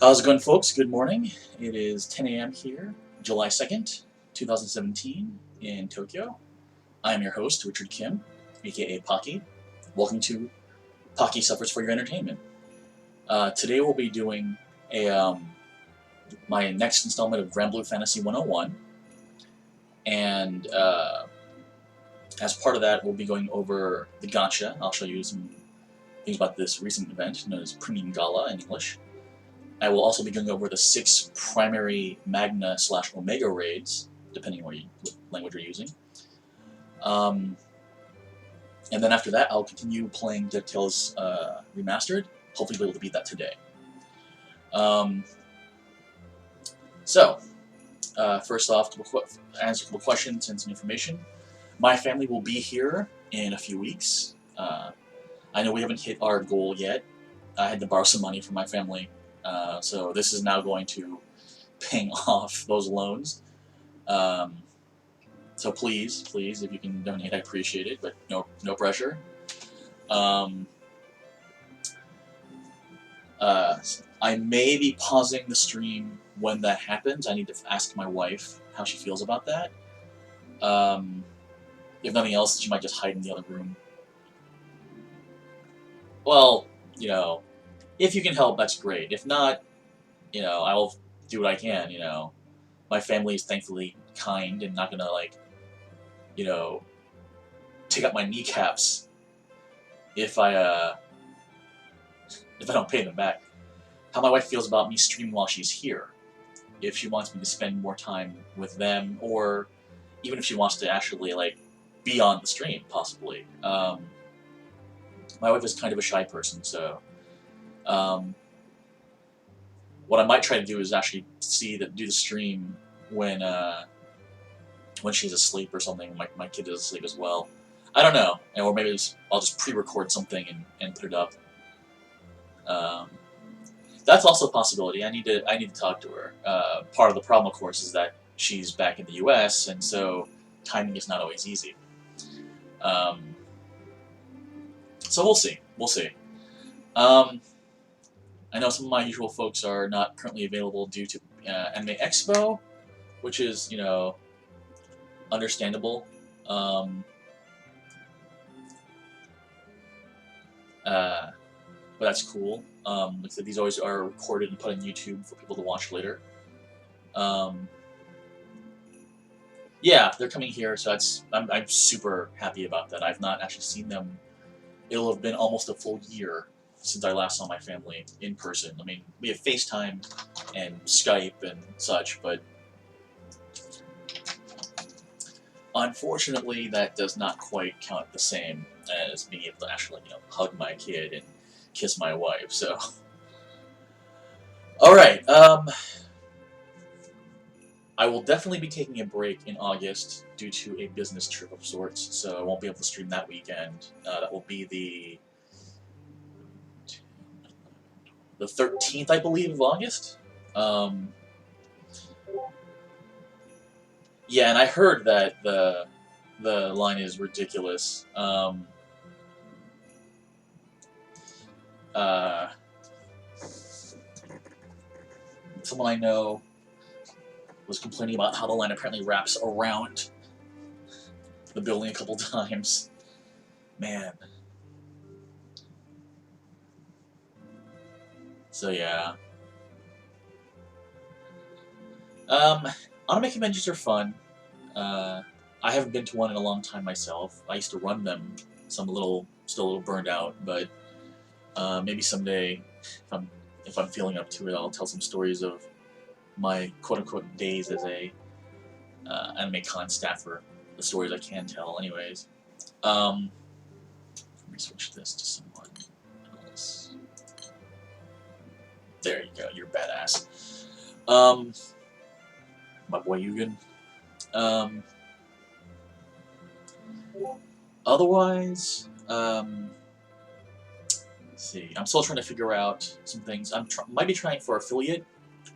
How's it going, folks? Good morning. It is 10 a.m. here, July 2nd, 2017, in Tokyo. I am your host, Richard Kim, aka Pocky. Welcome to Pocky Suffers for Your Entertainment. Today we'll be doing my next installment of Granblue Fantasy 101, and as part of that, we'll be going over the gacha. I'll show you some things about this recent event known as Premium Gala in English. I will also be going over the 6 primary Magna/Omega raids, depending on what language you're using. And then after that, I'll continue playing DuckTales Remastered. Hopefully be able to beat that today. First off, to answer a couple questions and some information. My family will be here in a few weeks. I know we haven't hit our goal yet. I had to borrow some money from my family. So this is now going to paying off those loans. So please, if you can donate, I appreciate it, but no pressure. I may be pausing the stream when that happens. I need to ask my wife how she feels about that. If nothing else, she might just hide in the other room. Well, if you can help, that's great. If not, I will do what I can, My family is thankfully kind and not gonna, take up my kneecaps if I don't pay them back. How my wife feels about me streaming while she's here. If she wants me to spend more time with them, or even if she wants to actually, be on the stream, possibly. My wife is kind of a shy person, so what I might try to do is actually do the stream when she's asleep or something. My kid is asleep as well. I don't know, or maybe I'll just pre-record something and put it up. That's also a possibility. I need to talk to her. Part of the problem, of course, is that she's back in the U.S., and so timing is not always easy. So we'll see. I know some of my usual folks are not currently available due to Anime Expo, which is, understandable. But that's cool. Like I said, these always are recorded and put on YouTube for people to watch later. Yeah, they're coming here, so I'm super happy about that. I've not actually seen them. It'll have been almost a full year since I last saw my family in person. I mean, we have FaceTime and Skype and such, but unfortunately, that does not quite count the same as being able to actually, hug my kid and kiss my wife. So, all right. I will definitely be taking a break in August due to a business trip of sorts, so I won't be able to stream that weekend. That will be the 13th, I believe, of August. Yeah, and I heard that the line is ridiculous. Someone I know was complaining about how the line apparently wraps around the building a couple times. Man. So yeah. Anime conventions are fun. I haven't been to one in a long time myself. I used to run them, so I'm still a little burned out, but maybe someday, if I'm feeling up to it, I'll tell some stories of my quote-unquote days as a anime con staffer. The stories I can tell, anyways. Let me switch this to someone else. There you go. You're badass. My boy Yugen. Otherwise, let's see. I'm still trying to figure out some things. Might be trying for affiliate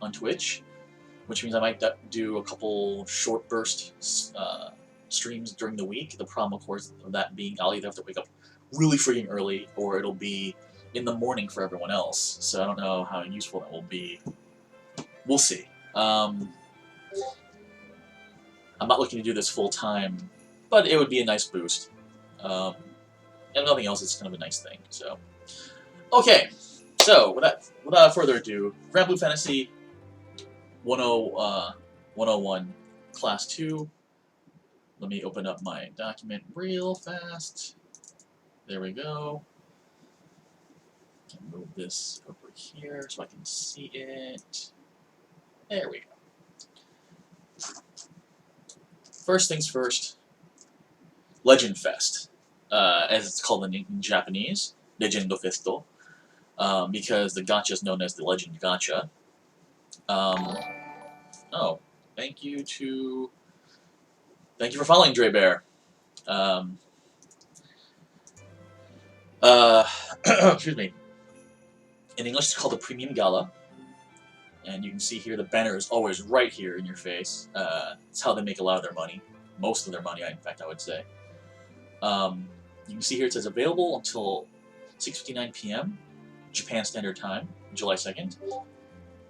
on Twitch, which means I might do a couple short burst streams during the week. The problem, of course, of that being I'll either have to wake up really freaking early, or it'll be in the morning for everyone else, so I don't know how useful that will be. We'll see. I'm not looking to do this full time, but it would be a nice boost. And nothing else, it's kind of a nice thing. So, okay. So without further ado, Granblue Fantasy 101 Class 2. Let me open up my document real fast. There we go. Move this over here so I can see it. There we go. First things first, Legend Fest, as it's called in Japanese, Legendo Festo, because the gacha is known as the Legend Gacha. Oh, thank you for following Dre Bear. Excuse me. In English, it's called the Premium Gala. And you can see here the banner is always right here in your face. It's how they make a lot of their money. Most of their money, in fact, I would say. You can see here it says available until 6:59 p.m. Japan Standard Time, July 2nd.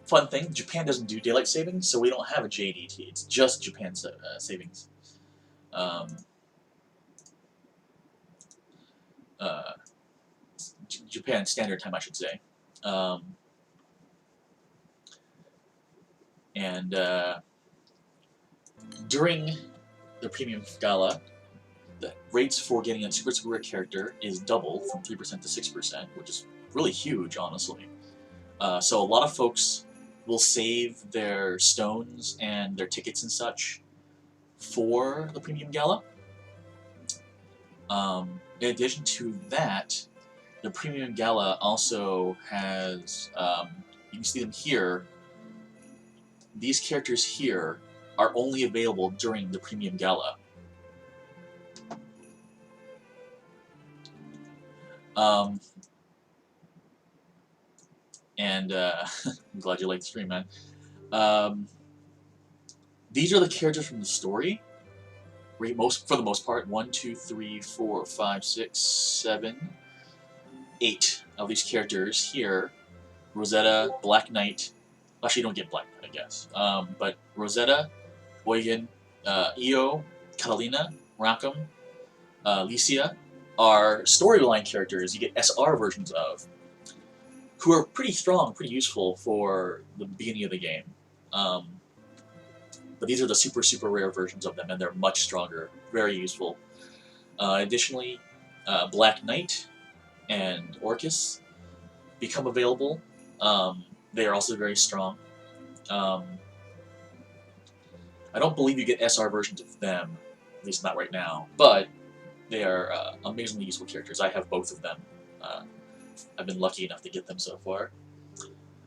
Fun thing, Japan doesn't do daylight savings, so we don't have a JDT. It's just Japan savings. Japan Standard Time, I should say. During the Premium Gala, the rates for getting a super rare character is double from 3% to 6%, which is really huge, honestly. So a lot of folks will save their stones and their tickets and such for the Premium Gala. In addition to that, the Premium Gala also has, you can see them here, these characters here are only available during the Premium Gala. I'm glad you liked the stream, man. These are the characters from the story. For the most part, 1, 2, 3, 4, 5, 6, 7, 8 of these characters here. Rosetta, Black Knight. Actually, you don't get Black Knight, I guess. But Rosetta, Eugen, Io, Catalina, Rackham, Licia are storyline characters you get SR versions of, who are pretty strong, pretty useful for the beginning of the game. But these are the super rare versions of them, and they're much stronger, very useful. Additionally, Black Knight and Orcus become available. They are also very strong. I don't believe you get SR versions of them, at least not right now, but they are amazingly useful characters. I have both of them. I've been lucky enough to get them so far.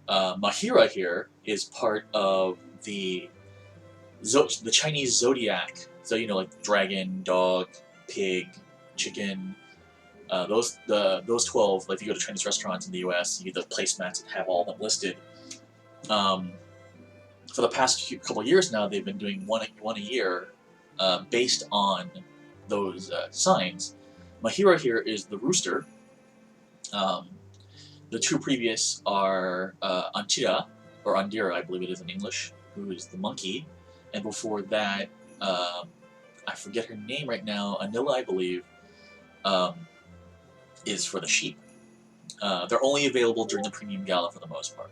Mahira here is part of the Chinese zodiac. So, you know, like dragon, dog, pig, chicken. Those 12, like if you go to Chinese restaurants in the US, you get the placemats that have all of them listed. For the past couple of years now, they've been doing one a year based on those signs. Mahira here is the rooster. The two previous are Antira, or Andira, I believe it is in English, who is the monkey. And before that, I forget her name right now, Anila, I believe, is for the sheep. They're only available during the Premium Gala for the most part,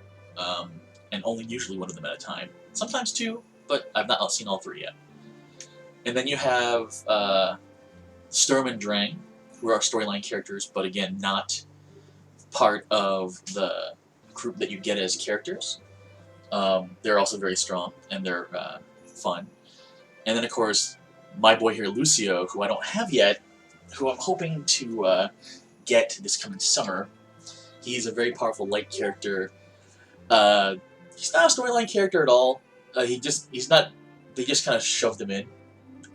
and only usually one of them at a time. Sometimes two, but I've not seen all three yet. And then you have Sturm and Drang, who are storyline characters, but again, not part of the group that you get as characters. They're also very strong, and they're fun. And then, of course, my boy here, Lucio, who I don't have yet, who I'm hoping to get this coming summer. He's a very powerful light character. He's not a storyline character at all. He's not. They just kind of shoved him in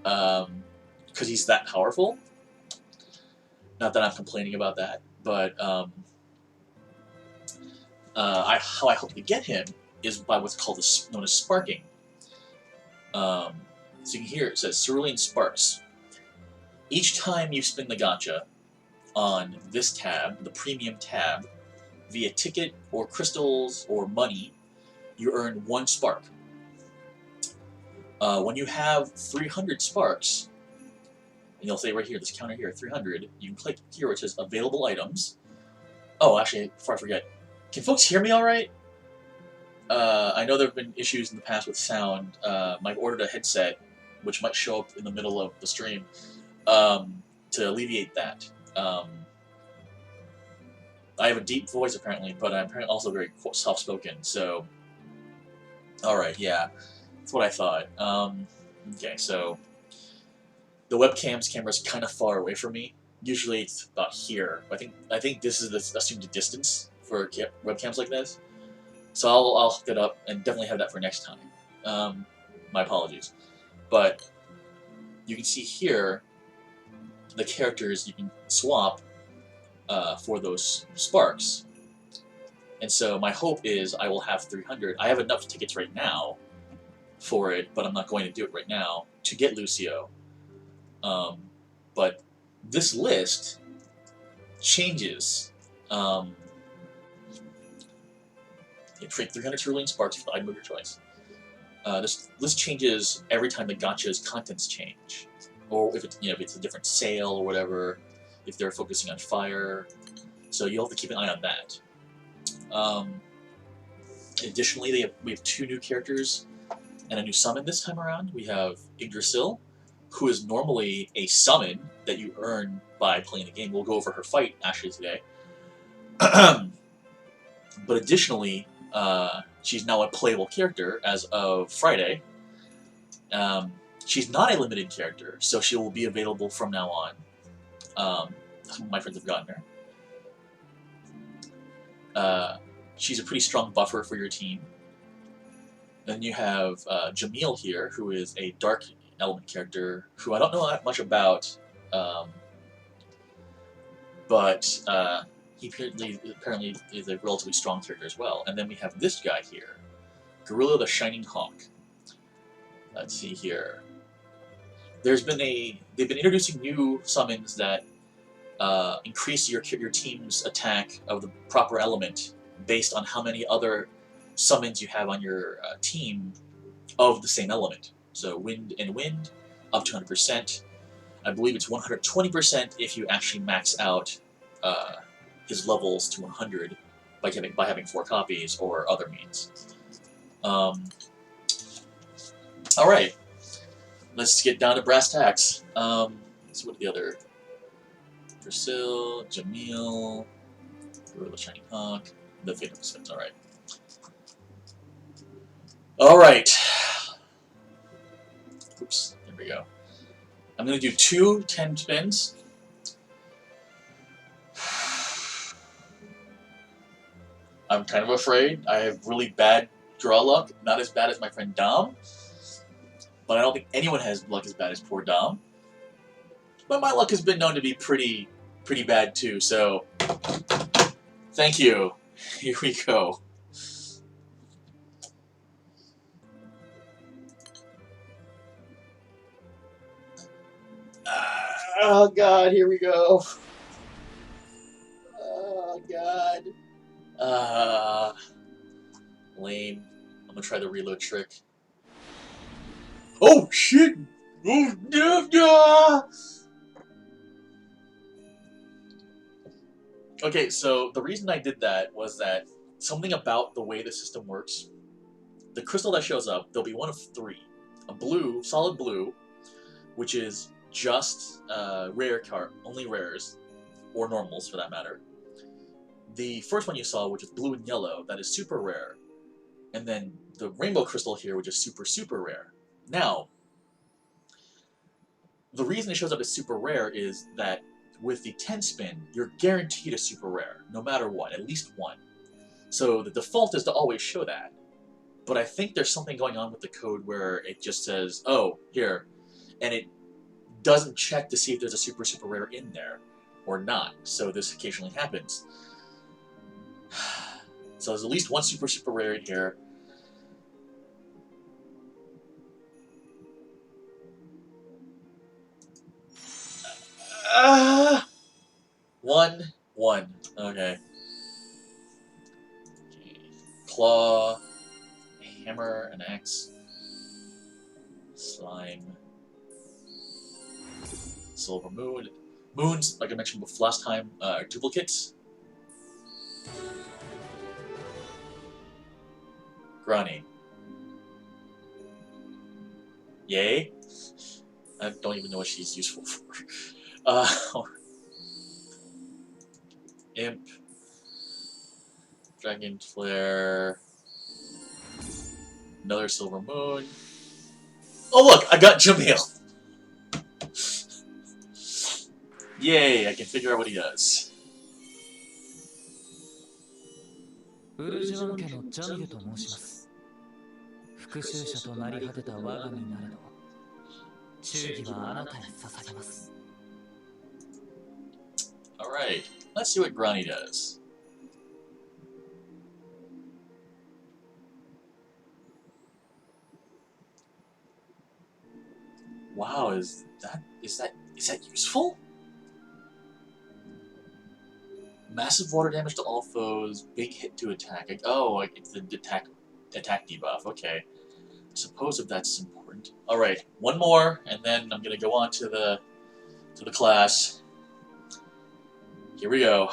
because he's that powerful. Not that I'm complaining about that, but how I hope to get him is by what's called known as sparking. So you can hear it says Cerulean Sparks. Each time you spin the gacha on this tab, the premium tab, via ticket or crystals or money, you earn 1 spark. When you have 300 sparks, and you'll say right here, this counter here, 300, you can click here where it says available items. Oh, actually, before I forget, can folks hear me all right? I know there have been issues in the past with sound. I've ordered a headset, which might show up in the middle of the stream, to alleviate that. I have a deep voice apparently, but I'm also very soft-spoken, so... Alright, yeah. That's what I thought. Okay, so... The webcam's camera's kind of far away from me. Usually it's about here. I think this is the assumed distance for webcams like this. So I'll hook it up and definitely have that for next time. My apologies. But you can see here the characters you can swap for those sparks. And so my hope is I will have 300. I have enough tickets right now for it, but I'm not going to do it right now to get Lucio. But this list changes. You trade 300 cerulean sparks for the item of your choice. This list changes every time the gacha's contents change, or if it's if it's a different sale or whatever, if they're focusing on fire. So you'll have to keep an eye on that. Additionally, we have 2 new characters and a new summon this time around. We have Yggdrasil, who is normally a summon that you earn by playing the game. We'll go over her fight actually today. But additionally, she's now a playable character as of Friday. She's not a limited character, so she will be available from now on. My friends have gotten her. She's a pretty strong buffer for your team. Then you have Jamil here, who is a dark element character, who I don't know that much about, but he apparently is a relatively strong character as well. And then we have this guy here, Gorilla the Shining Hawk. Let's see here. They've been introducing new summons that increase your team's attack of the proper element based on how many other summons you have on your team of the same element. So wind and wind, up to 100%. I believe it's 120% if you actually max out his levels to 100 by having 4 copies or other means. All right, let's get down to brass tacks. Let's see what the other. Drasil, Jamil, Gorilla Shining Hawk, the Fate of the Sims. All right. All right. Oops. There we go. I'm gonna do 2 10 spins. I'm kind of afraid. I have really bad draw luck. Not as bad as my friend Dom, but I don't think anyone has luck as bad as poor Dom. But my luck has been known to be pretty bad too. So, thank you. Here we go. Oh God, here we go. Oh God. Lame. I'm gonna try the reload trick. Oh shit! Oh, okay, so the reason I did that was that something about the way the system works. The crystal that shows up, there'll be one of 3. A blue, solid blue, which is just rare card, only rares, or normals for that matter. The first one you saw, which is blue and yellow, that is super rare. And then the rainbow crystal here, which is super rare. Now, the reason it shows up as super rare is that with the 10 spin, you're guaranteed a super rare, no matter what, at least 1. So the default is to always show that. But I think there's something going on with the code where it just says, oh, here, and it doesn't check to see if there's a super rare in there or not. So this occasionally happens. So there's at least 1 super rare in here. One. Okay. claw, hammer, an axe, slime, silver moon. Moons, like I mentioned last time, are duplicates. Grani. Yay. I don't even know what she's useful for. Imp. Dragon Flare. Another Silver Moon. Oh look, I got Jamil! Yay, I can figure out what he does. ウルジュワン家のジャミルと申します。復讐者となり果てた我が身なれど、忠義はあなたに捧げます。 Alright, let's see what Grani does. Wow, is that useful? Massive water damage to all foes, big hit to attack. Oh, it's the attack debuff. Okay, I suppose if that's important. All right, one more, and then I'm gonna go on to the class. Here we go.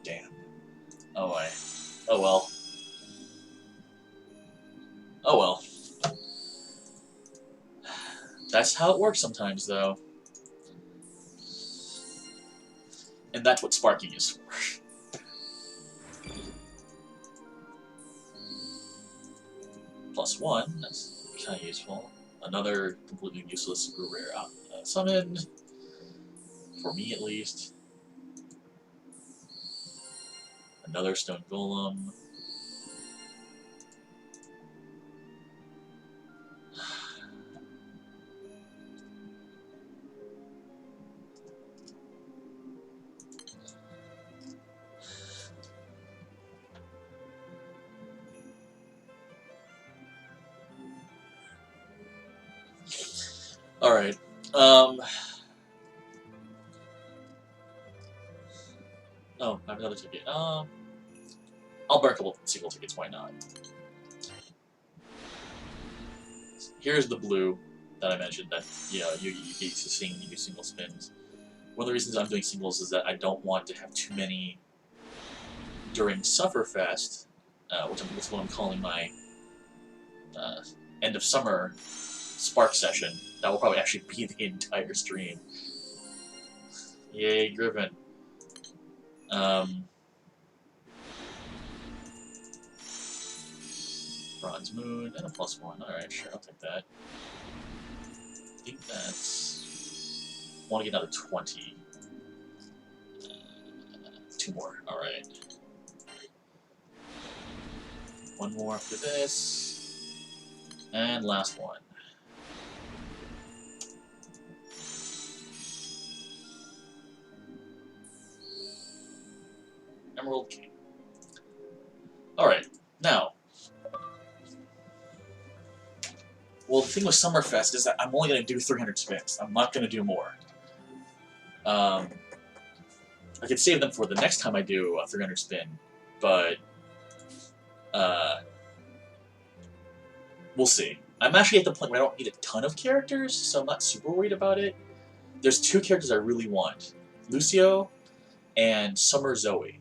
Damn. Oh my. Oh well. Oh well. That's how it works sometimes, though. And that's what sparking is for. +1, that's kind of useful. Another completely useless super rare summon. For me, at least. Another stone golem. Alright, oh, I have another ticket. I'll burn a couple single tickets, why not? Here's the blue that I mentioned that, you know, you get used to seeing me do single spins. One of the reasons I'm doing singles is that I don't want to have too many during Sufferfest, which is what I'm calling my end of summer Spark session. That will probably actually be the entire stream. Yay, Griffin. Bronze Moon and a +1. Alright, sure, I'll take that. I think that's... I want to get another 20. 2 more, alright. One more after this. And last one. Emerald King. Alright, now. Well, the thing with Summerfest is that I'm only going to do 300 spins. I'm not going to do more. I could save them for the next time I do a 300 spin, but we'll see. I'm actually at the point where I don't need a ton of characters, so I'm not super worried about it. There's 2 characters I really want. Lucio and Summer Zoe.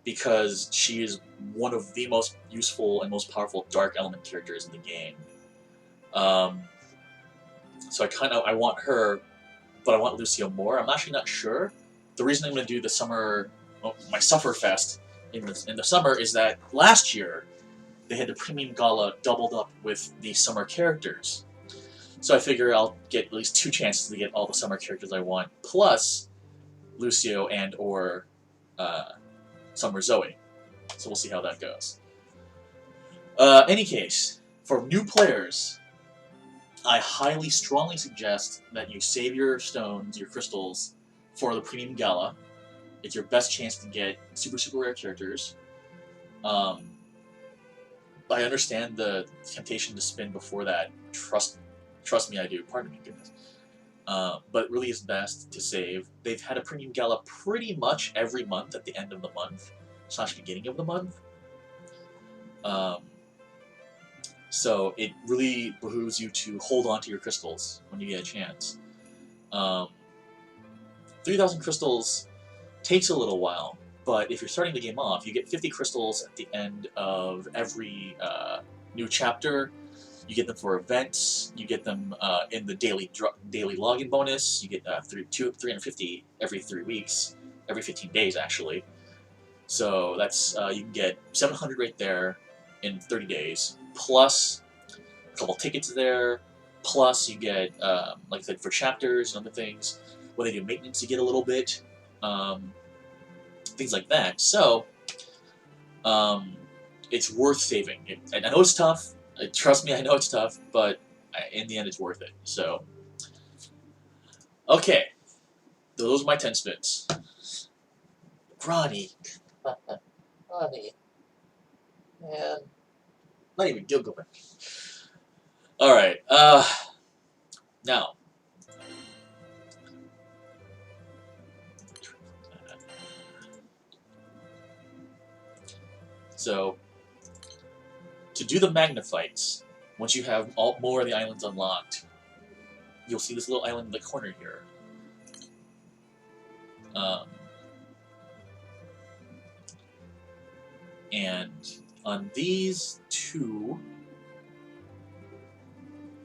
Because she is one of the most useful and most powerful Dark Element characters in the game. So I want her, but I want Lucio more. I'm actually not sure. The reason I'm going to do the summer, well, my Sufferfest in the summer is that last year they had the Premium Gala doubled up with the summer characters. So I figure I'll get at least 2 chances to get all the summer characters I want, plus Lucio and or Summer Zoe. So we'll see how that goes. Any case, for new players, I highly, strongly suggest that you save your stones, your crystals, for the Premium Gala. It's your best chance to get super, super rare characters. I understand the temptation to spin before that. Trust me, I do. Pardon me, goodness. But it really is best to save. They've had a premium gala pretty much every month at the end of the month / beginning of the month. So it really behooves you to hold on to your crystals when you get a chance. 3,000 crystals takes a little while, but if you're starting the game off, you get 50 crystals at the end of every new chapter. You get them for events. You get them in the daily login bonus. You get 350 every 3 weeks, every 15 days actually. So that's you can get 700 right there in 30 days, plus a couple tickets there, plus you get, like I said, for chapters and other things. When they do maintenance, you get a little bit, things like that. So it's worth saving. I know it's tough. Trust me, I know it's tough, but in the end, it's worth it. So, okay, those are my 10 spins. Ronnie. Ronnie. Man. Not even Gilgamesh. Alright, now. So, to do the Magnifites, once you have more of the islands unlocked, you'll see this little island in the corner here. And on these 2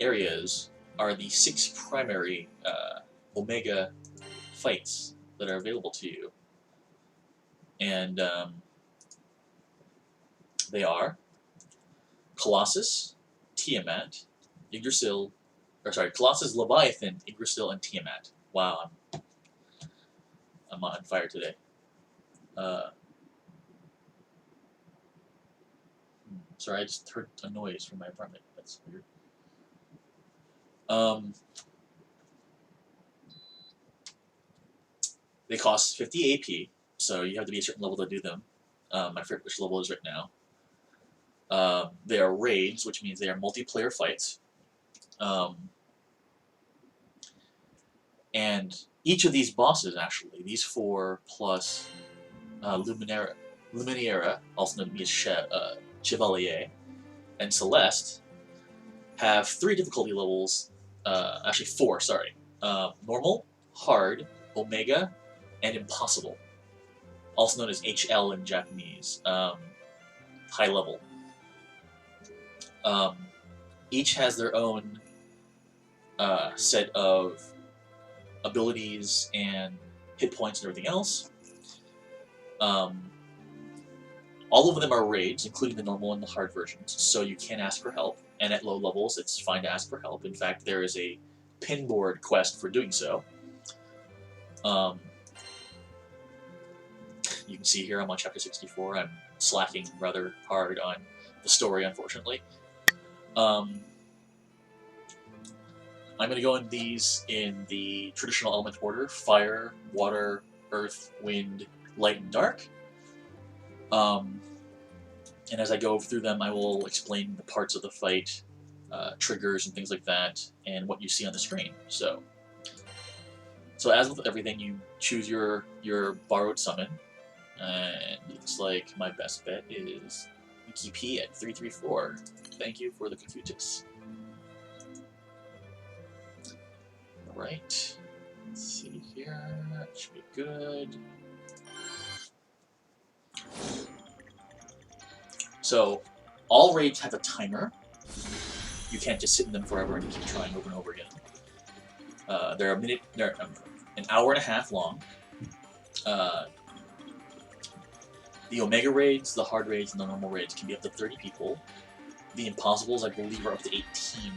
areas are the 6 primary Omega fights that are available to you. And they are Colossus, Tiamat, Yggdrasil, Colossus, Leviathan, Yggdrasil, and Tiamat. Wow, I'm on fire today. Sorry, I just heard a noise from my apartment. That's weird. They cost 50 AP, so you have to be a certain level to do them. I forget which level is right now. They are raids, which means they are multiplayer fights. And each of these bosses, actually, these 4 plus Luminaria, also known as Chevalier, and Celeste, have 3 difficulty levels. Actually, 4, sorry. Normal, Hard, Omega, and Impossible. Also known as HL in Japanese. High level. Each has their own set of abilities and hit points and everything else. All of them are raids, including the normal and the hard versions, so you can ask for help. And at low levels, it's fine to ask for help. In fact, there is a pinboard quest for doing so. You can see here I'm on chapter 64. I'm slacking rather hard on the story, unfortunately. I'm going to go in these in the traditional element order: fire, water, earth, wind, light, and dark. And as I go through them, I will explain the parts of the fight, triggers and things like that, and what you see on the screen. So as with everything, you choose your borrowed summon, and it looks like my best bet is Wiki P at 334. Thank you for the Confucius. Alright, let's see here, that should be good. So, all raids have a timer. You can't just sit in them forever and keep trying over and over again. They're an hour and a half long. The Omega raids, the hard raids, and the normal raids can be up to 30 people. The Impossibles, I believe, are up to 18.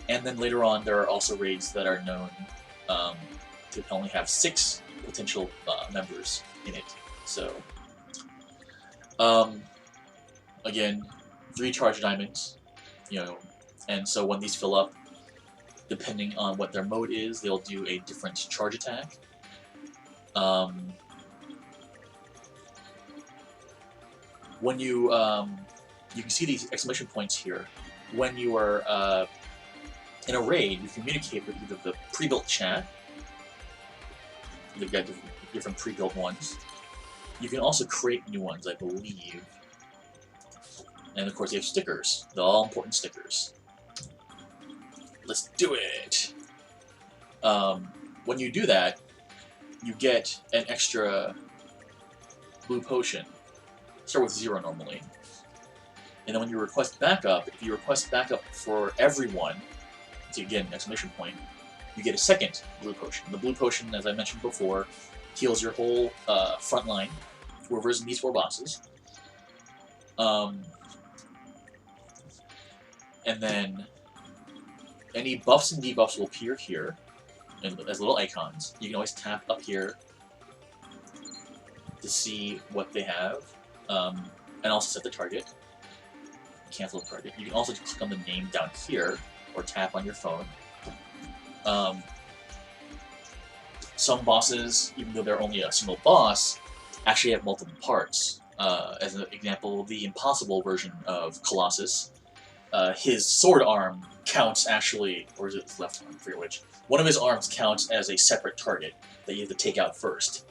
And then later on, there are also raids that are known to only have 6 potential members in it. So, again, 3 charge diamonds, and so when these fill up, depending on what their mode is, they'll do a different charge attack. When you you can see these exclamation points here. When you are in a raid, you communicate with either the pre-built chat. They've got different pre-built ones. You can also create new ones, I believe. And of course, you have stickers, the all-important stickers. Let's do it! When you do that, you get an extra blue potion. Start with 0 normally. And then when you request backup, if you request backup for everyone, so again, exclamation point, you get a second blue potion. The blue potion, as I mentioned before, heals your whole front line, whoever's in these 4 bosses. And then any buffs and debuffs will appear here as little icons. You can always tap up here to see what they have, and also set the target. Cancel the target. You can also click on the name down here, or tap on your phone. Some bosses, even though they're only a single boss, actually have multiple parts. As an example, the impossible version of Colossus, his sword arm counts actually, or is it his left arm? I forget which. One of his arms counts as a separate target that you have to take out first.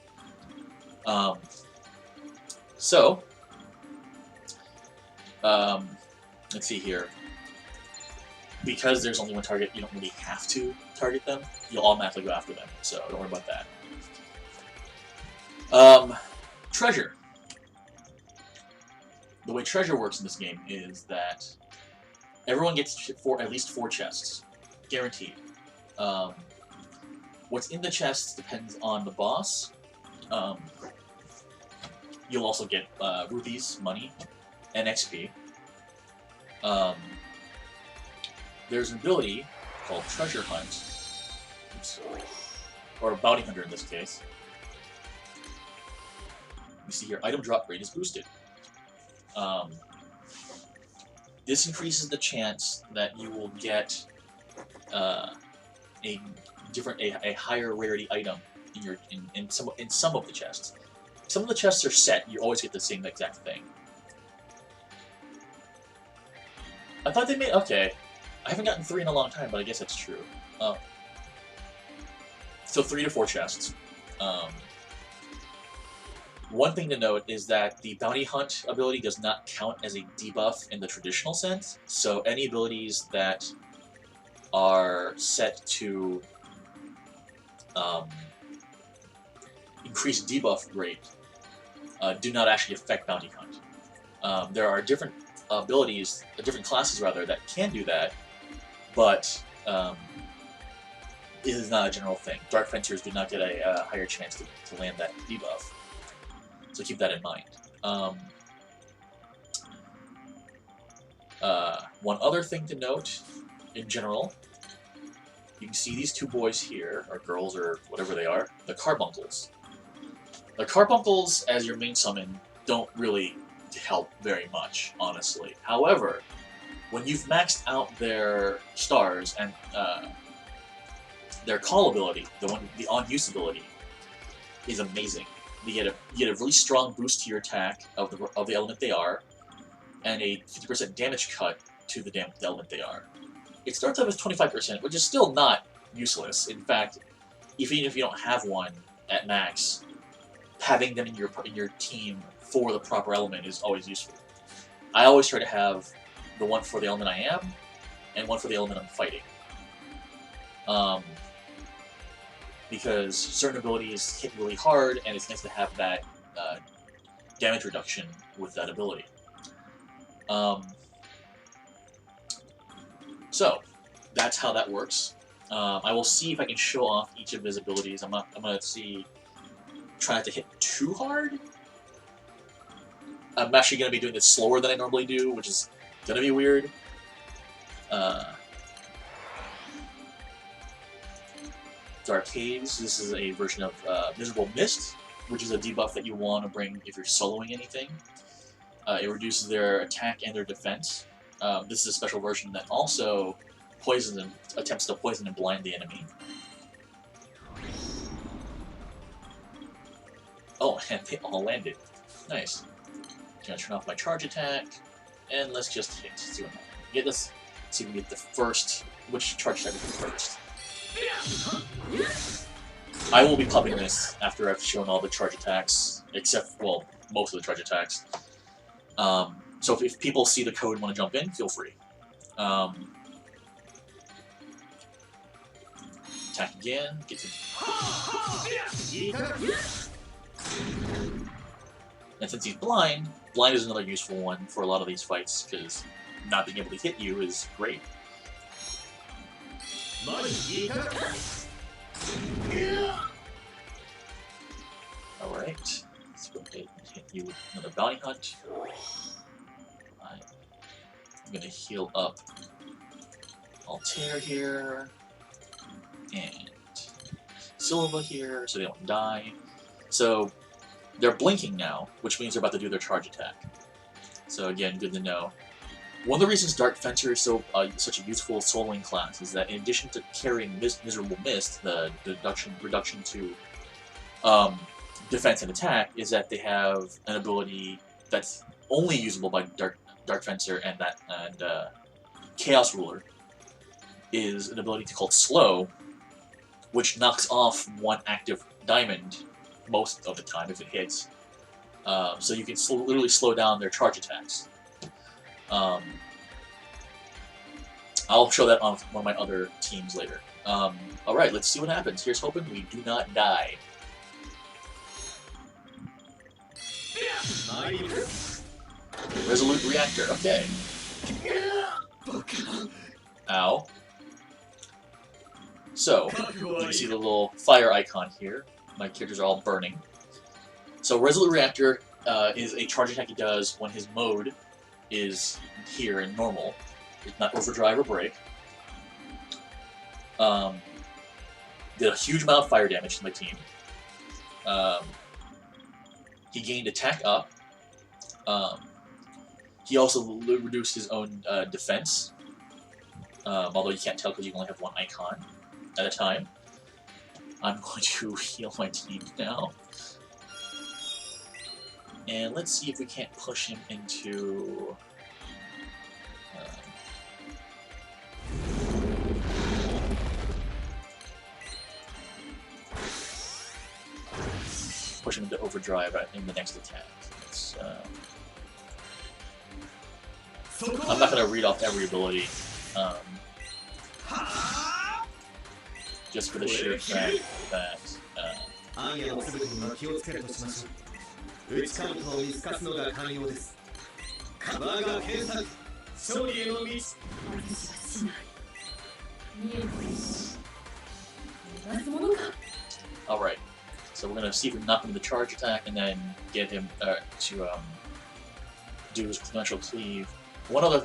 Let's see here. Because there's only one target, you don't really have to target them. You'll automatically go after them, so don't worry about that. Treasure. The way treasure works in this game is that everyone gets at least 4 chests, guaranteed. What's in the chests depends on the boss. You'll also get rupees, money, and XP. There's an ability called Treasure Hunt, or Bounty Hunter in this case. You see here, item drop rate is boosted. This increases the chance that you will get a higher rarity item in some of the chests. Some of the chests are set; you always get the same exact thing. I thought they made okay. I haven't gotten 3 in a long time, but I guess that's true. So 3 to 4 chests. One thing to note is that the Bounty Hunt ability does not count as a debuff in the traditional sense, so any abilities that are set to increase debuff rate do not actually affect Bounty Hunt. There are different abilities, different classes rather, that can do that, but it is not a general thing. Dark Fencers do not get a higher chance to land that debuff, so keep that in mind. One other thing to note, in general, you can see these 2 boys here, or girls, or whatever they are, the Carbuncles. The Carbuncles, as your main summon, don't really help very much, honestly. However, when you've maxed out their stars and their call ability, the on-use ability, is amazing. You get a really strong boost to your attack of the element they are, and a 50% damage cut to the element they are. It starts off as 25%, which is still not useless. In fact, even if you don't have one at max, having them in your team for the proper element is always useful. I always try to have the one for the element I am, and one for the element I'm fighting. Because certain abilities hit really hard, and it's nice to have that damage reduction with that ability. So, that's how that works. I will see if I can show off each of his abilities. I'm gonna try not to hit too hard. I'm actually gonna be doing this slower than I normally do, which is gonna be weird. Dark Haze, this is a version of Miserable Mist, which is a debuff that you want to bring if you're soloing anything. It reduces their attack and their defense. This is a special version that also attempts to poison and blind the enemy. Oh, and they all landed. Nice. I'm gonna turn off my charge attack. And let's just hit. See what happens. Get this. See if we get the first. Which charge attack is first? I will be popping this after I've shown all the charge attacks, except, well, most of the charge attacks. So if people see the code and want to jump in, feel free. Attack again. Get to. And since he's blind is another useful one for a lot of these fights, because not being able to hit you is great. Alright, let's go ahead and hit you with another bounty hunt. I'm gonna heal up Altair here, and Silva here, so they don't die. So, they're blinking now, which means they're about to do their charge attack. So again, good to know. One of the reasons Dark Fencer is such a useful soloing class is that in addition to carrying Miserable Mist, the reduction to defense and attack, is that they have an ability that's only usable by Dark Fencer, and Chaos Ruler is an ability called Slow, which knocks off one active diamond most of the time if it hits. So you can literally slow down their charge attacks. I'll show that on one of my other teams later. Alright, let's see what happens. Here's hoping we do not die. Resolute Reactor, okay. Ow. So, you can see the little fire icon here. My characters are all burning. So Resolute Reactor is a charge attack he does when his mode is here in normal. It's not overdrive or break. Did a huge amount of fire damage to my team. He gained attack up. He also reduced his own defense. Although you can't tell because you only have one icon at a time. I'm going to heal my team now. And let's see if we can't push him into... push him into overdrive in the next attack. I'm not going to read off every ability. Just for the sheer fact that... Alright, so we're going to see if we can knock him with the charge attack and then get him to do his conventional cleave. One other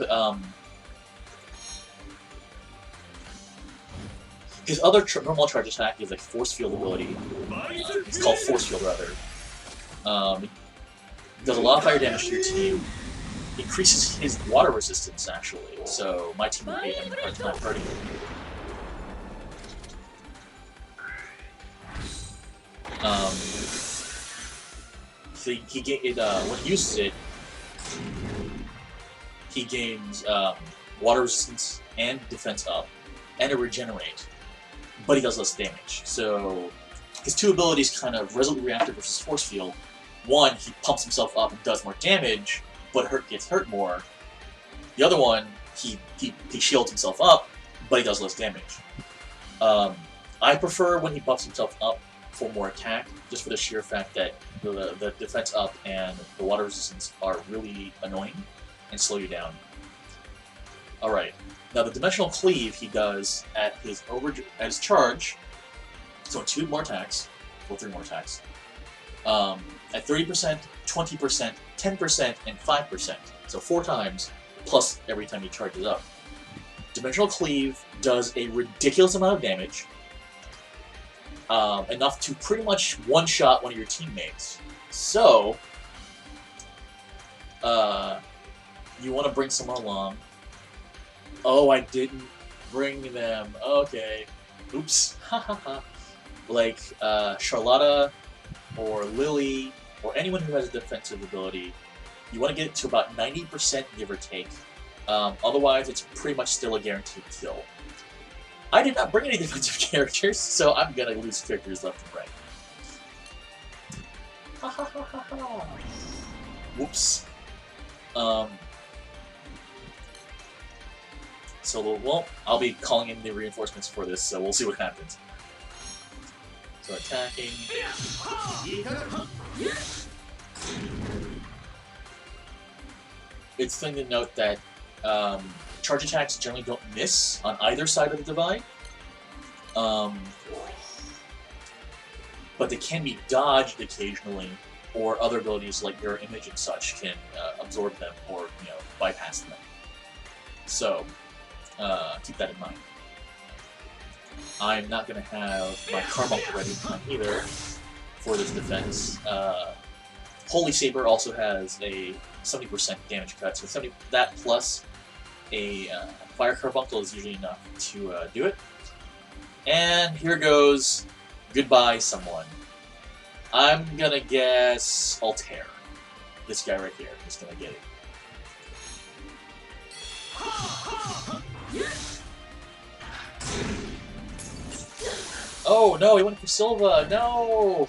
his other normal charge attack is a force field ability. It's called force field, rather. It does a lot of fire damage to your team. Increases his water resistance, actually. So my team would be having a hard time hurting him. So when he uses it, he gains water resistance and defense up, and a regenerate. But he does less damage. So his two abilities, kind of Resolute Reactor versus Force Field. One, he pumps himself up and does more damage, but gets hurt more. The other one, he shields himself up, but he does less damage. I prefer when he buffs himself up for more attack, just for the sheer fact that the defense up and the water resistance are really annoying and slow you down. Alright, now the Dimensional Cleave he does at his charge, so 2 more attacks, or 3 more attacks, at 30%, 20%, 10%, and 5%, so 4 times, plus every time he charges up. Dimensional Cleave does a ridiculous amount of damage, enough to pretty much one-shot one of your teammates. So, you want to bring someone along. Oh, I didn't bring them. Okay. Oops. Hahaha. Like, Charlotta, or Lily, or anyone who has a defensive ability You want to get it to about 90%, give or take. Otherwise, it's pretty much still a guaranteed kill. I did not bring any defensive characters, so I'm gonna lose characters left and right. Ha ha ha ha ha. Whoops. So, well, I'll be calling in the reinforcements for this, so we'll see what happens. So, attacking. It's a thing to note that charge attacks generally don't miss on either side of the divide. But they can be dodged occasionally, or other abilities like Mirror Image and such can absorb them or bypass them. So keep that in mind. I'm not going to have my Carbuncle ready in time either for this defense. Holy Saber also has a 70% damage cut, so that plus a Fire Carbuncle is usually enough to do it. And here goes goodbye, someone. I'm gonna guess Altair. This guy right here is gonna get it. Oh no, he went for Silva. No.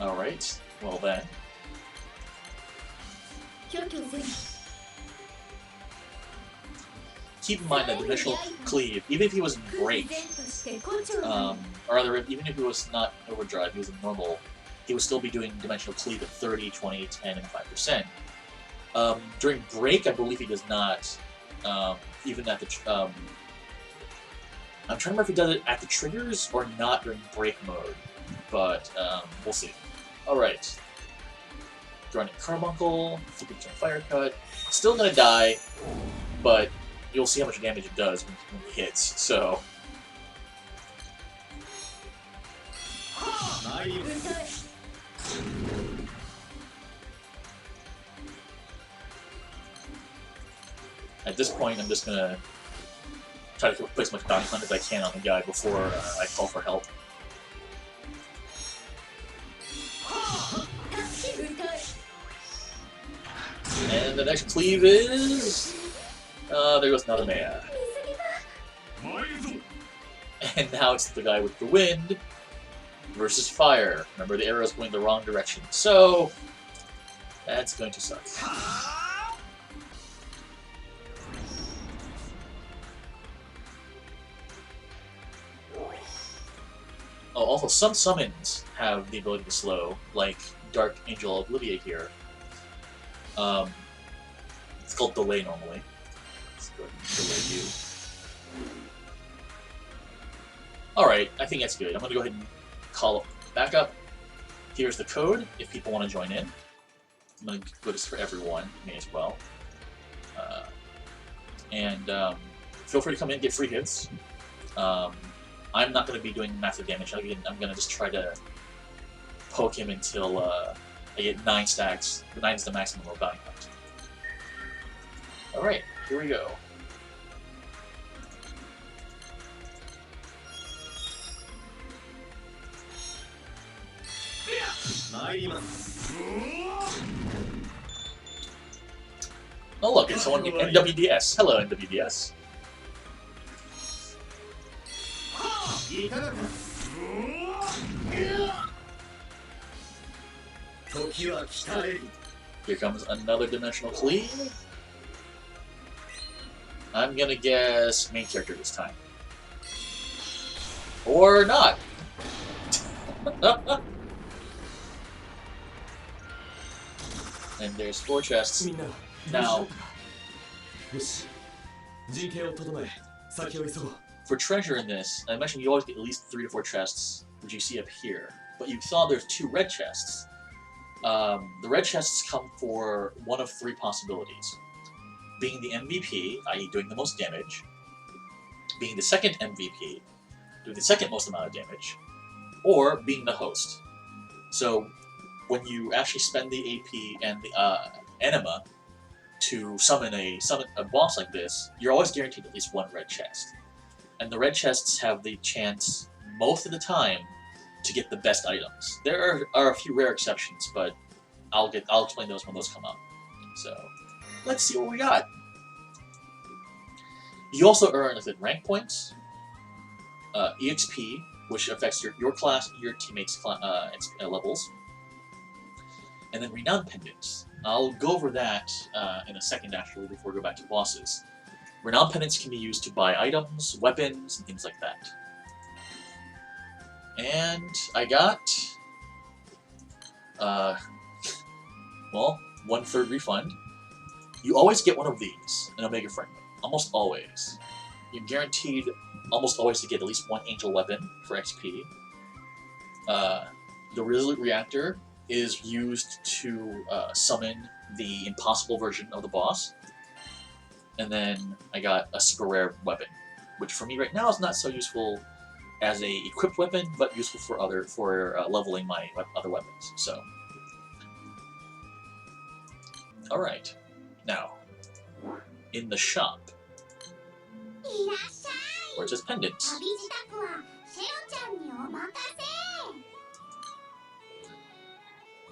All right. Well then. Keep in mind that the initial cleave, even if he was in break, or rather, even if he was not overdrive, he was in normal, he would still be doing dimensional cleave at 30, 20, 10, and 5%. During break, I believe he does not, even at the, I'm trying to remember if he does it at the triggers or not during break mode, but we'll see. Alright. Throwing a Carbuncle, 50% Fire Cut, still gonna die, but you'll see how much damage it does when it hits, so... At this point, I'm just gonna try to place as much bounty hunt as I can on the guy before I call for help. And the next cleave is... there goes another man. And now it's the guy with the wind versus fire. Remember, the arrow's going the wrong direction, so that's going to suck. Oh, also, some summons have the ability to slow, like Dark Angel Oblivion here. It's called Delay normally. Let's go ahead and delay you. Alright, I think that's good. I'm going to go ahead and call back up. Here's the code if people want to join in. I'm going to put this for everyone, me as well. Feel free to come in and get free hits. I'm not going to be doing massive damage. I'm going to just try to poke him until I get 9 stacks. 9 is the maximum of bounty hunt. Alright, here we go. Oh look, it's someone NWDS. Hello, NWDS. Here comes another dimensional cleave. I'm gonna guess main character this time. Or not. And there's 4 chests. Now, for treasure in this, I mentioned you always get at least 3 to 4 chests, which you see up here. But you saw there's 2 red chests. The red chests come for one of 3 possibilities. Being the MVP, i.e. doing the most damage. Being the second MVP, doing the second most amount of damage. Or being the host. So, when you actually spend the AP and the enema to summon a boss like this, you're always guaranteed at least 1 red chest. And the red chests have the chance, most of the time, to get the best items. There are a few rare exceptions, but I'll explain those when those come up. So let's see what we got. You also earn rank points, EXP, which affects your class, your teammates' levels, and then renown pendants. I'll go over that in a second, actually, before we go back to bosses. Renown pendants can be used to buy items, weapons, and things like that. And I got, well, 1/3 refund. You always get one of these in Omega Friendly. Almost always. You're guaranteed almost always to get at least one angel weapon for XP. The Resolute Reactor is used to summon the impossible version of the boss. And then I got a super rare weapon, which for me right now is not so useful as a equipped weapon, but useful for leveling my other weapons. So, all right, now in the shop, where it says pendants,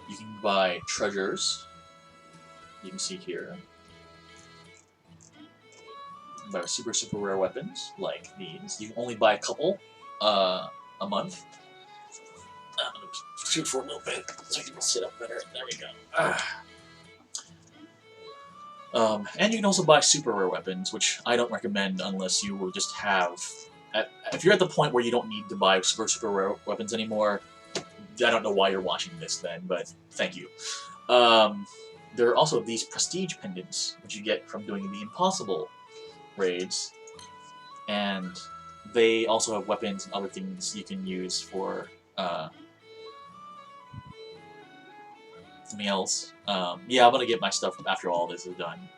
you can buy treasures. You can see here. You can buy super rare weapons like these. You can only buy a couple a month. I'm gonna shoot for a little bit so I can sit up better. There we go. And you can also buy super rare weapons, which I don't recommend unless you will just have. If you're at the point where you don't need to buy super rare weapons anymore, I don't know why you're watching this then, but thank you. There are also these prestige pendants, which you get from doing the impossible raids, and they also have weapons and other things you can use for something else. Yeah, I'm gonna get my stuff after all this is done.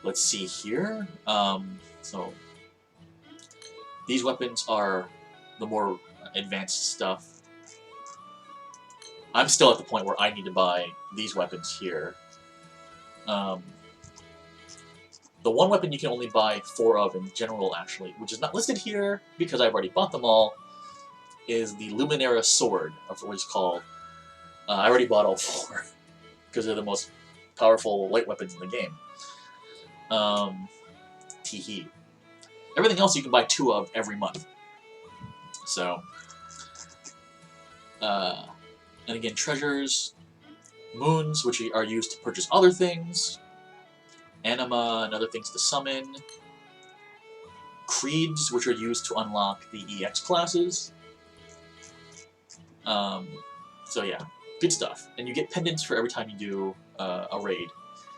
Let's see here. So these weapons are the more advanced stuff. I'm still at the point where I need to buy these weapons here. The one weapon you can only buy 4 of in general, actually, which is not listed here because I've already bought them all, is the Luminera Sword, or what it's called. I already bought all 4 because they're the most powerful light weapons in the game. Teehee. Everything else you can buy 2 of every month. So, and again, treasures, moons, which are used to purchase other things, anima and other things to summon, creeds, which are used to unlock the EX classes. So yeah, good stuff. And you get pendants for every time you do a raid.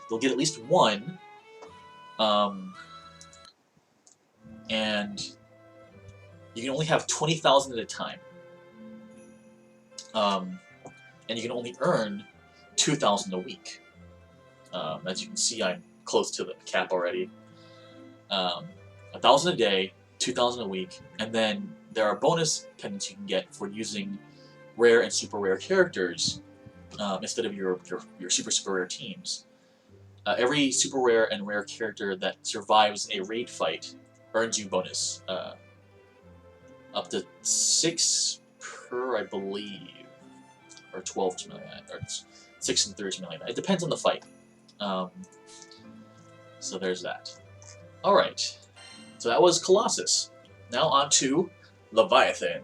You'll get at least 1, and you can only have 20,000 at a time. And you can only earn 2,000 a week. As you can see, I'm close to the cap already. 1,000 a day, 2,000 a week, and then there are bonus pendants you can get for using rare and super rare characters instead of your super rare teams. Every super rare and rare character that survives a raid fight earns you bonus. Up to 6 per, I believe, or 12 something like that, or 6 and 3 something like that. It depends on the fight. So there's that. Alright, so that was Colossus. Now on to Leviathan,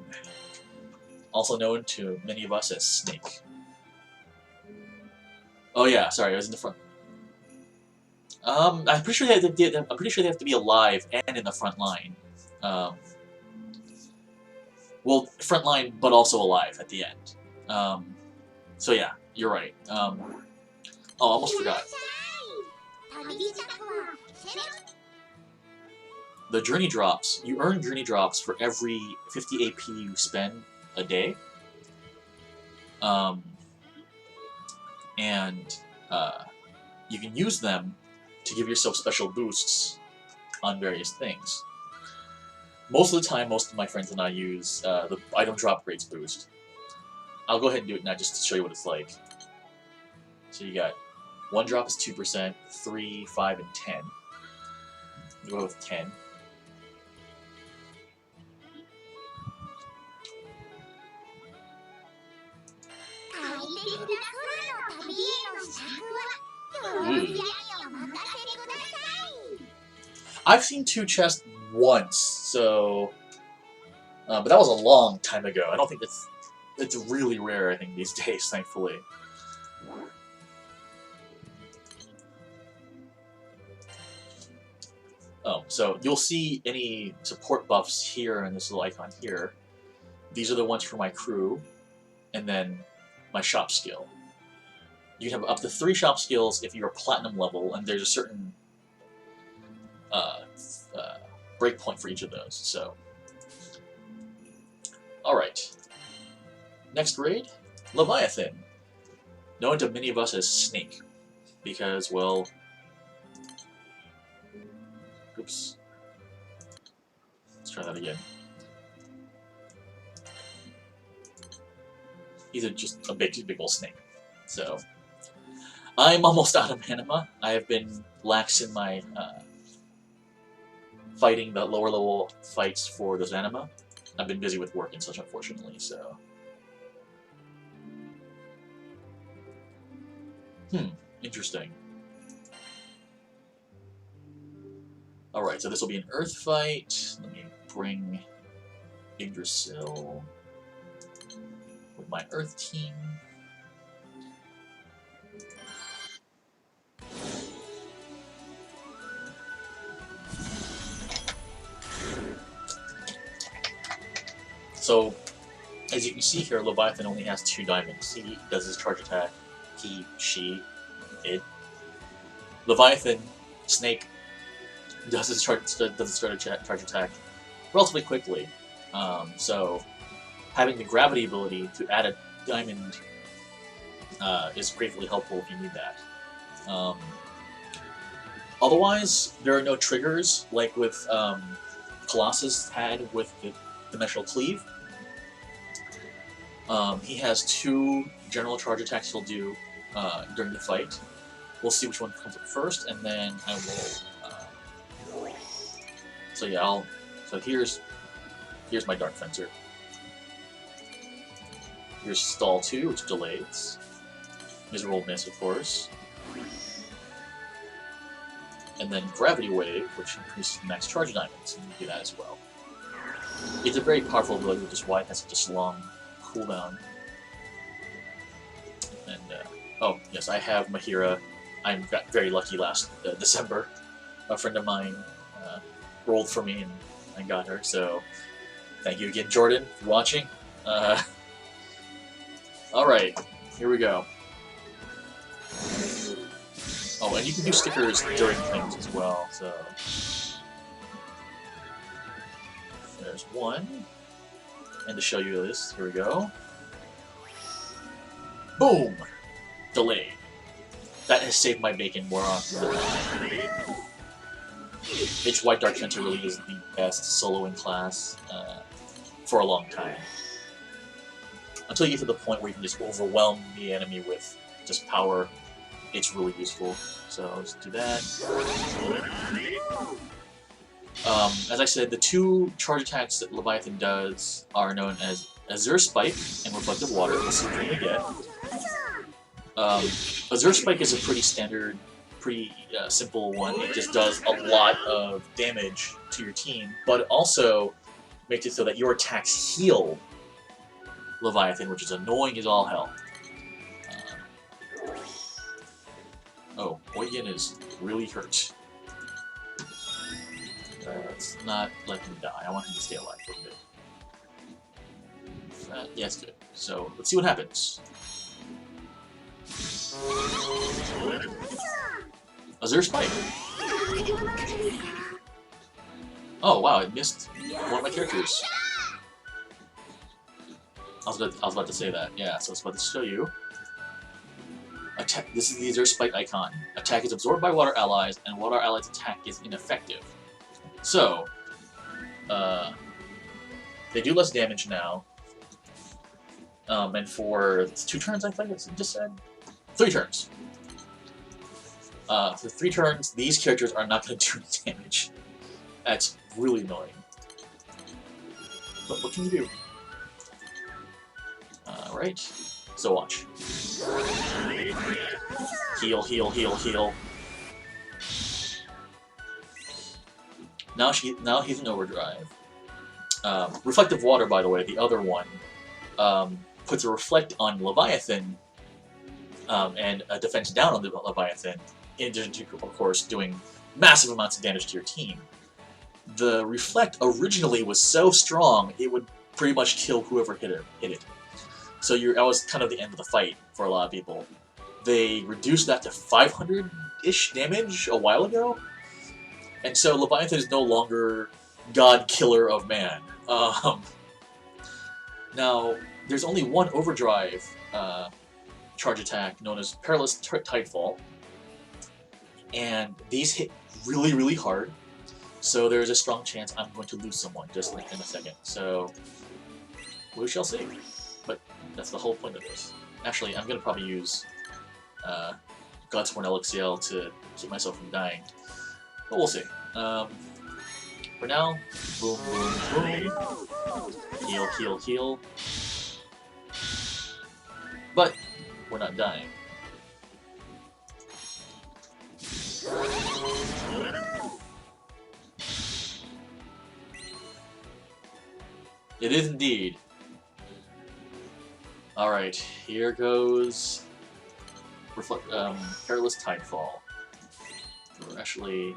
also known to many of us as Snake. Oh yeah, sorry, I was in the front. I'm pretty sure they have to be alive and in the front line. Well, front line, but also alive at the end. So yeah, you're right. Oh, I almost forgot. The journey drops. You earn journey drops for every 50 AP you spend a day. And you can use them to give yourself special boosts on various things. Most of the time, most of my friends and I use the item drop rates boost. I'll go ahead and do it now just to show you what it's like. So you got 1 drop is 2%, 3, 5, and 10. We'll go with 10. I've seen 2 chests once, so... but that was a long time ago. I don't think it's really rare, I think, these days, thankfully. Oh, so you'll see any support buffs here in this little icon here. These are the ones for my crew, and then my shop skill. You can have up to 3 shop skills if you're platinum level, and there's a certain breakpoint for each of those. So, all right. Next raid, Leviathan, known to many of us as Snake, because, well, oops. Let's try that again. He's just a big old snake. So, I'm almost out of anima. I have been lax in my fighting the lower level fights for those anima. I've been busy with work and such, unfortunately, so... Interesting. Alright, so this will be an earth fight. Let me bring Yggdrasil with my earth team. So, as you can see here, Leviathan only has 2 diamonds. He does his charge attack. He, she, it. Leviathan, Snake, does his charge attack relatively quickly. So, having the gravity ability to add a diamond is gratefully helpful if you need that. Otherwise, there are no triggers like with Colossus had with the Dimensional Cleave. He has 2 general charge attacks he'll do during the fight. We'll see which one comes up first, and then I will. So yeah, So here's my Dark Fencer. Here's Stall 2, which delays. Miserable Miss, of course. And then Gravity Wave, which increases the max charge diamonds, and you do that as well. It's a very powerful ability, which is why it has such a long cooldown. And, oh, yes, I have Mahira. I got very lucky last December. A friend of mine rolled for me and I got her, so thank you again, Jordan, for watching. Alright, here we go. Oh, and you can do stickers during things as well, so... There's one. And to show you this, here we go. Boom! Delayed. That has saved my bacon more often than not. It's why Dark Fencer really is the best soloing class for a long time. Until you get to the point where you can just overwhelm the enemy with just power, it's really useful. So let's do that. As I said, the 2 charge attacks that Leviathan does are known as Azure Spike and Reflective Water. Let's see what we get. Azure Spike is a pretty standard, pretty simple one. It just does a lot of damage to your team, but it also makes it so that your attacks heal Leviathan, which is annoying as all hell. Oh, Oyen is really hurt. Let's not let him die. I want him to stay alive for a bit. Yeah, it's good. So, let's see what happens. Azure Spike! Oh wow, it missed one of my characters. I was about to say that, yeah, so I was about to show you. This is the Azure Spike icon. Attack is absorbed by water allies, and water allies' attack is ineffective. So, they do less damage now. And for 2 turns, I think it just said? 3 turns. For 3 turns, these characters are not going to do any damage. That's really annoying. But what can you do? Alright, so watch. Heal, heal, heal, heal. Now he's in overdrive. Reflective Water, by the way, the other one, puts a reflect on Leviathan and a defense down on the Leviathan, in addition to, of course, doing massive amounts of damage to your team. The reflect originally was so strong it would pretty much kill whoever hit it. So that was kind of the end of the fight for a lot of people. They reduced that to 500-ish damage a while ago, and so Leviathan is no longer God Killer of Man. Now, there's only one overdrive charge attack known as Perilous Tidefall, and these hit really, really hard. So there's a strong chance I'm going to lose someone just like in a second. So we shall see. But that's the whole point of this. Actually, I'm going to probably use Godsworn LXL to keep myself from dying. But we'll see. For now, boom, boom, boom. Heal, heal, heal. But we're not dying. It is indeed. Alright, here goes Perilous Tidefall. Or actually,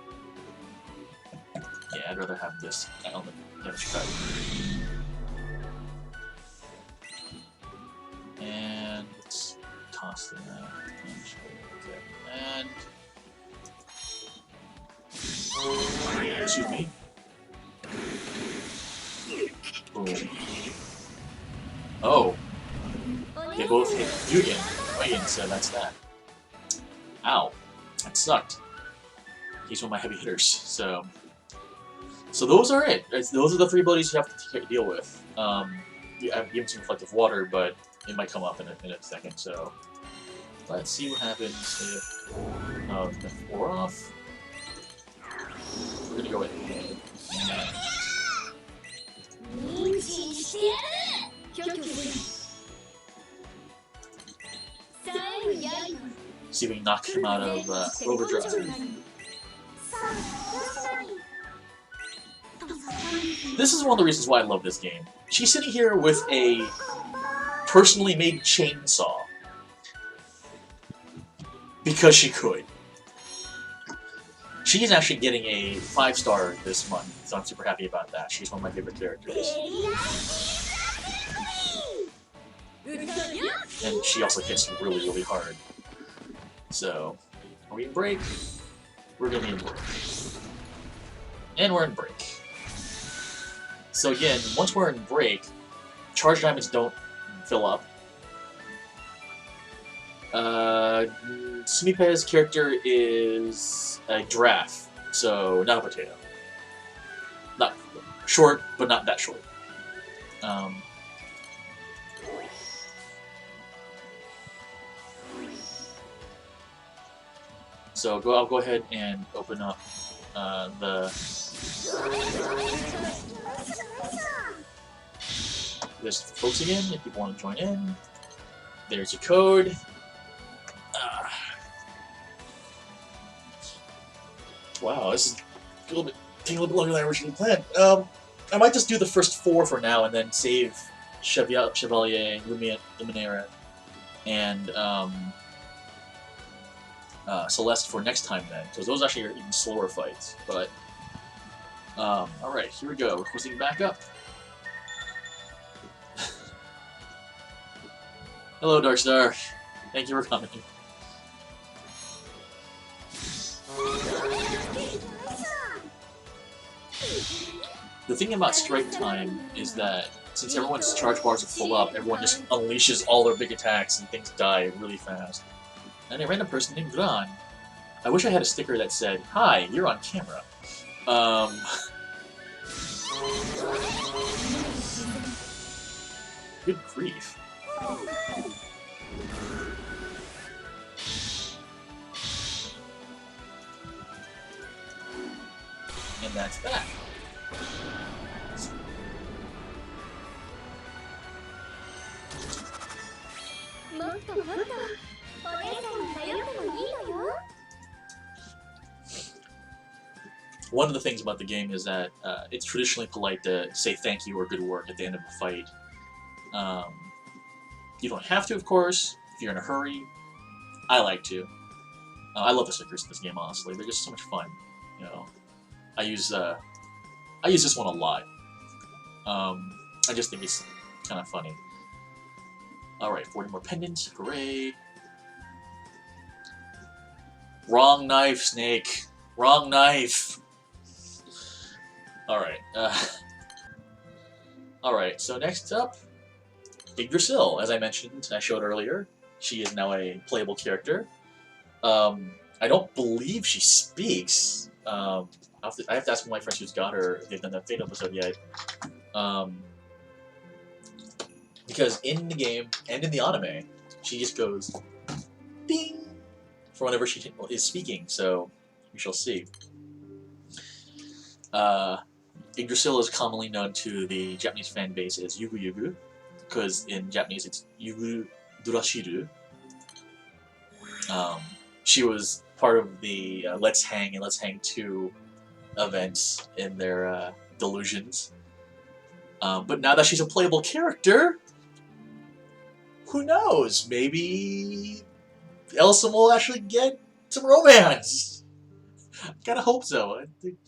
yeah, I'd rather have this element damage cut. And let's toss that. Okay. And excuse me. Boom. Oh. They both hit Yugen, so that's that. Ow. That sucked. He's one of my heavy hitters, so those are it. Those are the three abilities you have to deal with. I've given some Reflective Water, but it might come up in a second, so let's see what happens if the 4 off. We're gonna go ahead. See if we can knock him out of overdrive. This is one of the reasons why I love this game. She's sitting here with a personally made chainsaw. Because she could. She's actually getting a 5-star this month, so I'm super happy about that. She's one of my favorite characters. And she also hits really, really hard. So, are we in break? We're gonna be in break. And we're in break. So again, once we're in break, charge diamonds don't fill up. Sumipe's character is a giraffe, so not a potato. Not short, but not that short. So I'll go ahead and open up there's folks again if people want to join in. There's your code. Wow, this is taking a little bit longer than I originally planned. I might just do the first 4 for now and then save Chevalier, Luminera, and Celeste for next time then, because those actually are even slower fights. But alright, here we go. We're hosting back up. Hello, Darkstar. Thank you for coming. The thing about Strike Time is that since everyone's charge bars are full up, everyone just unleashes all their big attacks and things die really fast. And a random person named Gran. I wish I had a sticker that said, "Hi, you're on camera." Good grief. And that's that. one of the things about the game is that it's traditionally polite to say thank you or good work at the end of a fight. Um, you don't have to, of course, if you're in a hurry. I like to. I love the stickers in this game, honestly. They're just so much fun. You know, I use this one a lot. I just think it's kind of funny. Alright, 40 more pendants. Hooray. Wrong knife, Snake. Wrong knife. Alright. Alright, so next up, Yggdrasil. As I mentioned, I showed earlier, she is now a playable character. I don't believe she speaks. I have to ask one of my friends who's got her if they've done that Fate episode yet. Because in the game and in the anime, she just goes ding for whenever she is speaking, so we shall see. Yggdrasil is commonly known to the Japanese fan base as Yugu Yugu, because in Japanese it's Yugu Durashiru. She was part of the Let's Hang and Let's Hang 2 events in their delusions. But now that she's a playable character, who knows? Maybe Elsa will actually get some romance. Gotta hope so. I think...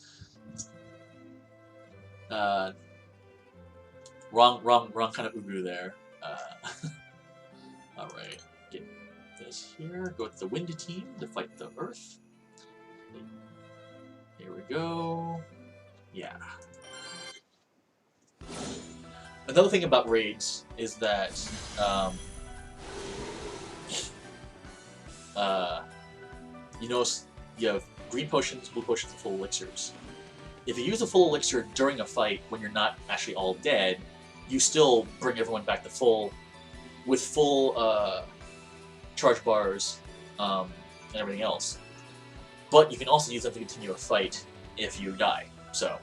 wrong kind of ugu there. Alright, get this here. Go with the Wind team to fight the Earth. Here we go. Yeah. Another thing about raids is that you notice you have green potions, blue potions, and full elixirs. If you use a full elixir during a fight when you're not actually all dead, you still bring everyone back to full, with full charge bars and everything else. But you can also use them to continue a fight if you die. So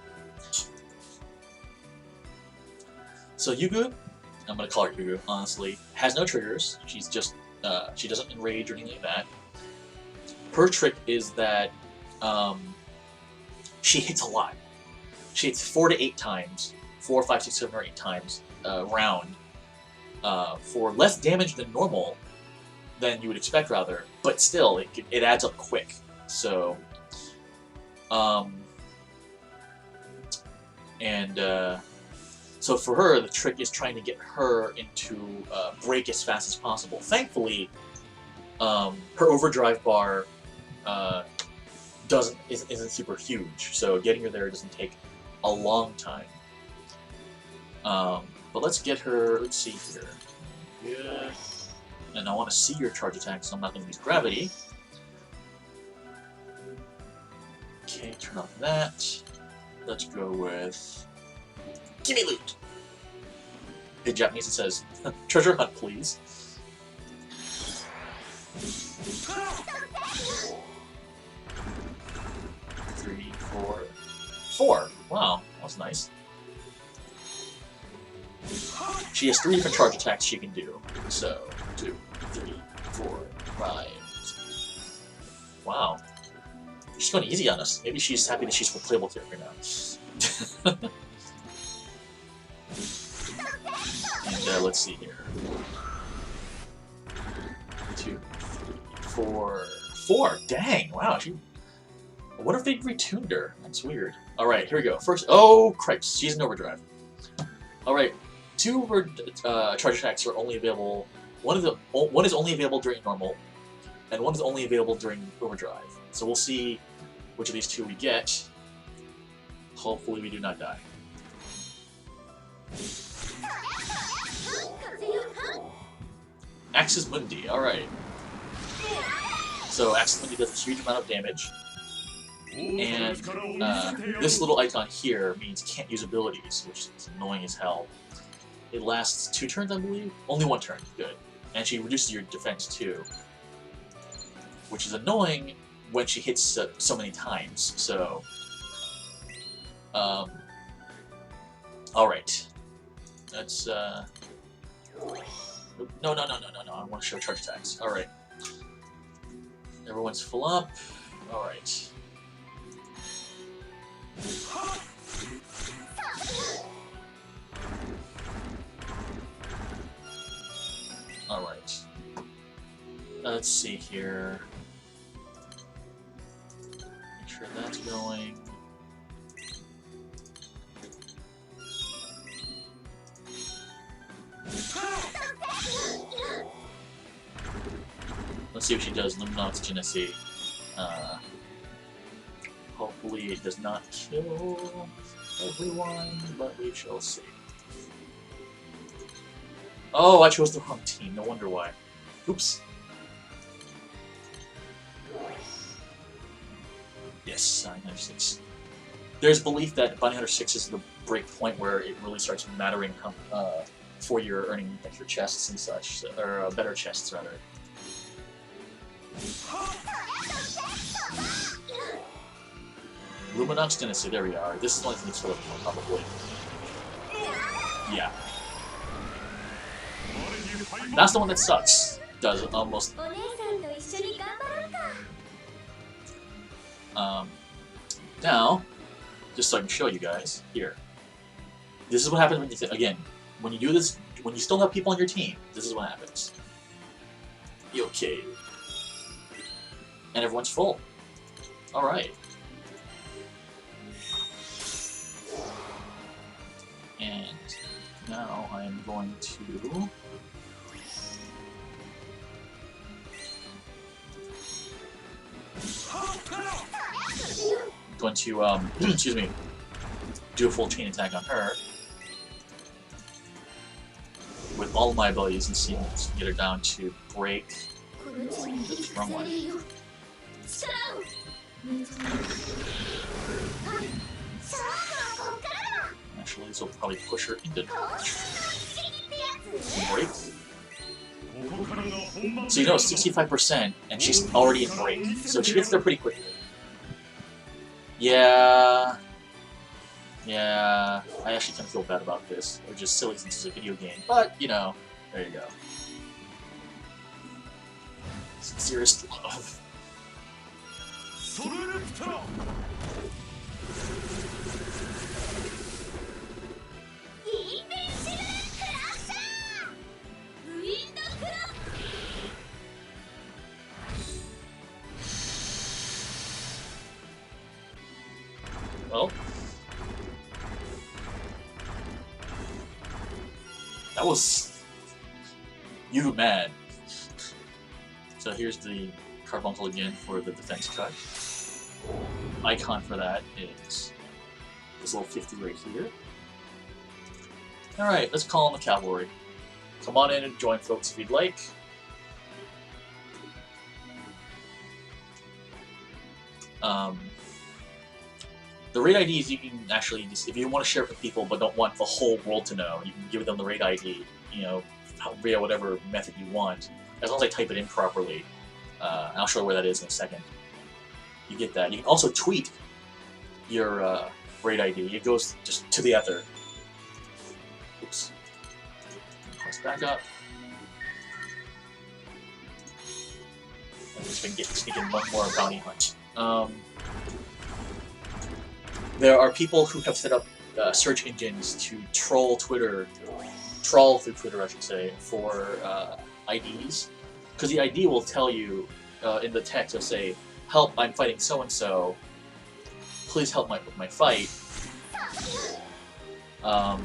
Yugu, I'm gonna call her Yugu, honestly, has no triggers. She's just she doesn't enrage or anything like that. Her trick is that she hits a lot. She hits 4 to 8 times, 4, 5, 6, 7, or 8 times round for less damage than normal, than you would expect, rather. But still, it adds up quick. So, so for her, the trick is trying to get her into break as fast as possible. Thankfully, her overdrive bar isn't super huge, so getting her there doesn't take a long time. But let's get her. Let's see here. Yeah. And I want to see your charge attack, so I'm not going to use gravity. Okay, turn off that. Let's go with Gimme Loot! In Japanese it says, treasure hunt, please. 3, 4... 4! Wow, that was nice. She has 3 different charge attacks she can do. So, 2, 3, 4, 5... Wow. She's going easy on us. Maybe she's happy that she's a playable character now. And let's see here. 2, 3, 4... 4! Dang! Wow, she... I wonder if they retuned her. That's weird. Alright, here we go. First... Oh, Christ. She's in overdrive. Alright. 2 of her charge attacks are only available... One is only available during normal, and one is only available during overdrive. So we'll see which of these 2 we get. Hopefully we do not die. Axis Mundi, alright. So Axis Mundi does a huge amount of damage. And this little icon here means can't use abilities, which is annoying as hell. It lasts 2 turns, I believe? Only 1 turn, good. And she reduces your defense too. Which is annoying when she hits so many times, so... Alright. Let's, No, I want to show charge attacks. Alright. Everyone's full up. Alright. Alright. Let's see here. Make sure that's going. Let's see what she does. Luminox Genesee. Hopefully it does not kill everyone, but we shall see. Oh, I chose the wrong team. No wonder why. Oops. Yes, Bounty Hunter 6. There's belief that Bounty Hunter 6 is the break point where it really starts mattering for your earning extra chests and such, or better chests rather. Luminox Dynasty, there we are. This is the only thing that's sort of probably. Yeah. That's the one that sucks. Does almost. Now, just so I can show you guys, here. This is what happens when you, again, when you do this, when you still have people on your team, this is what happens. Okay. And everyone's full. Alright. And now I am going to... excuse me, do a full chain attack on her with all of my abilities and see if I can get her down to break. Oops, wrong one. Actually, this will probably push her into break. So you know, 65%, and she's already in break, so she gets there pretty quickly. Yeah, I actually kind of feel bad about this. It's just silly since it's a video game, but, you know, there you go. Sincerest love. Well, that was you mad. So here's the carbuncle again for the defense cut. Icon for that is this little 50 right here. Alright, let's call on the cavalry. Come on in and join, folks, if you'd like. The raid IDs you can actually just, if you want to share it with people but don't want the whole world to know, you can give them the raid ID, you know, via whatever method you want, as long as I type it in properly. I'll show you where that is in a second. You get that. You can also tweet your raid ID. It goes just to the ether. Oops. Let's back up. I'm just gonna sneak in one more bounty hunt. There are people who have set up search engines to trawl through Twitter, I should say, for IDs. Because the ID will tell you in the text, it'll say, "Help, I'm fighting so-and-so. Please help with my fight." Kind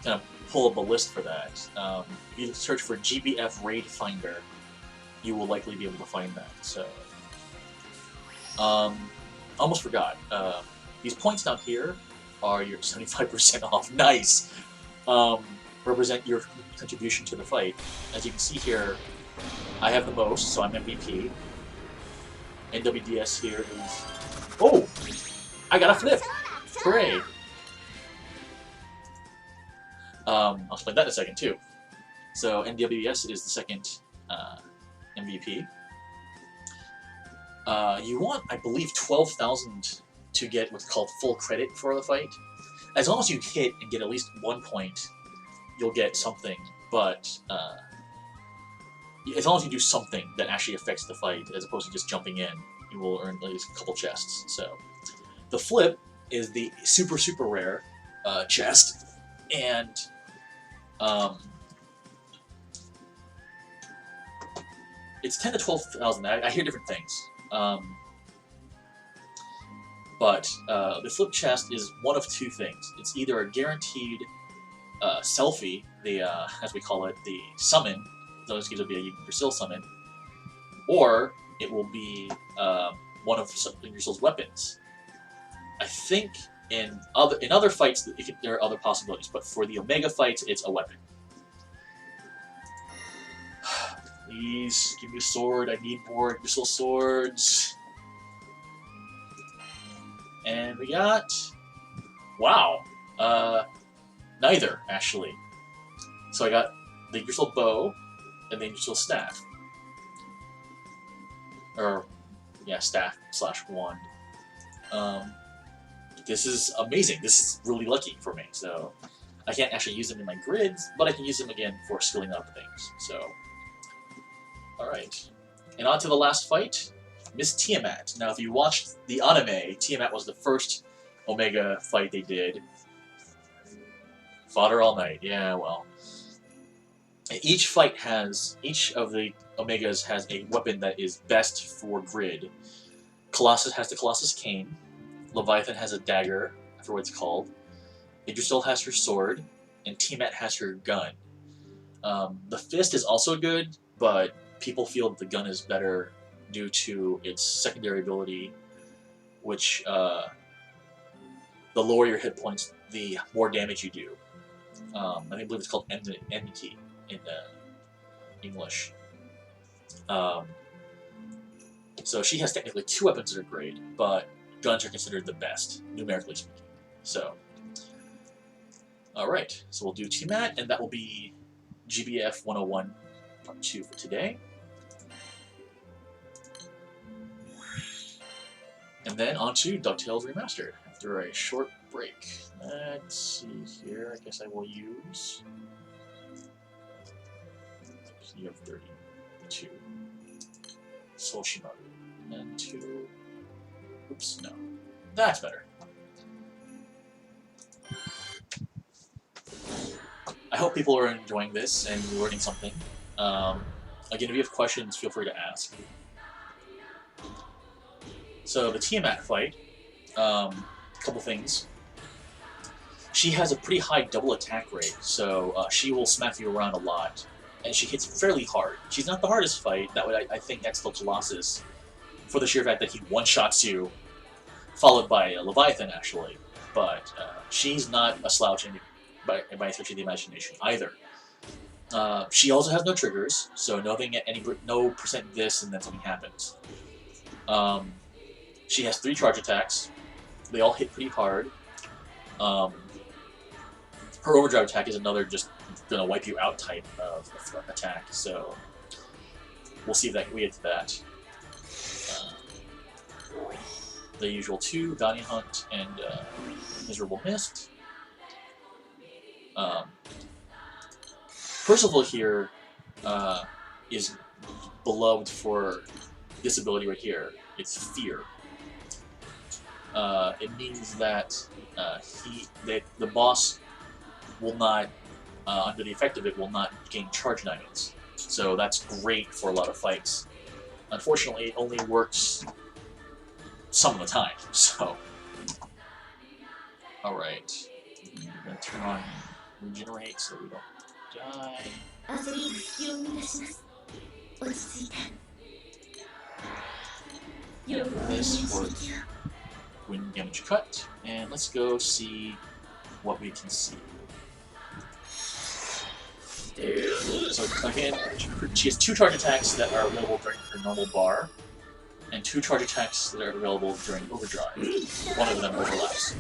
of pull up a list for that. If you search for GBF Raid Finder, you will likely be able to find that. So, almost forgot. These points down here are your 75% off. Nice! Represent your contribution to the fight. As you can see here, I have the most, so I'm MVP. NWDS here is... Oh! I got a flip! Hooray! I'll explain that in a second, too. So, NWDS is the second MVP. You want, I believe, 12,000 to get what's called full credit for the fight. As long as you hit and get at least 1 point, you'll get something, but as long as you do something that actually affects the fight, as opposed to just jumping in, you will earn at least a couple chests. So the flip is the super rare chest, and it's 10 to 12,000. I hear different things. But the flip chest is one of two things. It's either a guaranteed selfie, the as we call it, the summon. So this gives you a Yggdrasil summon, or it will be one of Yggdrasil's weapons. I think in other fights there are other possibilities, but for the Omega fights, it's a weapon. Please give me a sword. I need more Yggdrasil swords. And we got, wow, neither actually. So I got the Yggdrasil bow and the Yggdrasil staff, or yeah, staff / wand. This is amazing. This is really lucky for me. So I can't actually use them in my grids, but I can use them again for skilling up things. So, all right, and on to the last fight. Miss Tiamat. Now, if you watched the anime, Tiamat was the first Omega fight they did. Fought her all night. Yeah, well. Each of the Omegas has a weapon that is best for grid. Colossus has the Colossus Cane. Leviathan has a dagger, I forget what it's called. Yggdrasil has her sword, and Tiamat has her gun. The fist is also good, but people feel that the gun is better due to its secondary ability, which the lower your hit points, the more damage you do. I believe it's called enmity in English. So she has technically two weapons that are great, but guns are considered the best, numerically speaking. So, alright, so we'll do Tiamat, and that will be GBF 101 Part 2 for today. And then on to DuckTales Remastered after a short break. Let's see here. I guess I will use. You have 32. Soulshimaru. And 2. Oops, no. That's better. I hope people are enjoying this and learning something. Again, if you have questions, feel free to ask. So the Tiamat fight, couple things. She has a pretty high double attack rate, so she will smack you around a lot, and she hits fairly hard. She's not the hardest fight. That would I think that's still Colossus, for the sheer fact that he one-shots you, followed by Leviathan actually. But she's not a slouch by any stretch of the imagination either. She also has no triggers, so no percent this and then something happens. She has 3 charge attacks. They all hit pretty hard. Her overdrive attack is another just gonna wipe you out type of attack. So we'll see if we get to that. The usual 2, Bounty Hunt and Miserable Mist. Percival here is beloved for this ability right here. It's Fear. It means that the boss will not, under the effect of it, will not gain charge diamonds. So that's great for a lot of fights. Unfortunately, it only works some of the time. So, all right, I'm gonna turn on regenerate so we don't die. This for wind damage cut, and let's go see what we can see. So again, she has 2 charge attacks that are available during her normal bar, and 2 charge attacks that are available during overdrive. One of them overlaps.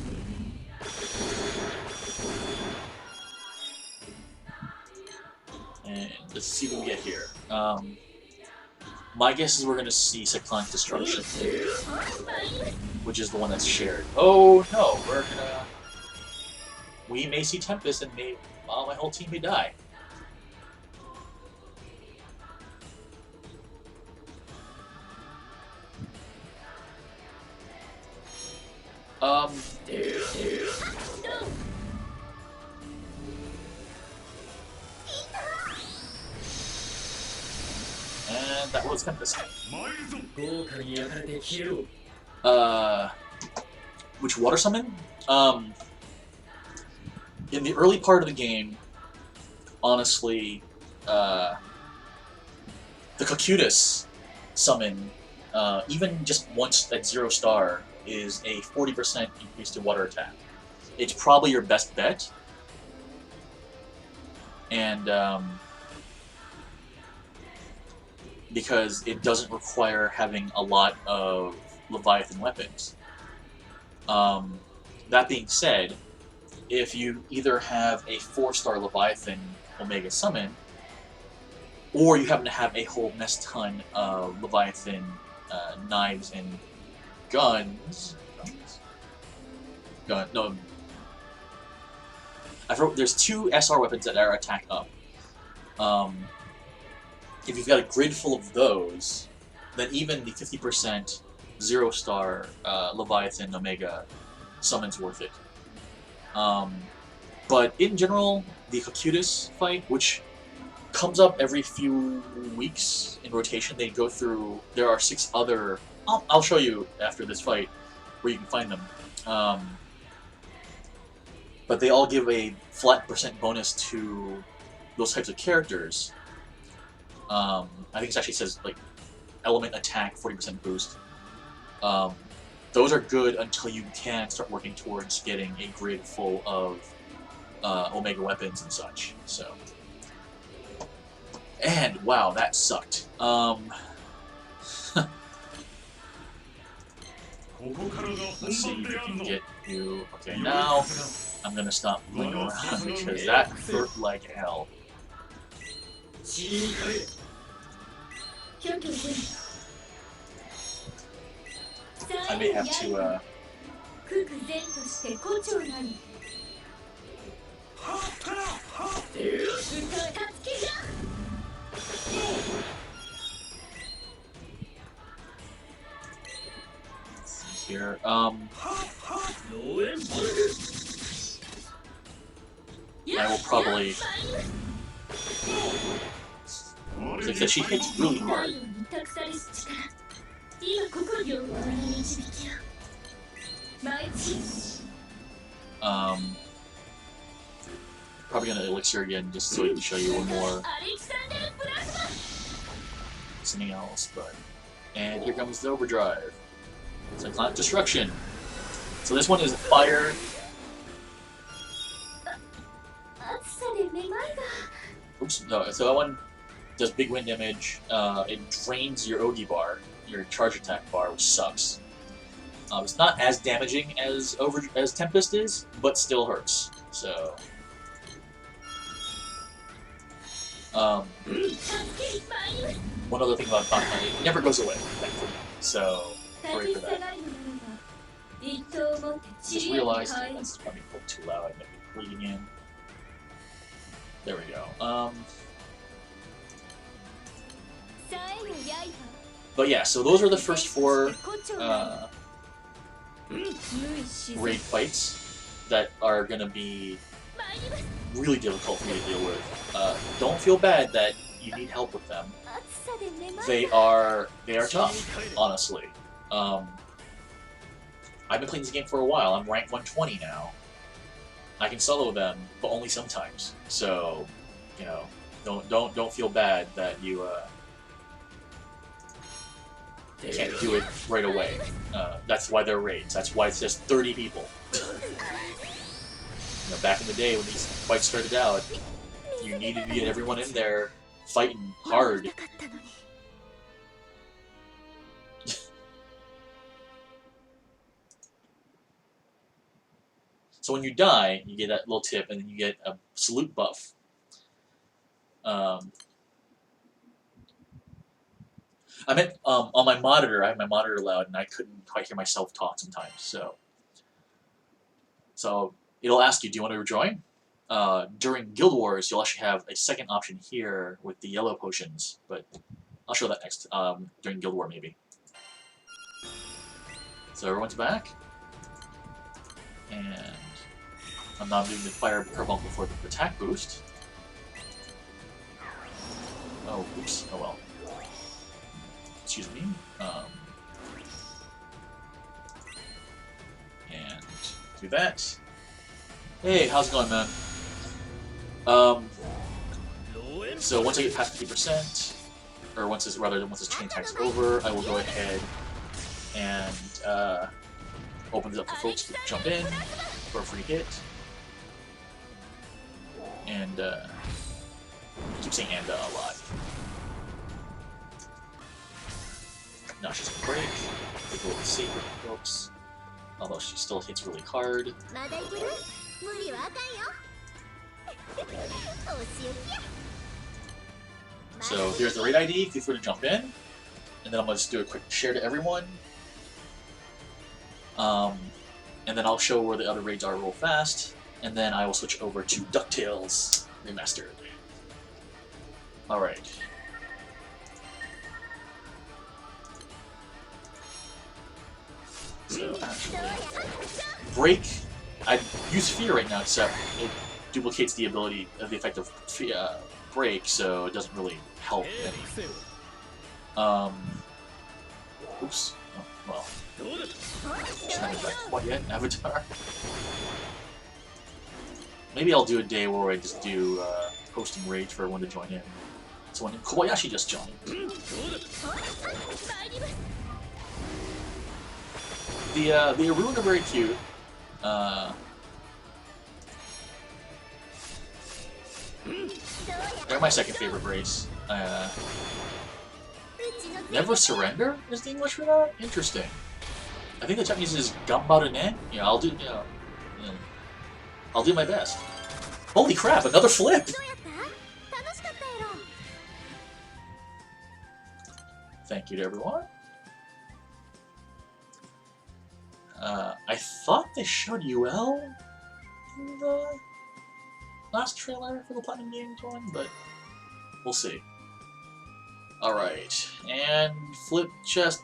And let's see what we get here. My guess is we're going to see Cyclonic Destruction, which is the one that's shared. Oh no, we may see Tempest, and my whole team may die. And that was Tempest. 豪華に焼かれて消えろ。 Which water summon? In the early part of the game, honestly, the Cocutus summon, even just once at 0 star, is a 40% increase to water attack. It's probably your best bet. And because it doesn't require having a lot of Leviathan weapons. That being said, if you either have a 4-star Leviathan Omega summon, or you happen to have a whole mess ton of Leviathan knives and guns. No. There's 2 SR weapons that are attack up. If you've got a grid full of those, then even the 50% 0-star Leviathan Omega summon's worth it. But in general, the Cocutus fight, which comes up every few weeks in rotation, they go through. There are 6 other. I'll show you after this fight where you can find them. But they all give a flat % bonus to those types of characters. I think it actually says like element attack 40% boost. Those are good until you can start working towards getting a grid full of Omega weapons and such. So, and wow, that sucked. Let's see if we can get you. Okay, now I'm gonna stop moving around because that hurt like hell. I may have to. Here, I will probably. Like that, she hits really hard. Probably gonna elixir again just so I can show you one more. Something else, but. And here comes the overdrive. Cyclonic Destruction. So this one is fire. Oops, no, so that one does big wind damage. It drains your Ogi bar, your charge attack bar, which sucks. It's not as damaging as Tempest is, but still hurts. So. One other thing about Pocky, it never goes away, thankfully. So, sorry for that. Just realized that's probably a little too loud. I might be bleeding in. There we go. But yeah, so those are the first 4 raid fights that are going to be really difficult for me to deal with. Don't feel bad that you need help with them. They are tough, honestly. I've been playing this game for a while. I'm rank 120 now. I can solo them, but only sometimes. So, you know, don't feel bad that you can't do it right away. That's why they're raids. That's why it's just 30 people. You know, back in the day when these fights started out, you needed to get everyone in there fighting hard. So when you die, you get that little tip, and then you get a salute buff. I meant on my monitor. I have my monitor loud, and I couldn't quite hear myself talk sometimes. So it'll ask you, "Do you want to rejoin?" During Guild Wars, you'll actually have a second option here with the yellow potions, but I'll show that next during Guild War maybe. So everyone's back. And I'm not doing the fire curveball before the attack boost. Oh, oops. Oh well. Excuse me. And do that. Hey, how's it going, man? So once I get past 50%, or once this chain attack's over, I will go ahead and open this up for folks to jump in for a free hit. And I keep saying "and" a lot. Now she's gonna break. Take a little safe with folks. Although she still hits really hard. So here's the raid ID, feel free to jump in. And then I'm going to just do a quick share to everyone. And then I'll show where the other raids are real fast. And then I will switch over to DuckTales Remastered. Alright. So actually, break. I use fear right now, except it duplicates the ability of the effect of break, so it doesn't really help any. Oops. Oh, well. Just not back quite yet, Avatar. Maybe I'll do a day where I just do hosting raids for everyone to join in. So when Kobayashi just joined. The Arun are very cute. They're my second favorite race. Never Surrender is the English for that? Interesting. I think the Japanese is Gambaru ne? Yeah, I'll do, I'll do my best. Holy crap, another flip! Thank you to everyone. I thought they showed UL in the last trailer for the Platinum Games one, but we'll see. Alright, and flip chest.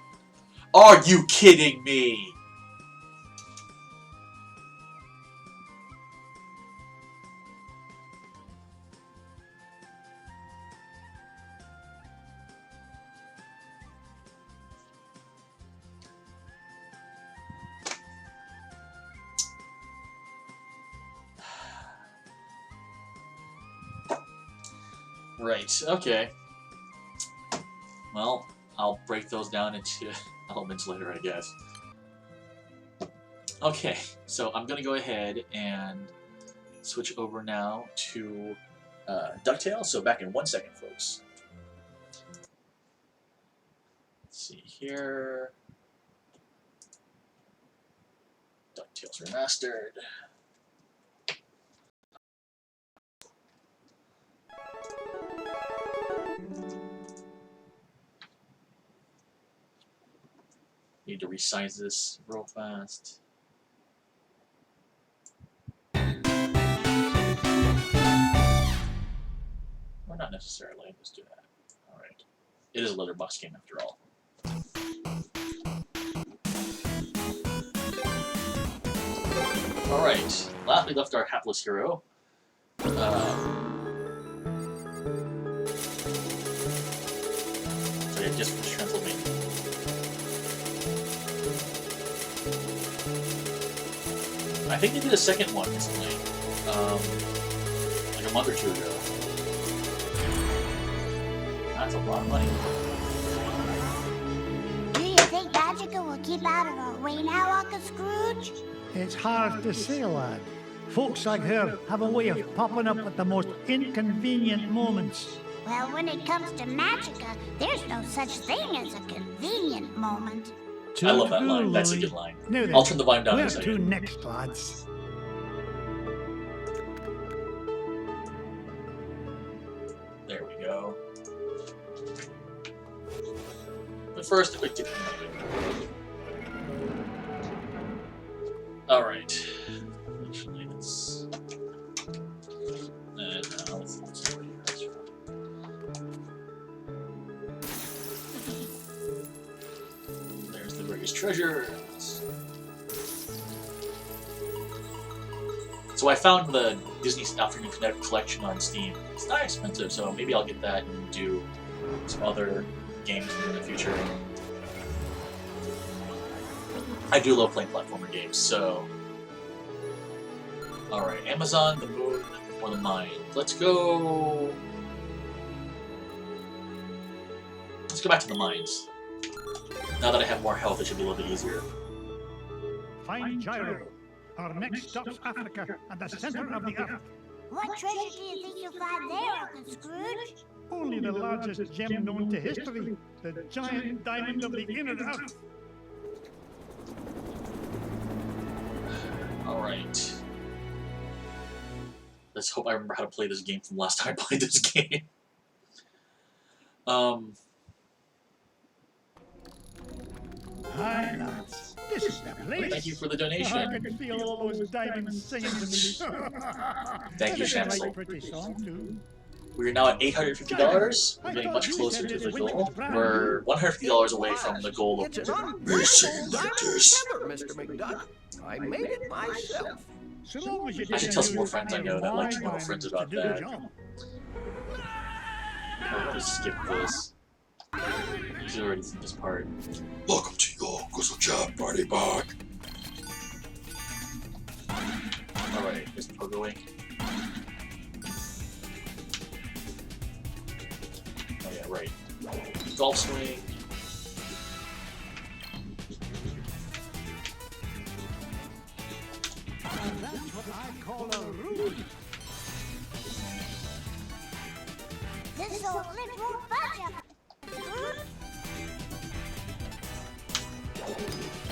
Are you kidding me? Right, okay. Well, I'll break those down into elements later, I guess. Okay, so I'm gonna go ahead and switch over now to DuckTales. So back in 1 second, folks. Let's see here. DuckTales Remastered. Need to resize this real fast. Or not necessarily, let's do that. Alright. It is a letterbox game after all. Alright. Last we left our hapless hero. So yeah, just finished Transylvania. I think they did a second one recently, like a month or two ago. That's a lot of money. Do you think Magica will keep out of our way now, Uncle Scrooge? It's hard to say, lad. Folks like her have a way of popping up at the most inconvenient moments. Well, when it comes to Magica, there's no such thing as a convenient moment. I love that line. That's a good line. Now then, I'll turn the volume down in a where second. to next, lads? There we go. But first, a quick tip. Alright. Actually, let's... now let's see where you guys are. There's the various treasures. So I found the Disney Afternoon Connect collection on Steam. It's not expensive, so maybe I'll get that and do some other games in the future. I do love playing platformer games, so... Alright, Amazon, the moon, or the mine. Let's go... Let's go back to the mines. Now that I have more health, it should be a little bit easier. Find Gyro. Our next stop's Africa, at the center of the earth. What treasure do you think you'll find there, Uncle Scrooge? Only the largest gem known to history, the giant diamond of the inner earth. Alright. Let's hope I remember how to play this game from last time I played this game. Hi, lads. This is the place. Thank you for the I donation. can feel all those diamonds singing to me. Thank you, And it's a Shamsel. right pretty song, too. We're now at $850. We're getting much closer to the goal. We're $150 away from the goal of It's an unbreakable diamond tether, Mr. McDuck. I made it myself. So long as you I should didn't tell some more use friends I any know that like to of know my friends diamonds about to do the that. job. I'm gonna skip this. He's already seen this part. Welcome to your Guzzle Job Party Bog. Alright, here's the pogoing. Oh yeah, right. Golf swing. That's what I call a rude. This'll lift your budget, Scrooge.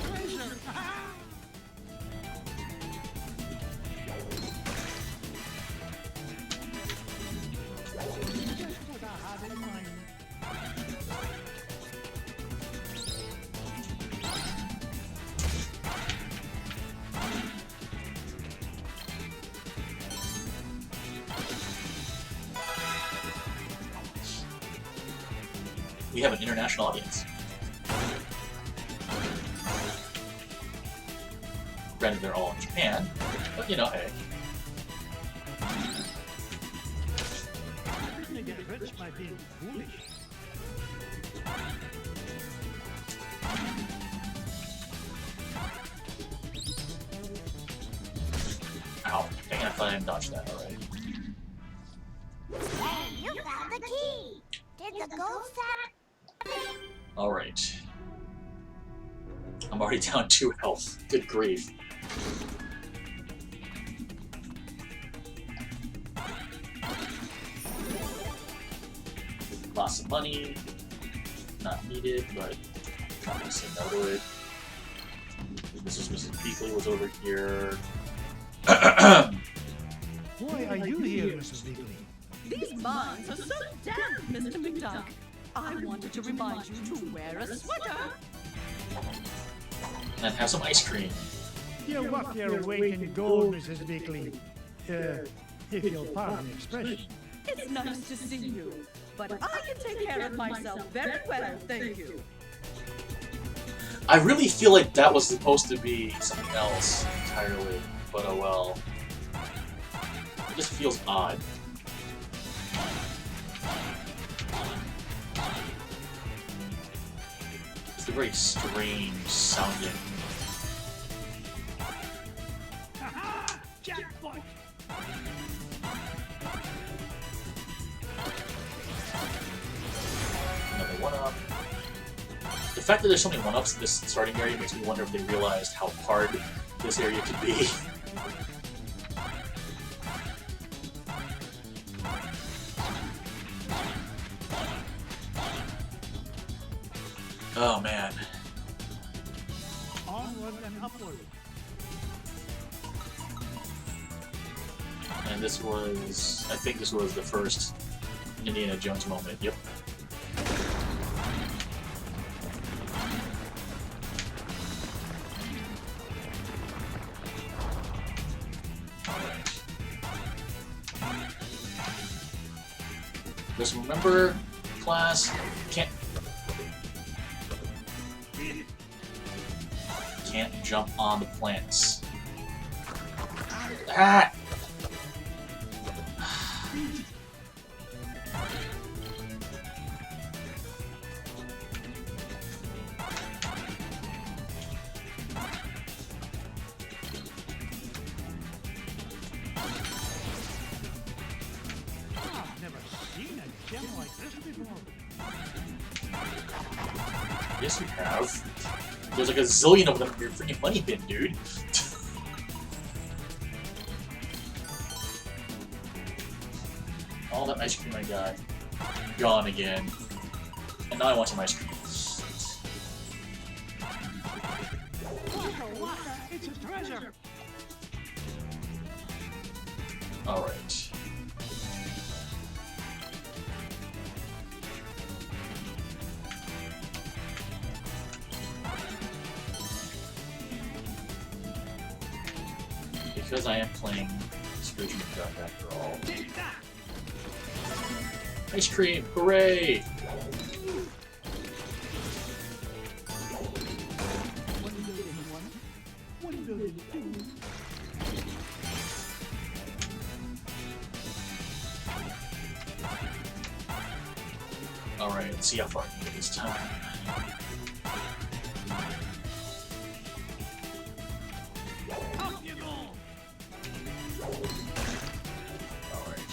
Treasure. Just what I had in mind. We have an international audience. Granted, they're all in Japan, but you know, hey. They get rich by being foolish. Ow. Dang it, I thought I dodged that already. Hey, you found the key. Did the ghost have... Alright. I'm already down 2 health. Good grief. Lots of money. Not needed, but I'm not gonna say no to it. Mrs. Beakley was over here. Why are you here, Mrs. Beakley? These mines are so damp, Mr. McDuck. I wanted to remind you to wear a sweater. And have some ice cream. You're worth your weight in gold, Mrs. Beakley. If you'll pardon the expression. It's nice to see you, but I can take care of myself very well, thank you. I really feel like that was supposed to be something else entirely, but oh well. It just feels odd. It's a very strange sounding. Jackpot! Another 1-up. The fact that there's so many 1-ups in this starting area makes me wonder if they realized how hard this area could be. Oh man. Onward and upward. And this was, I think this was the first Indiana Jones moment, yep. Alright. Just remember, class, can't jump on the plants. Ah! gem like this before. Yes, you have. There's like a zillion of them in your freaking money bin, dude. All that ice cream I got, gone again. And now I want some ice cream. Waka waka, it's a treasure. Alright. Because I am playing Scrooge McDuck after all. Ice cream! Hooray! Alright, let's see how far I can get this time. Alright.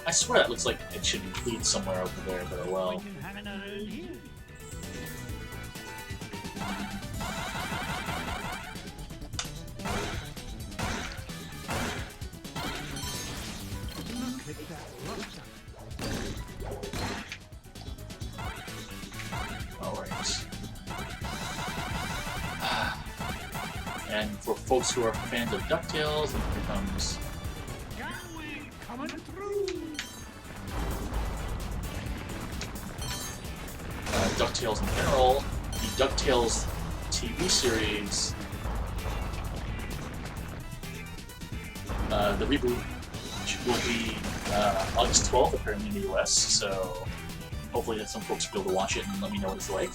I swear that looks like it should lead somewhere over there, but oh well. Hanging around here. Look at that lobster. Alright. And for folks who are fans of DuckTales, it becomes Granblue coming through. DuckTales in general. The DuckTales TV series, the reboot will be August 12th, apparently in the US, so hopefully that some folks will be able to watch it and let me know what it's like.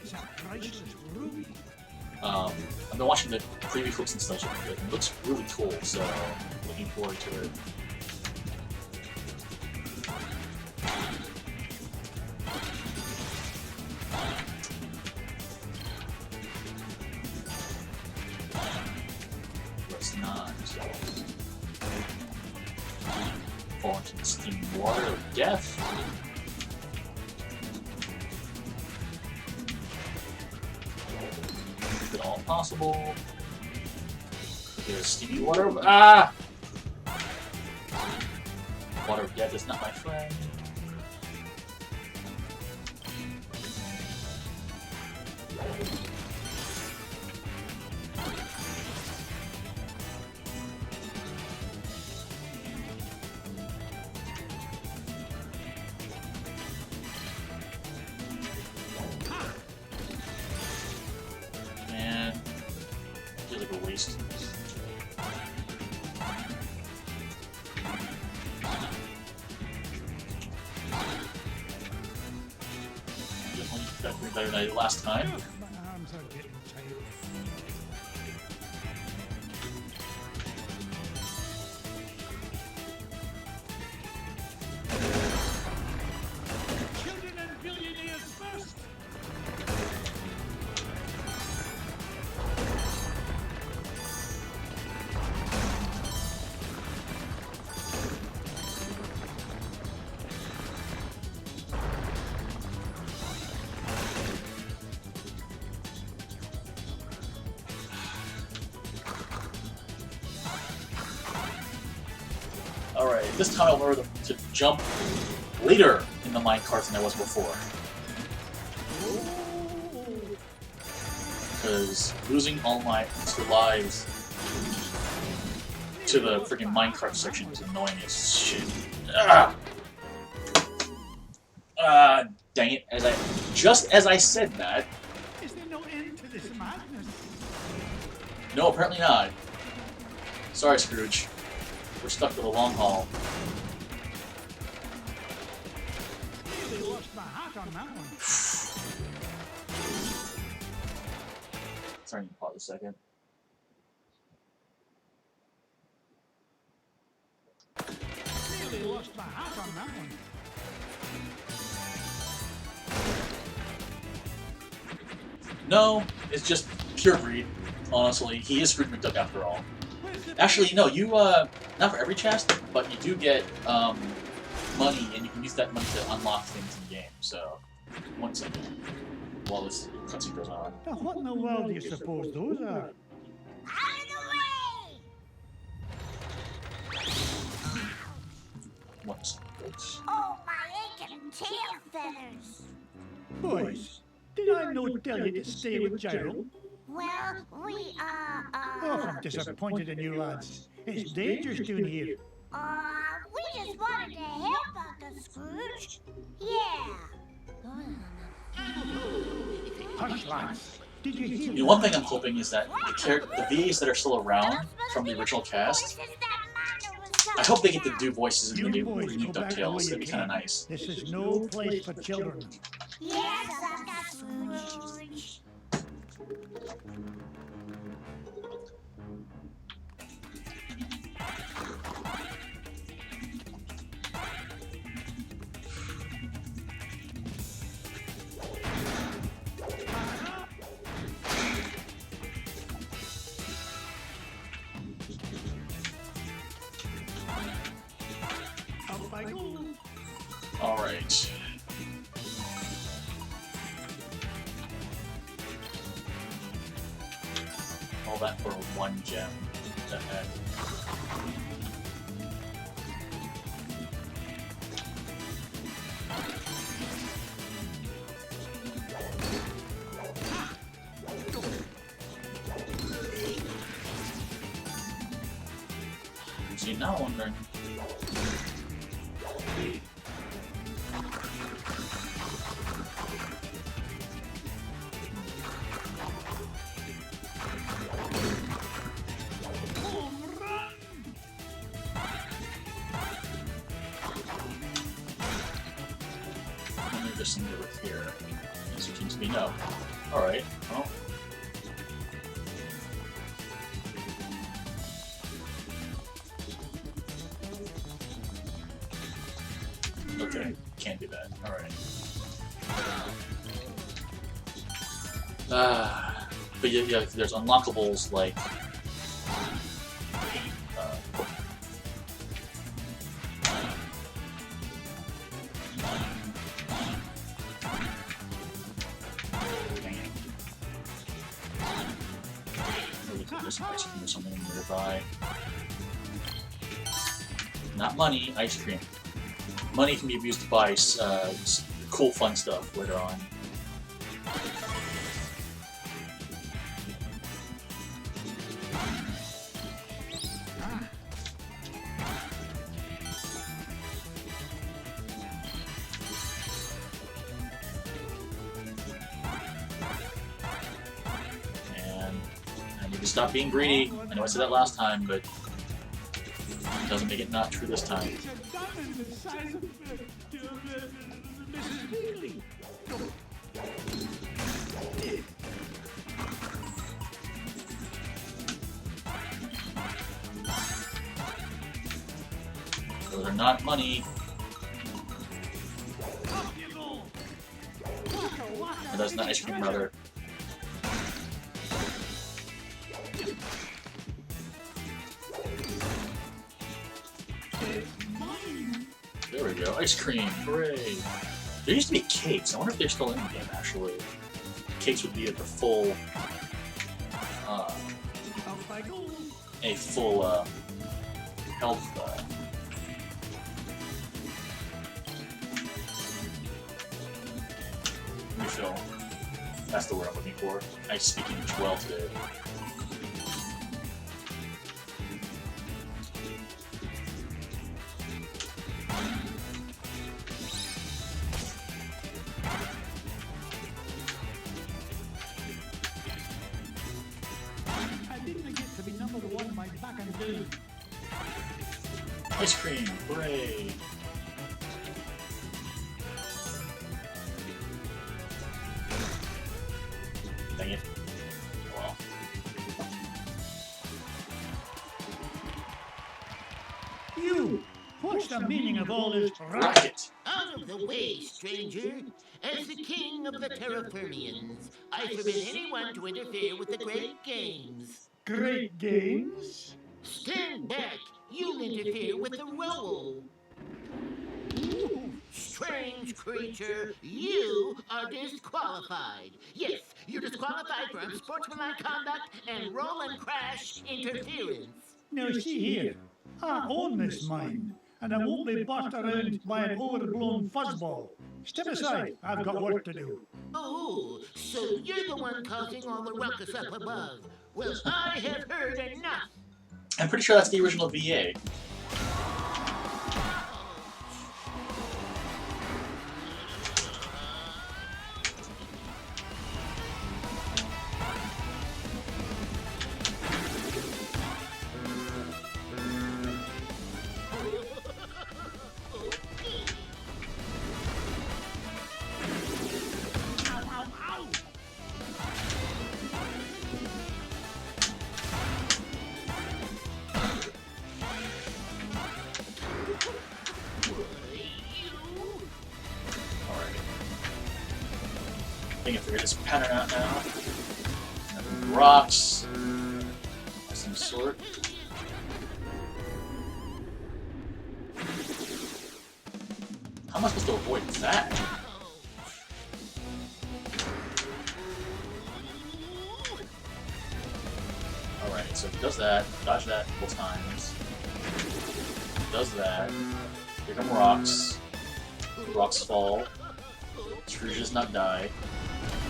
It's a priceless ruby. I've been watching the preview clips and such, and it looks really cool, so looking forward to it. Let's not fall into the steaming water of death. If at all possible. There's steamy water. Ah! Water of death is not my friend. Man, feels like a waste. Definitely better than I did last time. My arms are getting tired. Children and billionaires first. Alright, this time I'll remember to jump later in the minecart than I was before. Because losing all my extra lives to the freaking minecart section is annoying as shit. Ah! Ah, dang it. Just as I said that. Is there no end to this madness? No, apparently not. Sorry, Scrooge. We're stuck for the long haul. Really lost my hat on that one. Sorry, pause a second. Really lost my hat on that one. No, It's just pure greed, honestly. He is Scrooge McDuck after all. Actually, no, you, not for every chest, but you do get, money, and you can use that money to unlock things in the game, so... One second. While this cutscene goes on. Now, what in the world do you suppose those are? Out of the way! One second. Oh, my aching tail feathers. Boys, did I not tell you to stay with Gyro? Well, we, Oh, I'm disappointed in you lads. It's dangerous down here. we just wanted to help Uncle Scrooge. Yeah. Hush, lads. Did you hear The one thing I'm hoping is that the VAs that are still around from the original cast, I hope they get to do voices in the new DuckTales. That'd be kind of nice. This is no place for children. Yes, Uncle Scrooge. Up I go. Alright. All that for one gem. What the heck? See, now I'm wondering. Maybe there's something over here. As it seems to be no. Alright, well. Okay, can't do that. Alright. But yeah, there's unlockables like dang it. There's some ice cream or something nearby. Not money, ice cream. Money can be used to buy cool, fun stuff later on. And I need to stop being greedy. I know I said that last time, but it doesn't make it not true this time. Those are not money. Or that's not ice cream, rather. There we go, ice cream, hooray! There used to be cakes. I wonder if they're still in the game, actually. Cakes would be at the full, a full, health, refill. That's the word I'm looking for. I'm speaking well today. I didn't get to be number one by back and day. Ice cream, hooray! Dang it. Well. You! What's the meaning of all this Rocket! Out of the way, stranger. As the king of the Terrafermians, I forbid anyone to interfere with the great games. Great games? Stand back! You'll interfere with the roll. Strange creature, you are disqualified. Yes, you're disqualified for unsportsmanlike conduct and roll and crash interference. Now see here, I own this mine, and I won't be bossed around by an overblown fuzzball. Step aside, I've got work to do. Oh, so you're the one causing all the ruckus up above. Well, I have heard enough. I'm pretty sure that's the original VA. I think I figured this pattern out now. Rocks of some sort. How am I supposed to avoid that? Alright, so he does that, dodge that a couple times. Does that. Here come rocks. Rocks fall. Scrooge does not die.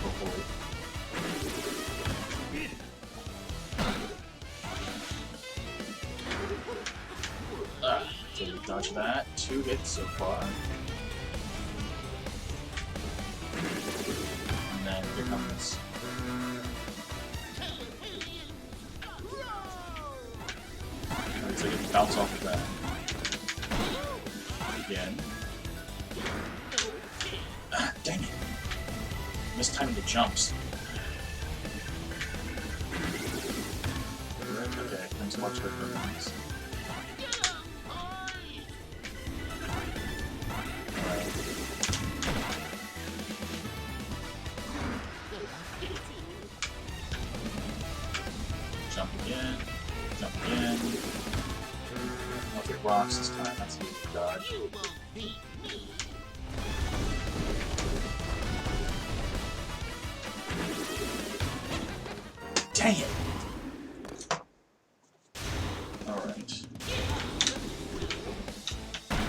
Hopefully. So we dodge that. 2 hits so far. And then here comes. Alright, so I get to bounce off of that. Again. Ah, dang it. Mistiming the jumps. Okay, thanks much for things. Alright. Jump again. Jump again. I'll get rocks this time. That's easy to dodge. Dang it! Alright.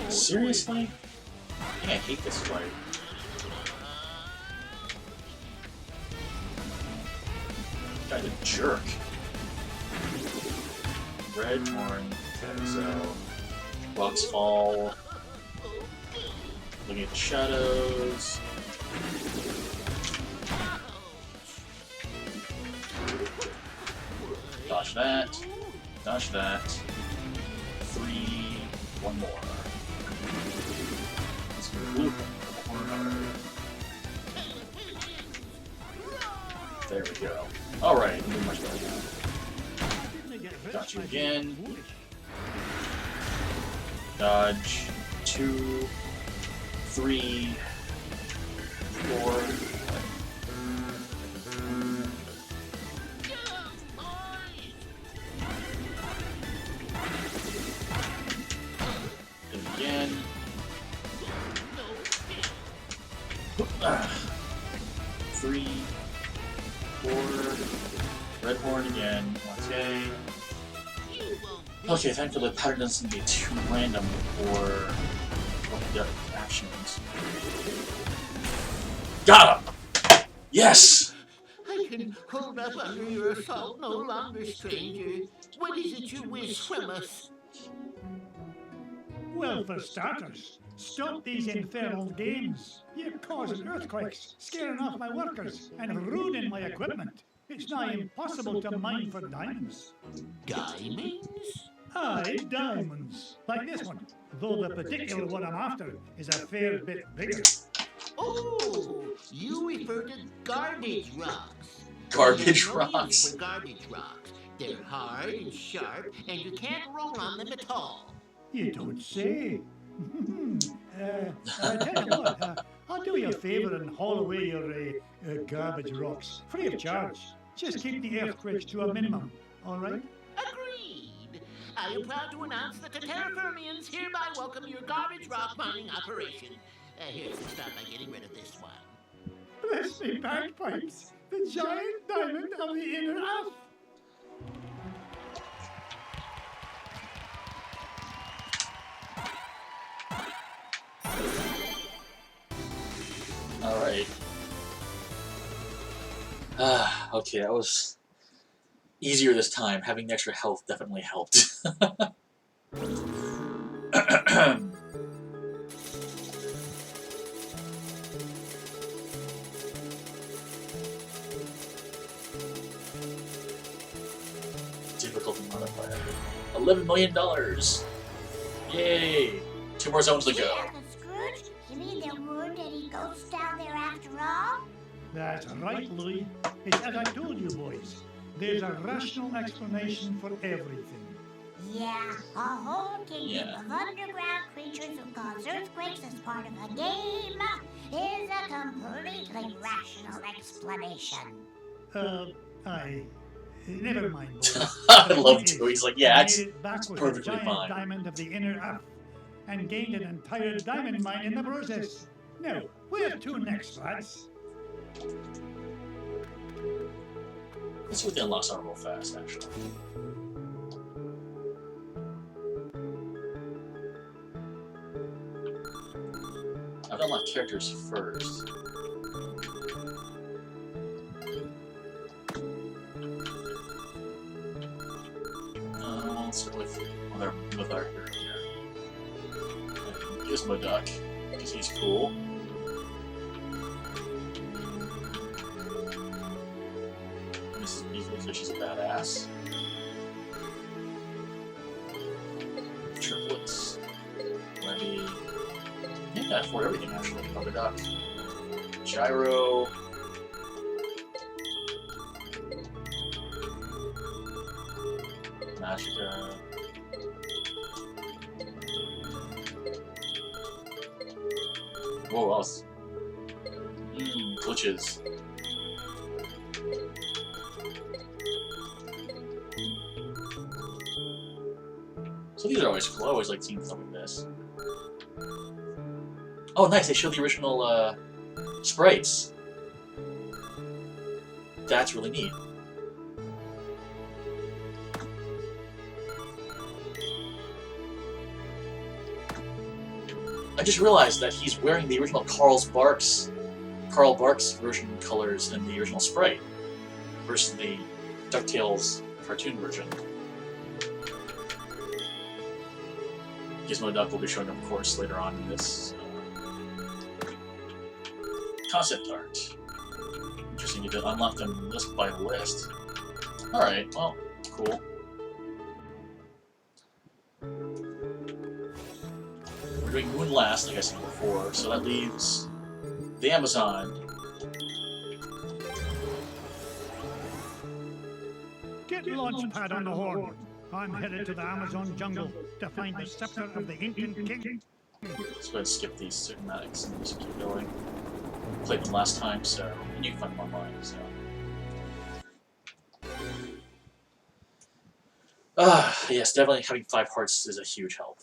Seriously? I think I hate this fight. Guy's a jerk. Red horn. Okay, so rocks fall. Looking at the shadows. Dodge that. Dodge that. 3. One more. Let's go blue. There we go. Alright, I'm doing much better now. Got you again. Dodge. 2. 3. 4. Again. 3. 4. Red horn again. Okay. Okay, thankfully the pattern doesn't be too random for the other actions. Got him! Yes! I can hold up under your assault no longer, stranger. What is it you wish from us? Well, for starters, stop these infernal games. You're causing earthquakes, scaring off my workers, and ruining my equipment. It's nigh impossible to mine for diamonds. Diamonds? Aye, diamonds. Like this one, though the particular one I'm after is a fair bit bigger. Oh, you refer to garbage rocks. Garbage There's no use rocks. for garbage rocks. They're hard and sharp, and you can't roll on them at all. You don't say. Tell you what, I'll do you a favour and haul away your garbage rocks, free of charge. Just keep the earthquakes to a minimum, all right? Agreed. I am proud to announce that the Terraformians hereby welcome your garbage rock mining operation. Here's to start by getting rid of this one. Bless me bagpipes, the giant diamond of the inner earth. Alright. Okay, that was easier this time. Having the extra health definitely helped. Difficulty modifier. $11 million! Yay! 2 more zones to go. Yeah, Uncle Scrooge, you mean there weren't any ghosts down there after all? That's right, Louis. It's as I told you, boys. There's a rational explanation for everything. Yeah, a whole kingdom Yeah. of underground creatures who cause earthquakes as part of a game is a completely rational explanation. Never mind, boys. I love to. He's like, yeah, I it's made it back with perfectly the giant fine. diamond of the inner earth and gained an entire diamond mine in the process. Now, where to next, lads? Let's see what the unlocks are real fast, actually. I've unlocked characters first. Let's start with our hero here. Gizmo Duck, because he's cool. Mrs. Beasley, because she's a badass. Triplets. Levy. Yeah, for everything actually. Rubber Duck. Gyro. Magica. Whoa, else. Glitches. So these are always cool. I always like seeing stuff like this. Oh, nice! They showed the original sprites. That's really neat. I just realized that he's wearing the original Carl Barks version colors in the original sprite versus the DuckTales cartoon version. Gizmo Duck will be showing up, of course, later on in this concept art. Interesting, you can unlock them list by list. Alright, well, cool. We're doing Moon last, like I said before, so that leaves the Amazon. Get Launchpad on the horn. I'm headed to the Amazon jungle to find the scepter of the ancient king. Let's go ahead and skip these cinematics and just keep going. Played them last time, so and you can find them online. So, yes, definitely having 5 hearts is a huge help.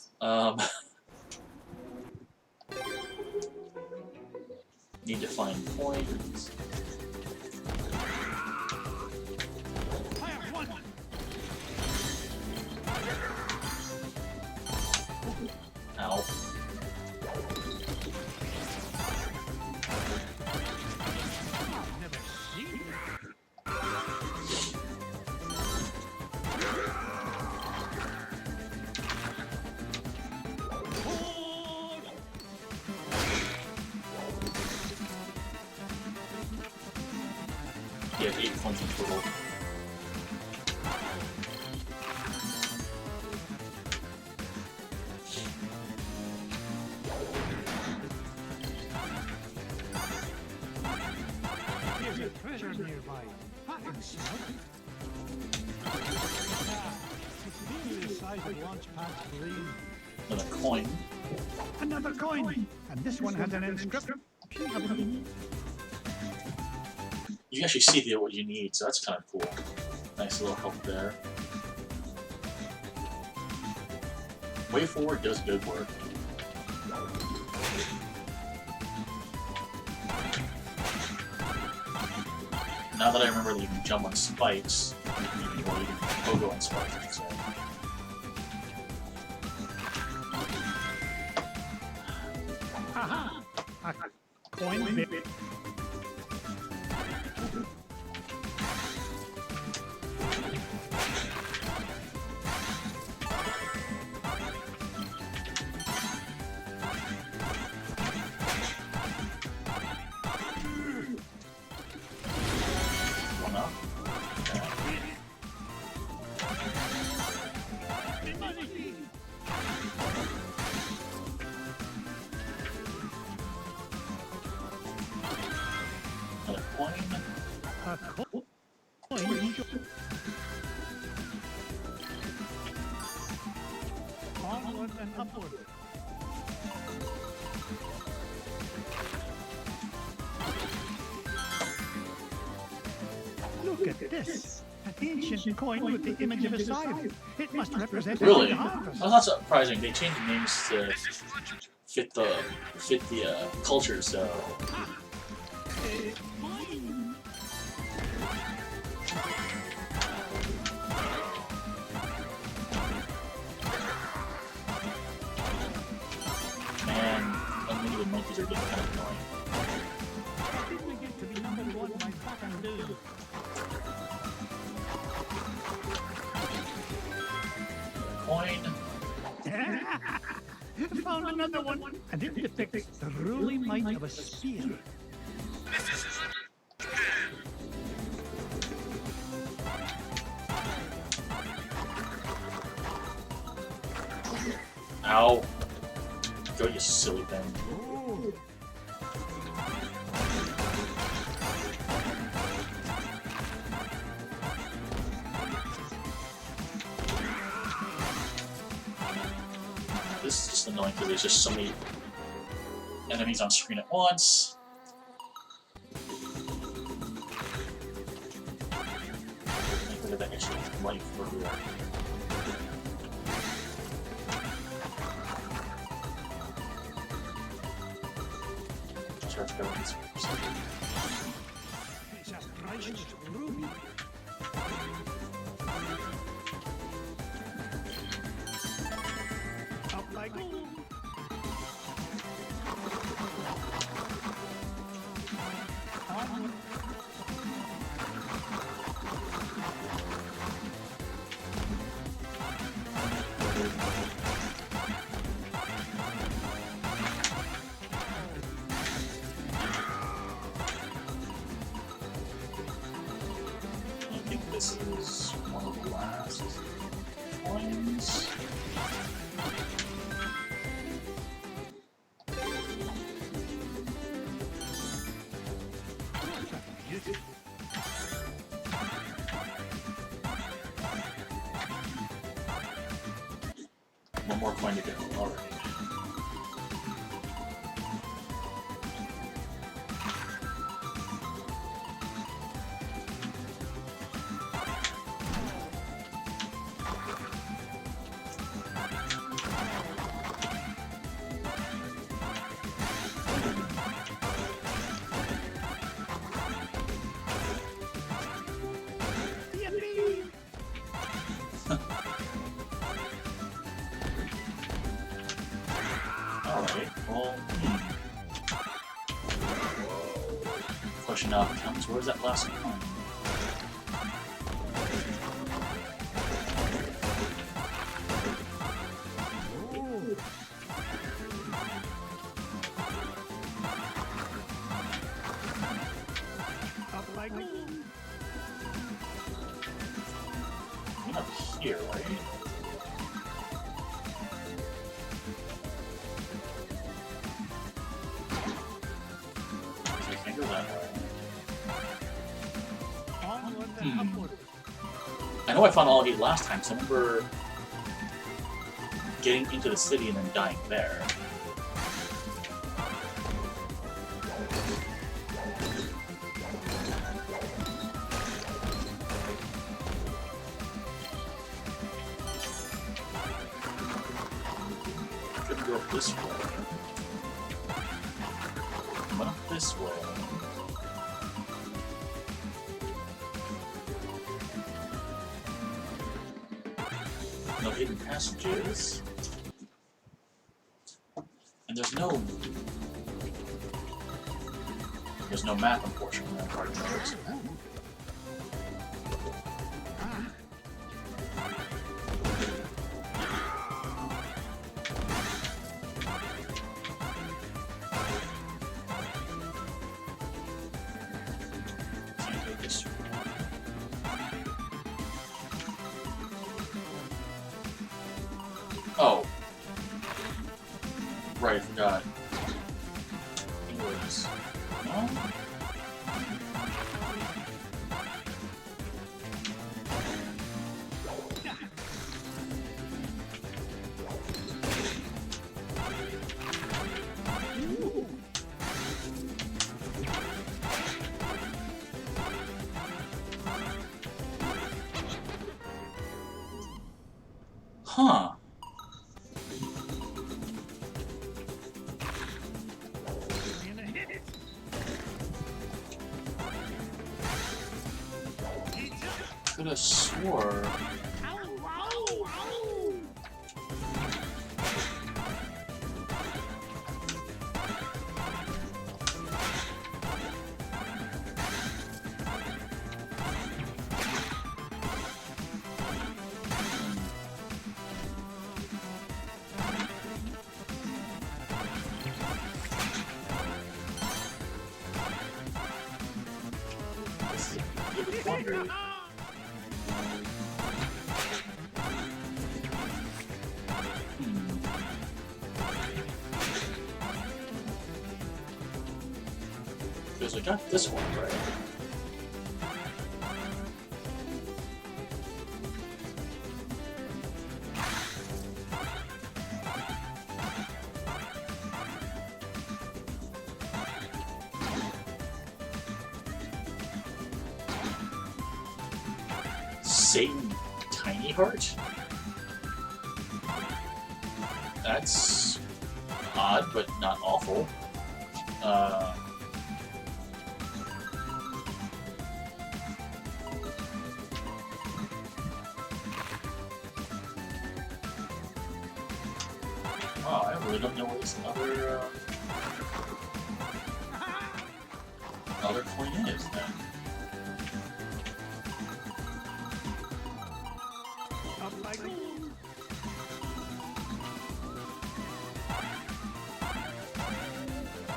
Need to find coins. Ow. Yeah, 8 points in total. There's a treasure nearby. I can smell it. It's nearly the size of Launchpad's brain. Another coin. Another coin. And this one has an inscription. You can actually see what you need, so that's kind of cool. Nice little help there. Way forward does good work. Now that I remember that you can jump on spikes, well, you can pogo on spikes, I should say. Aha! A coin bit. One up. Another coin. A coin. Onward and upward. Look at this. An ancient coin with the image of a sire. It must represent Really? the harvest. That's not surprising. They changed the names to fit the culture, so. Man, unlimited monkeys are getting kind of annoying. Did we get to be number one by fucking dude? Coin. Found another one, and it depicts the ruling might of a spear. Ow. Go, you silly thing. This is just annoying because there's just so many enemies on screen at once. Look at that extra life everywhere. Let's go with this one. It's a priceless ruby. Up I go. Onward. I think this is one of the last coins. One more coin to go already. Yippee! Alright, well, Question now becomes, where's that last coin? Up I go. Up here, right? I can't go that way. Onward and upward. I know I found all 8 last time, so I remember getting into the city and then dying there. Could go up this way. Went up this way. No hidden passages. And there's no map, unfortunately, on part of those. Can't go this way. Oh. Right, I forgot. Anyways. No? Huh. Could have swore. This is a good wonder. Because I got this one right. Satan Tiny Heart? That's odd, but not awful. Wow, I really don't know where this other coin is then.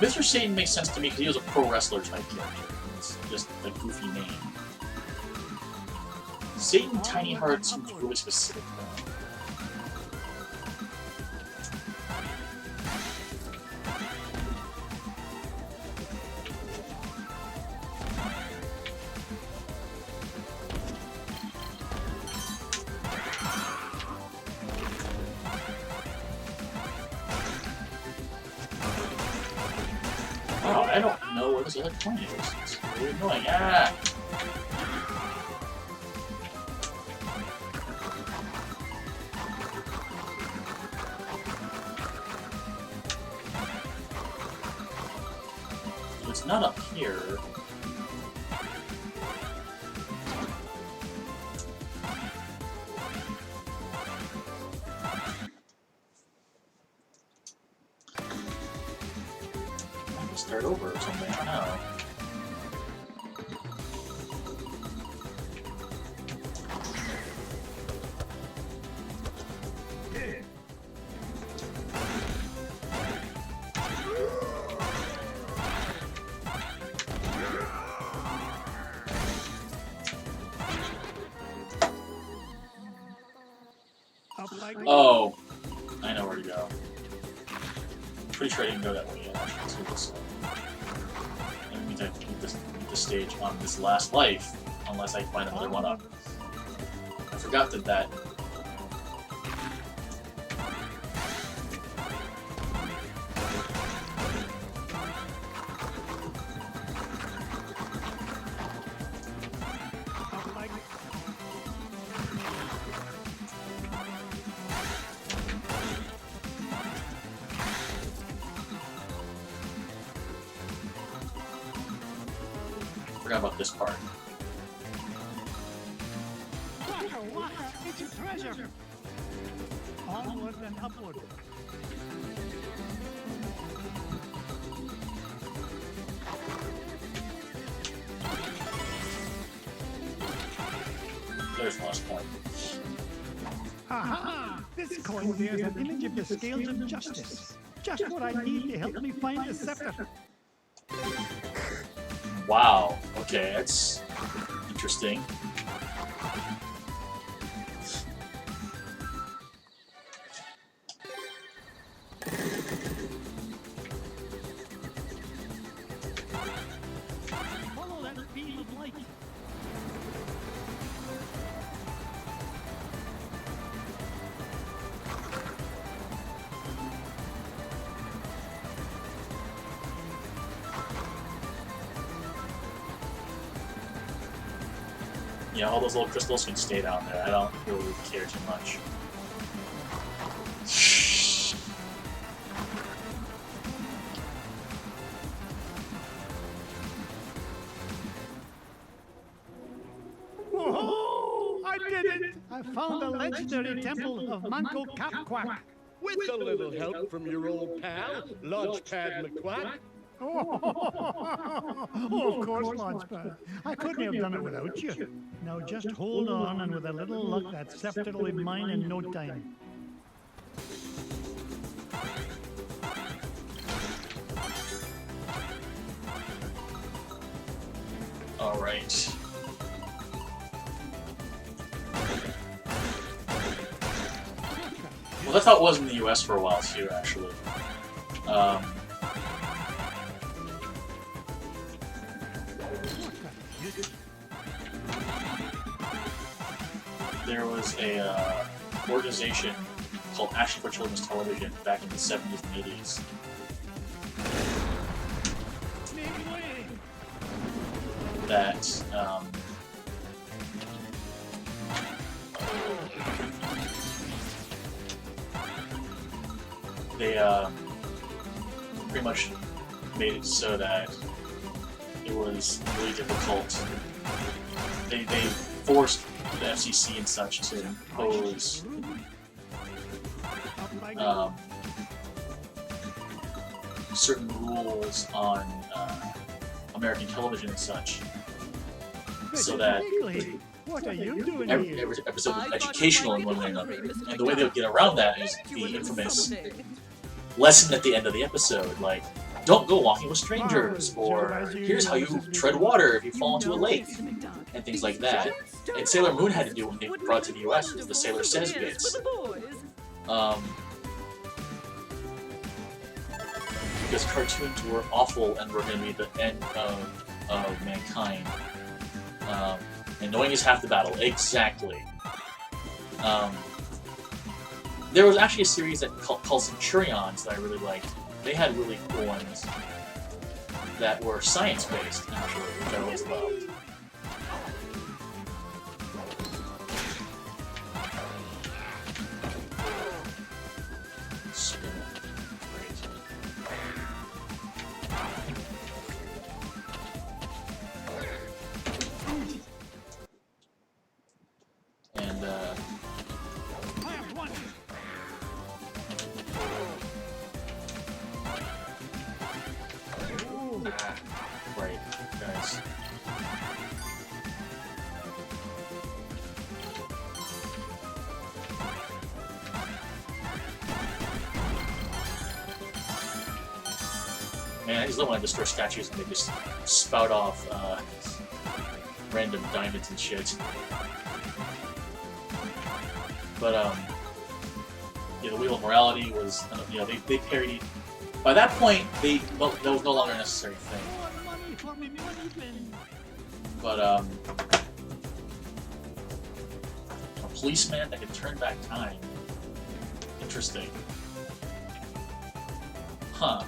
Mr. Satan makes sense to me because he was a pro wrestler type character. It's just a goofy name. Satan Tiny Heart seems really specific though. Wow, I don't know where this other coin is. It's really annoying. Ah! It's not up here. Start over or something, I don't know. Oh, I know where to go. Pretty sure I didn't go that way yet. Actually, let's go this way. I mean, I beat this stage on this last life, unless I find another one up. I forgot that forgot about this part. Waka waka, it's a treasure. Onward and upward. There's the last point. Aha! This coin bears an image of the scales of justice. Just what I need to help me find the scepter. Wow. Okay, that's interesting. Follow that beam of light. Yeah, all those little crystals can stay down there. I don't really care too much. Whoa! I did it! I found the legendary temple of Manco Capquack. With a little help from your old pal, Launchpad McQuack. Oh, of course, Launchpad. I couldn't have done it without you. Now just hold on, and with a little luck, that scepter will be mine in no time. All right. Well, that's how it was in the US for a while too, actually. There was a organization called Action for Children's Television back in the 70s and 80s. That they pretty much made it so that it was really difficult. They forced the FCC and such to impose certain rules on American television and such, so that What are you doing every episode was educational in one way or another. And the way they would get around that is the infamous lesson at the end of the episode, like, don't go walking with strangers, or here's how you tread water if you fall into a lake, and things like that. And Sailor Moon had to do when they brought it to the US with the Sailor Says bits. Because cartoons were awful and were going to be the end of mankind. And knowing is half the battle. Exactly. There was actually a series that called Centurions that I really liked. They had really cool ones that were science-based, actually, which I always loved. Right, guys. Man, I just love when I destroy statues and they just spout off random diamonds and shit. But yeah, the Wheel of Morality was, you know, they parodied. By that point, that was no longer a necessary thing. But a policeman that could turn back time. Interesting. Huh.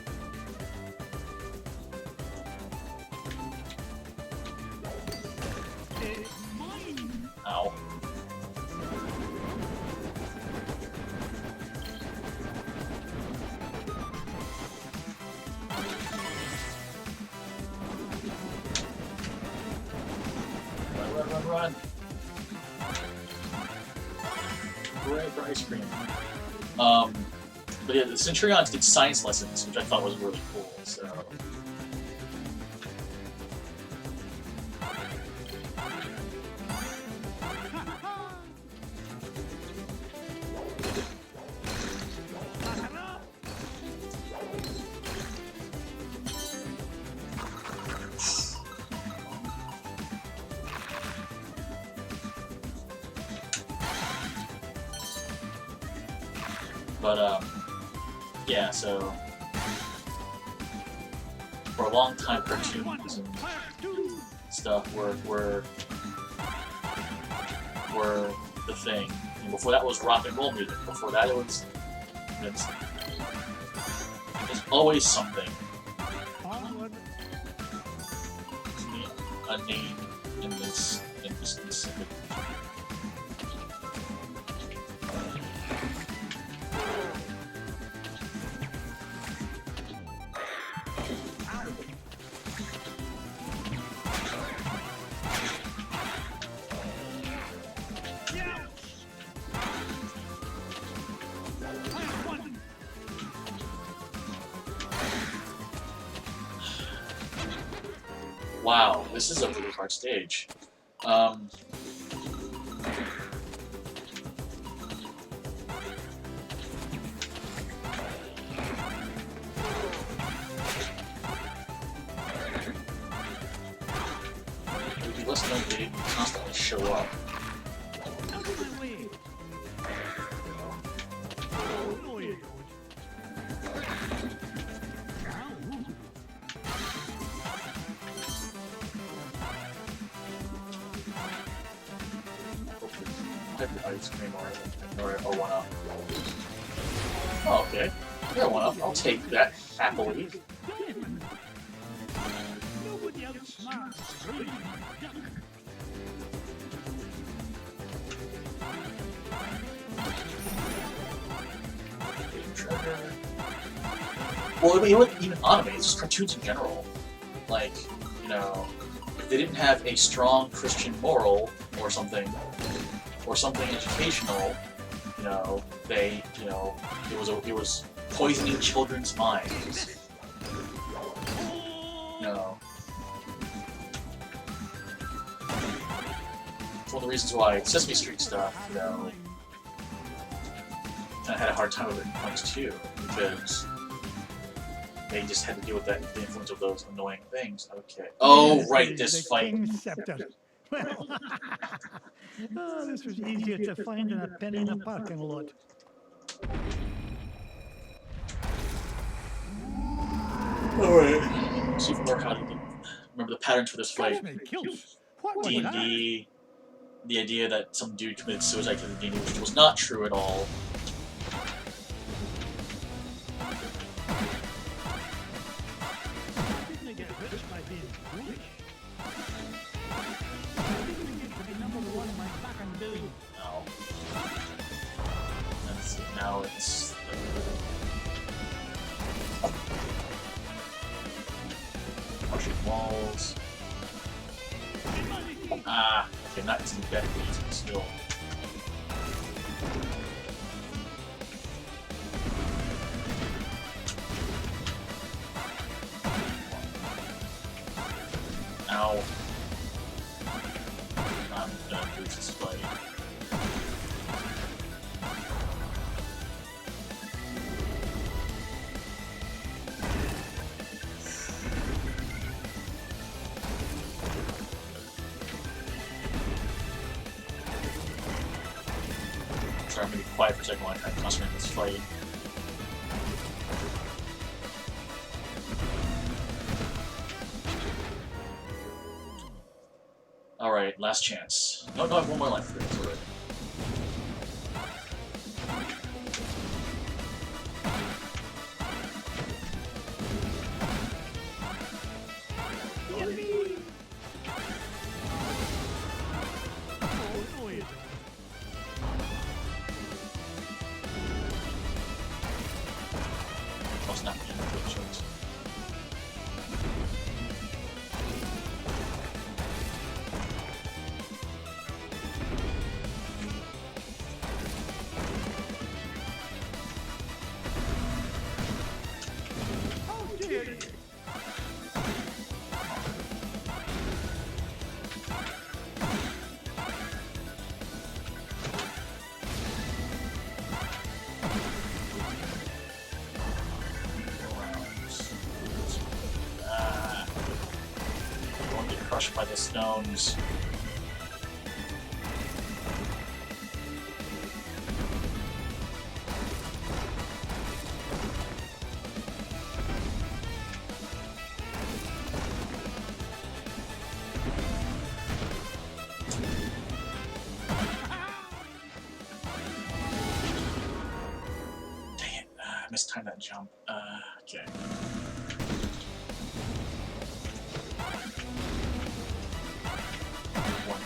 Ow. Run! Hooray for ice cream. But yeah, the Centurions did science lessons, which I thought was really cool, so... But, yeah, so... For a long time, cartoons and stuff were the thing. And before that was rock and roll music. Before that it was... There's always something. A name in this specific... Wow, this is a really hard stage. It would be less known if they didn't constantly show up. Ice cream or a 1-up. Oh, okay. Yeah, 1-up. I'll take that happily. Nobody outsmarts Rudy McDuck. Well, it wasn't even anime, it's just cartoons in general. Like, you know, if they didn't have a strong Christian moral or something educational, you know, it was poisoning children's minds. You know. It's one of the reasons why Sesame Street stuff, you know, I had a hard time with it at points too, because they just had to deal with the influence of those annoying things. Okay. Oh, right, this fight. Well, oh, this was easier to find than a penny in a parking lot. Alright. See if we work out. Remember the patterns for this fight. What was that? D&D, the idea that some dude committed suicide to the D&D, which was not true at all. Didn't they get rich by being foolish? Didn't they get to be number one by back and doing? No. That's, now it's... pushing walls. Ah, okay, not too bad, but still. Ow. I'm gonna lose this fight. Sorry, I'm gonna be quiet for a second while I try to concentrate on this fight. Alright, last chance. No, I have one more life for it. Alright. Must not be a good choice. crushed by the stones. I mistimed that jump. Okay. One.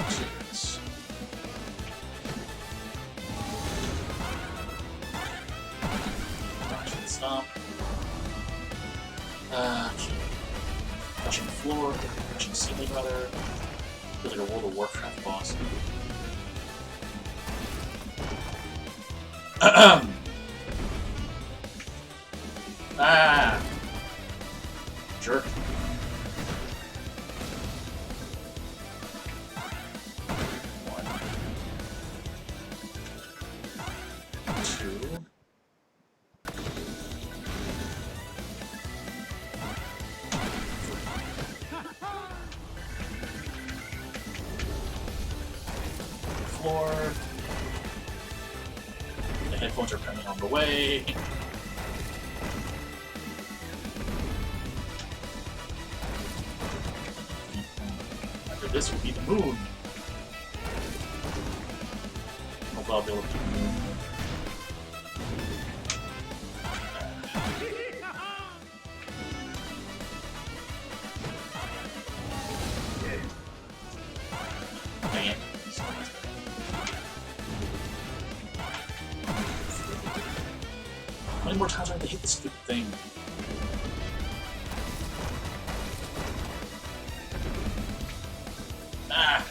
Two. Dodge and stomp. Okay. Touching the floor, touching the ceiling rather. Feels like a World of Warcraft boss. Ah! Jerk. One. Two. Floor. The headphones are coming on the way. After this will be the moon. Hopefully I'll be able to do the moon. Dang it. How many more times do I have to hit this stupid thing? Ah!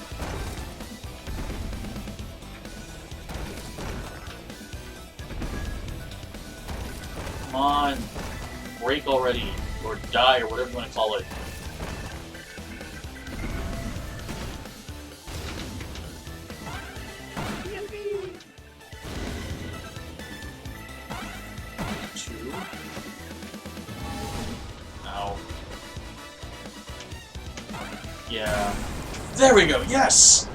Come on! Break already! Or die, or whatever you want to call it. Two. Ow. Yeah. There we go, yes!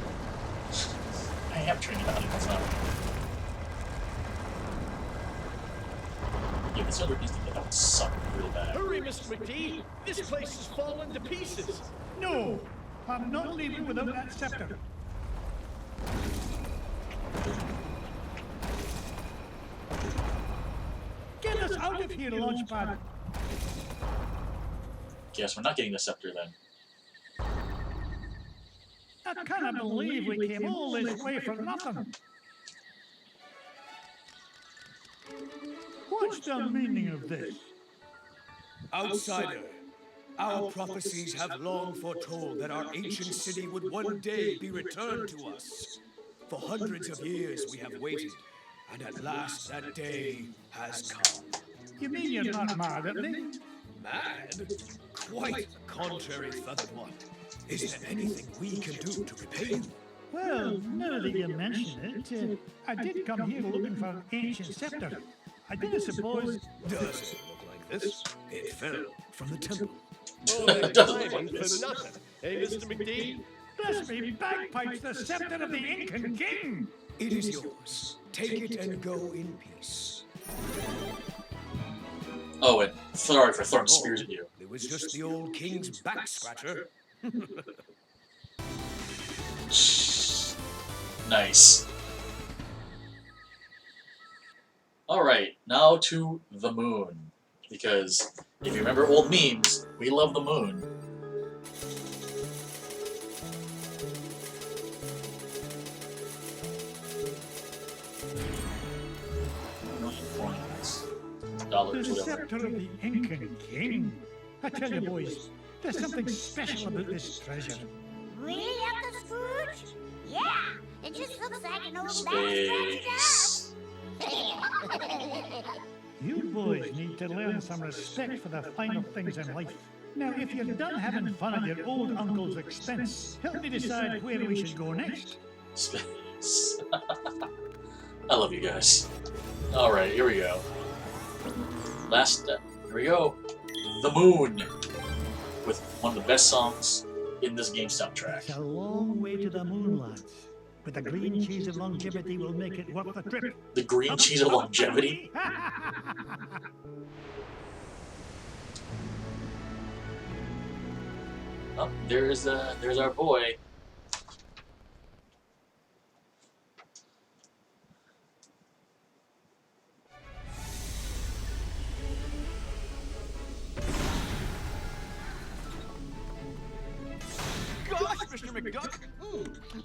I am training about it, that's not. Yeah, this other needs to get out suck real bad. Hurry, Mr. McD! This place has fallen to pieces! No, I'm not leaving without that scepter. Get us out of here, Launchpad. Guess we're not getting the scepter then. I cannot believe we came all this way for nothing. What's the meaning of this? Outsider, our prophecies have long foretold that our ancient city would one day be returned to us. For hundreds of years we have waited, and at last that day has come. You mean you're not mad at me? Mad? Quite the contrary, Feathered One. Is there anything we can do to repay you? Well, now that you mention it, I did come here looking for an ancient scepter. I didn't suppose... Does it look like this? It fell from the temple. It doesn't look like this. Nothing. Hey, Mr. McD? Bless me bagpipes, the scepter of the Incan king! It is yours. Take it and go in peace. Oh, and sorry for throwing spears at you. It was just the old king's back scratcher. Nice. Alright, now to the moon. Because if you remember old memes, we love the moon. $1,000,000, The whatever. scepter of the Incan king. I tell you, boys, there's something special about this treasure. Really, Uncle Scrooge? Yeah, it just looks like an old man scratched Space. up. You boys need to learn some respect for the finer things in life. Now, if you're done having fun at your old uncle's expense, help me decide where we should go next. Space. I love you guys. Alright, here we go. Last step. Here we go. The Moon, with one of the best songs in this game soundtrack. It's a long way to the moon, lads. But the green cheese of longevity will make it worth the trip. The green cheese of longevity? Oh, there's our boy. Gosh, Mr. McDuck,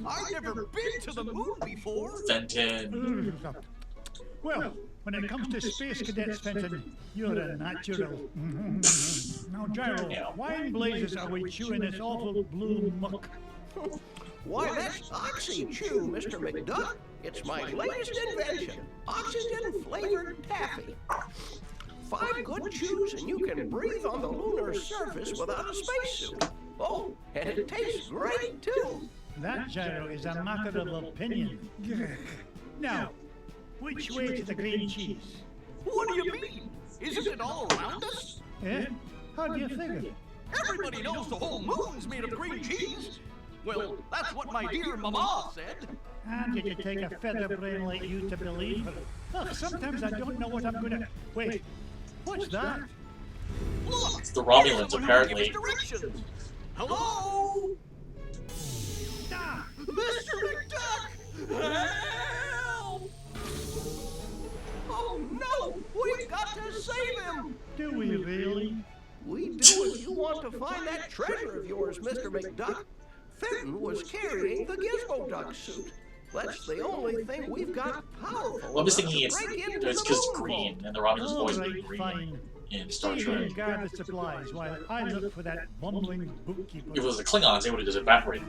I've never been to the moon before. Fenton. Well, when it comes to space cadets, Fenton, you're a natural. Now, Gyro, why in blazes are we chewing this awful blue muck? Why, that's Oxy Chew, Mr. McDuck. It's my latest invention, oxygen-flavored taffy. 5 good chews and you can breathe on the lunar surface without a spacesuit. Oh, and it tastes great, too. That, Gyro, is a matter of opinion. Now, which way to the green cheese? What do you mean? Isn't it all around us? Eh? How do you figure? Everybody knows the whole moon's made of green cheese. Well, that's what my dear mama said. And did it take a feather brain like you to believe her? Ugh, sometimes I don't know what I'm gonna... Wait, what's that? Look! It's the Romulans, someone who apparently. gives directions. Hello? Ah! Mr. McDuck! Help! Oh no! We've got to save him! Do we really? We do if you want to find that treasure of yours, Mr. McDuck. Fenton was carrying the Gizmo Duck suit. That's the only thing we've got powerful. Well, I'm just thinking enough to break into it's the because it's moon green, vault. and the Romulans All always right, been green fine. in Star Stay Trek. and guard the supplies while I look for that bumbling bookkeeper. If it was the Klingons, they would have just evaporated.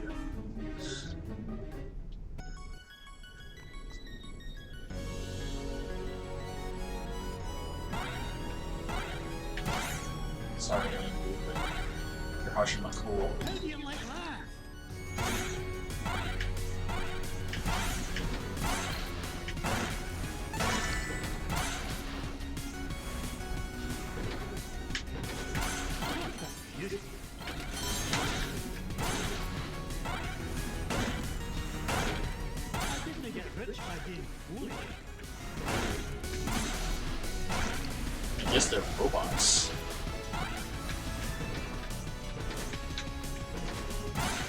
Sorry, Alien Blue, but you're harshing my cool. How do you like that? I didn't get rich by being foolish. I guess they're robots.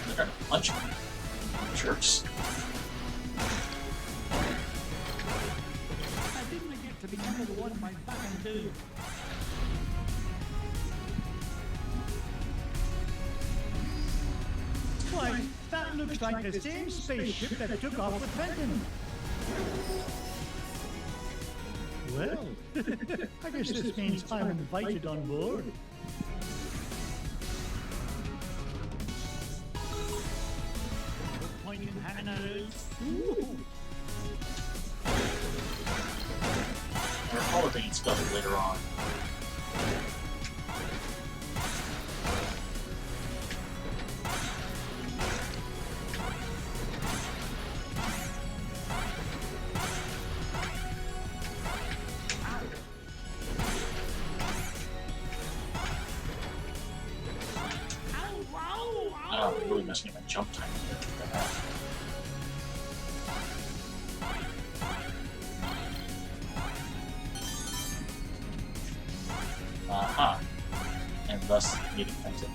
They're trying to punch me. Jerks. I didn't get to be number one by back and do. Why, that looks like the same spaceship that took off with Fenton. Well, I guess this means I'm invited on board. No point in hanging around. Ooh. I recall it being spelled later on. Oh, really messing up my jump time. Aha. And thus needing Fenton.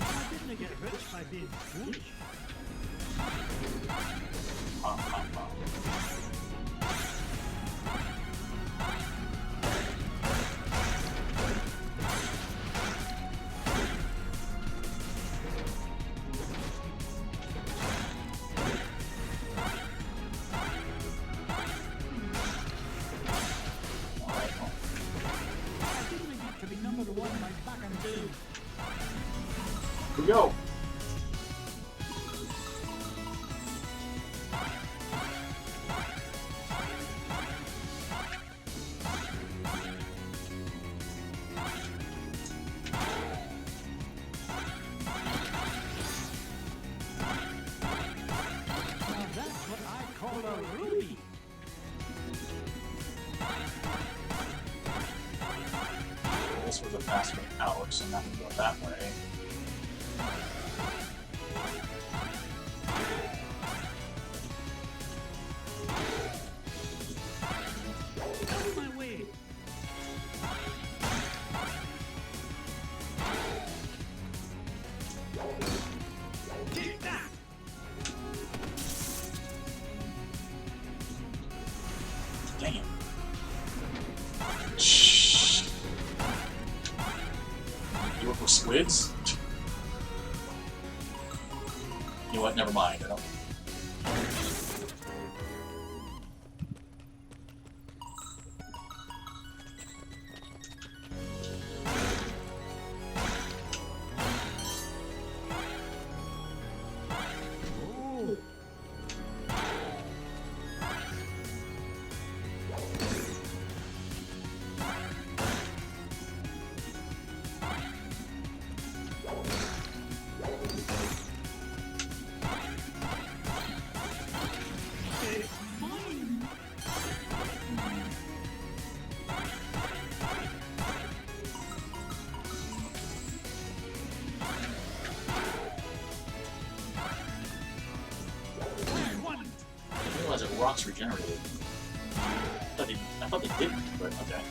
I didn't get rich by being foolish. I didn't get to be number one by back and do. Here we go. Now that's what I call a the fast way out, so I'm not going to go that way. Out of my way. Take that. Dang it. Shh. You work with squids? You know what? Never mind. I don't. Rocks regenerated. I thought they didn't, but okay.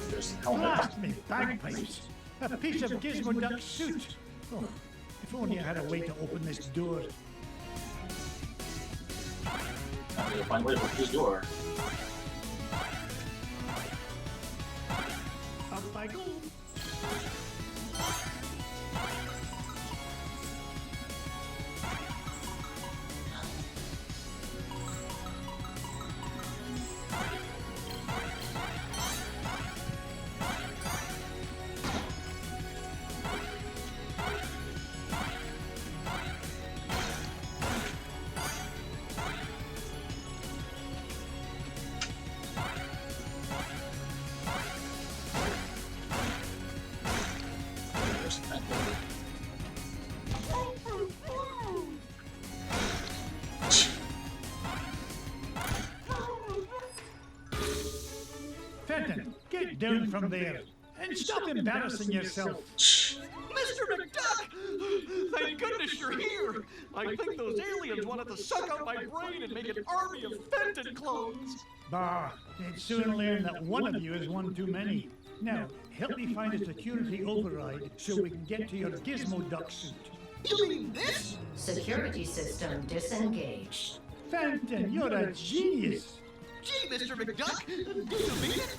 There's the helmet. Blast me bagpipes! A piece of Gizmo Duck's suit! Oh, if only I had a way to open this door. I'm gonna find a way to open this door. Up I go! Fenton, get down from there and stop embarrassing yourself. Mr. McDuck! Thank goodness you're here! I think those aliens wanted to suck out my brain and make an army of Fenton clones! Bah, they'd soon learn that one of you is one too many. Now, help me find a security override so we can get to your Gizmo Duck suit. You mean this? Security system disengaged. Fenton, you're a genius! Gee, Mr. McDuck! Do you mean it?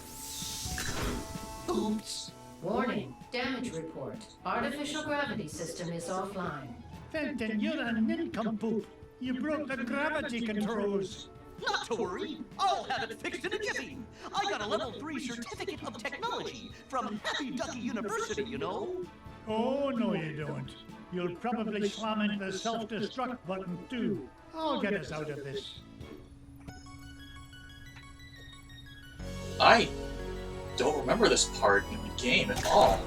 Oops. Warning, damage report. Artificial gravity system is offline. Fenton, you're a nincompoop! You broke the gravity controls! Not to worry, I'll have it fixed in a jiffy. I got a level 3 certificate of technology from Happy Ducky University, you know. Oh, no you don't. You'll probably slam into the self-destruct button too. I'll get us out of this. I don't remember this part in the game at all.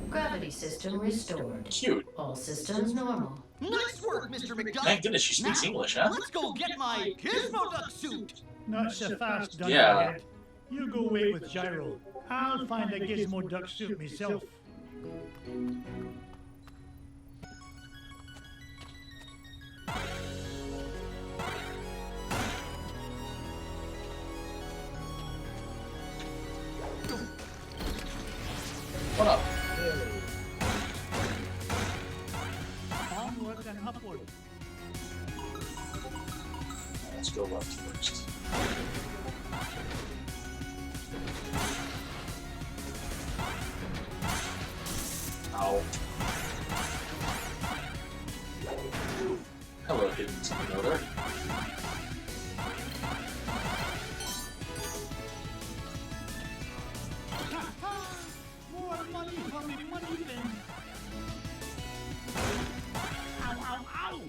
Gravity system restored. Cute. All systems normal. Nice work, Mr. McDuck. Thank goodness she speaks Now, English, huh? Let's go get my Gizmo Duck suit. Not so fast, Dunny Yeah. Head. You go wait with Gyro. I'll find a Gizmo Duck suit myself. What up? Onward and upward. Let's go left first. Ow. Hello, hidden something over there. More money for me money then. Ow, ow, ow!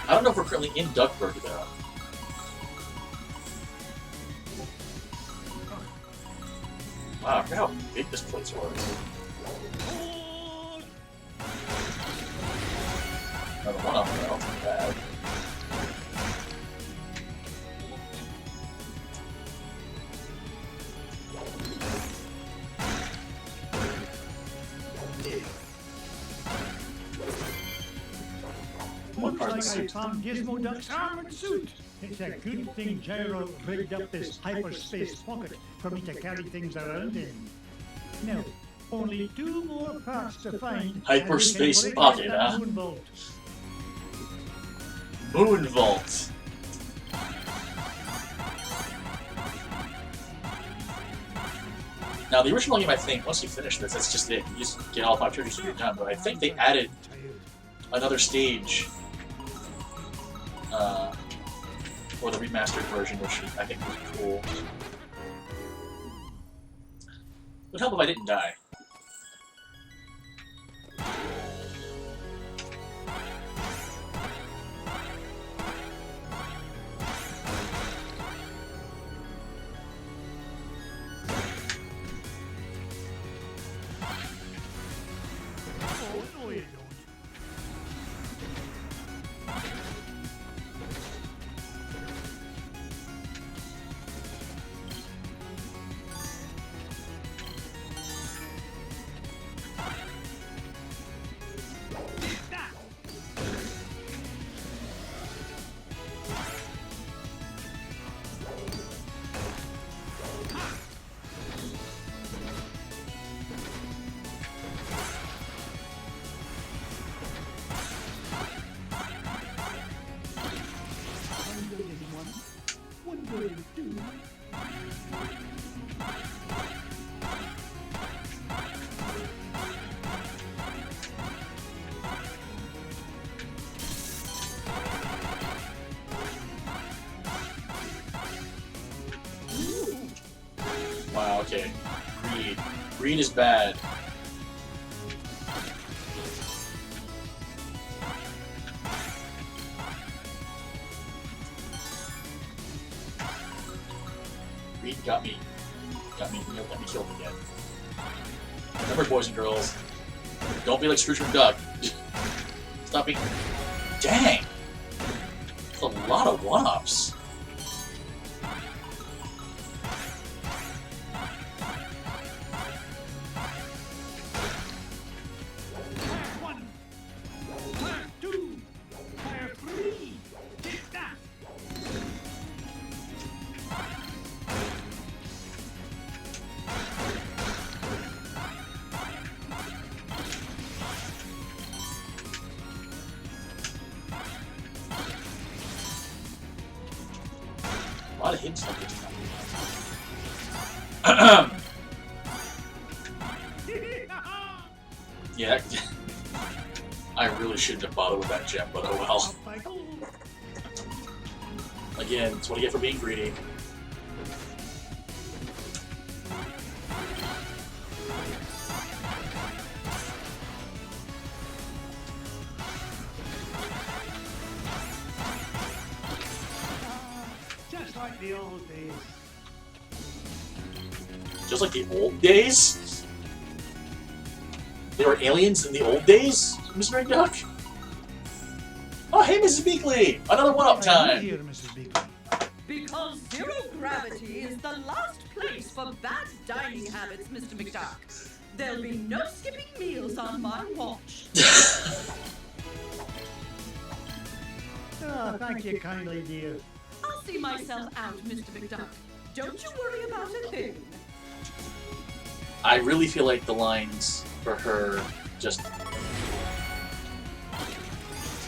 I don't know if we're currently in Duckburg though. Wow, I forgot how big this place was. Another one up there, I'll take that. Looks like I found Gizmo Duck's armored suit. It's a good thing Gyro rigged up this hyperspace pocket for me to carry things around in. Now, only 2 more parts to find. Hyperspace pocket, huh? Moon vault. Moon Vault. Now, the original game, I think, once you finish this, that's just it. You just get all 5 treasures and you're done. But I think they added another stage for the remastered version, which I think was cool. Would help if I didn't die. Wow, okay. Greed. Greed is bad. Greed got me. Got me killed again. Remember, boys and girls, don't be like Scrooge McDuck. Stop being... Dang! That's a lot of one-ups. A lot of hits like this time. Yeah, I really shouldn't have bothered with that gem, but oh well. Again, it's what I get for being greedy. Just like the old days. Just like the old days? There were aliens in the old days, Mr. McDuck? Oh, hey, Mrs. Beakley! Another one-up time! Here, Mrs. Beakley. Because zero gravity is the last place for bad dining habits, Mr. McDuck. There'll be no skipping meals on my watch. Oh, thank you kindly, dear. I'll see myself out, Mr. McDuck. Don't you worry about a thing. I really feel like the lines for her just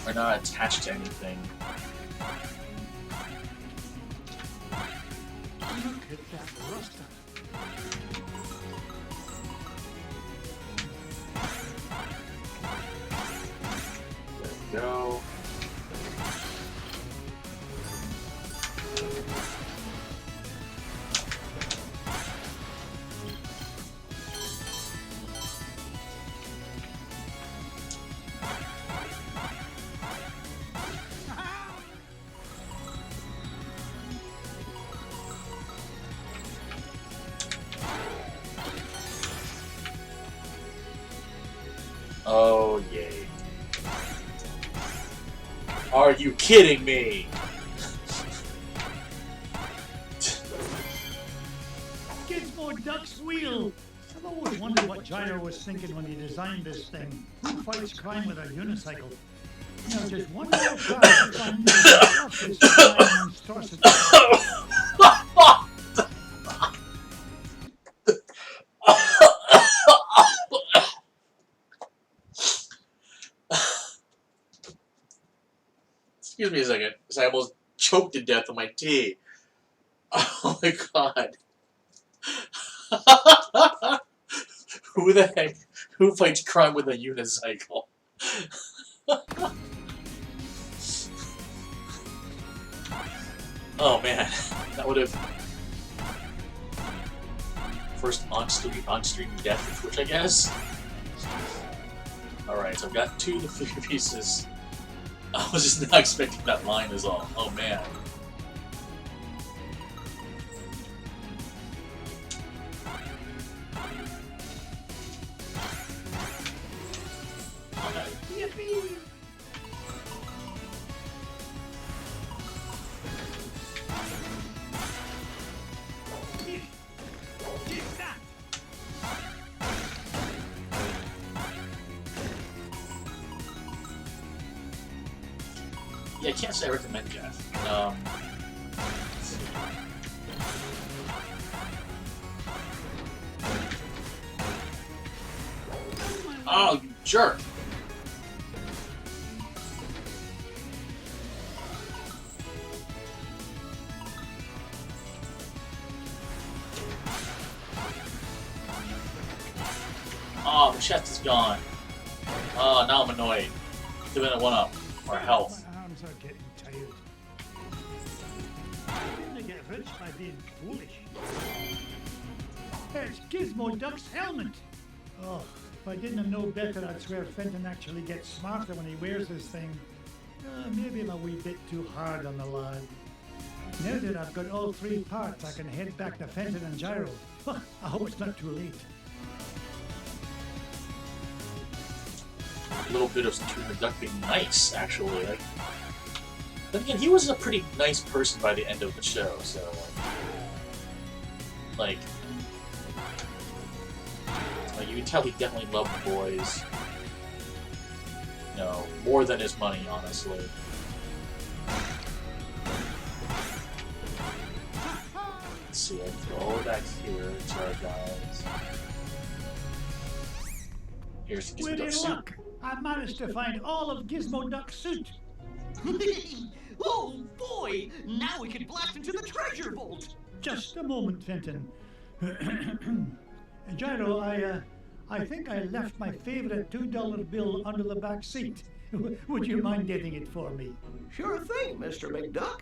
are not attached to anything. Look at that roster. There we go. Are you kidding me? Gizmo Duck's wheel! I've always wondered what Gyro was thinking when he designed this thing. Who fights crime with a unicycle? Now, just one more part to find off this flying monstrosity. Excuse me a second, because I almost choked to death on my tea. Oh my god. Who the heck? Who fights crime with a unicycle? Oh man, that would have first on-stream death of Twitch, I guess. Alright, so I've got 2 of the 3 pieces. I was just not expecting that line is all. Oh man. Yippee! Yeah, I can't say I recommend death. Let's see. Oh, you jerk! Oh, the chest is gone. Oh, now I'm annoyed. Doing a 1-up. Or health. My arms are getting tired. I'm gonna get rich by being foolish. It's Gizmo Duck's helmet! Oh, if I didn't know better, I'd swear Fenton actually gets smarter when he wears this thing. Maybe I'm a wee bit too hard on the lad. Now that I've got all 3 parts, I can head back to Fenton and Gyro. I hope it's not too late. A little bit of Mr. Duck being nice, actually. Like, then again, he was a pretty nice person by the end of the show, so like you can tell he definitely loved the boys. You know, more than his money, honestly. Let's see, I throw it back here to our guys. Here's the With Gizmo your suit. luck, I managed to find all of Gizmo Duck's suit. Oh boy! Now we can blast into the treasure vault! Just a moment, Fenton. Gyro, I think I left my favorite $2 bill under the back seat. Would you mind getting it for me? Sure thing, Mr. McDuck.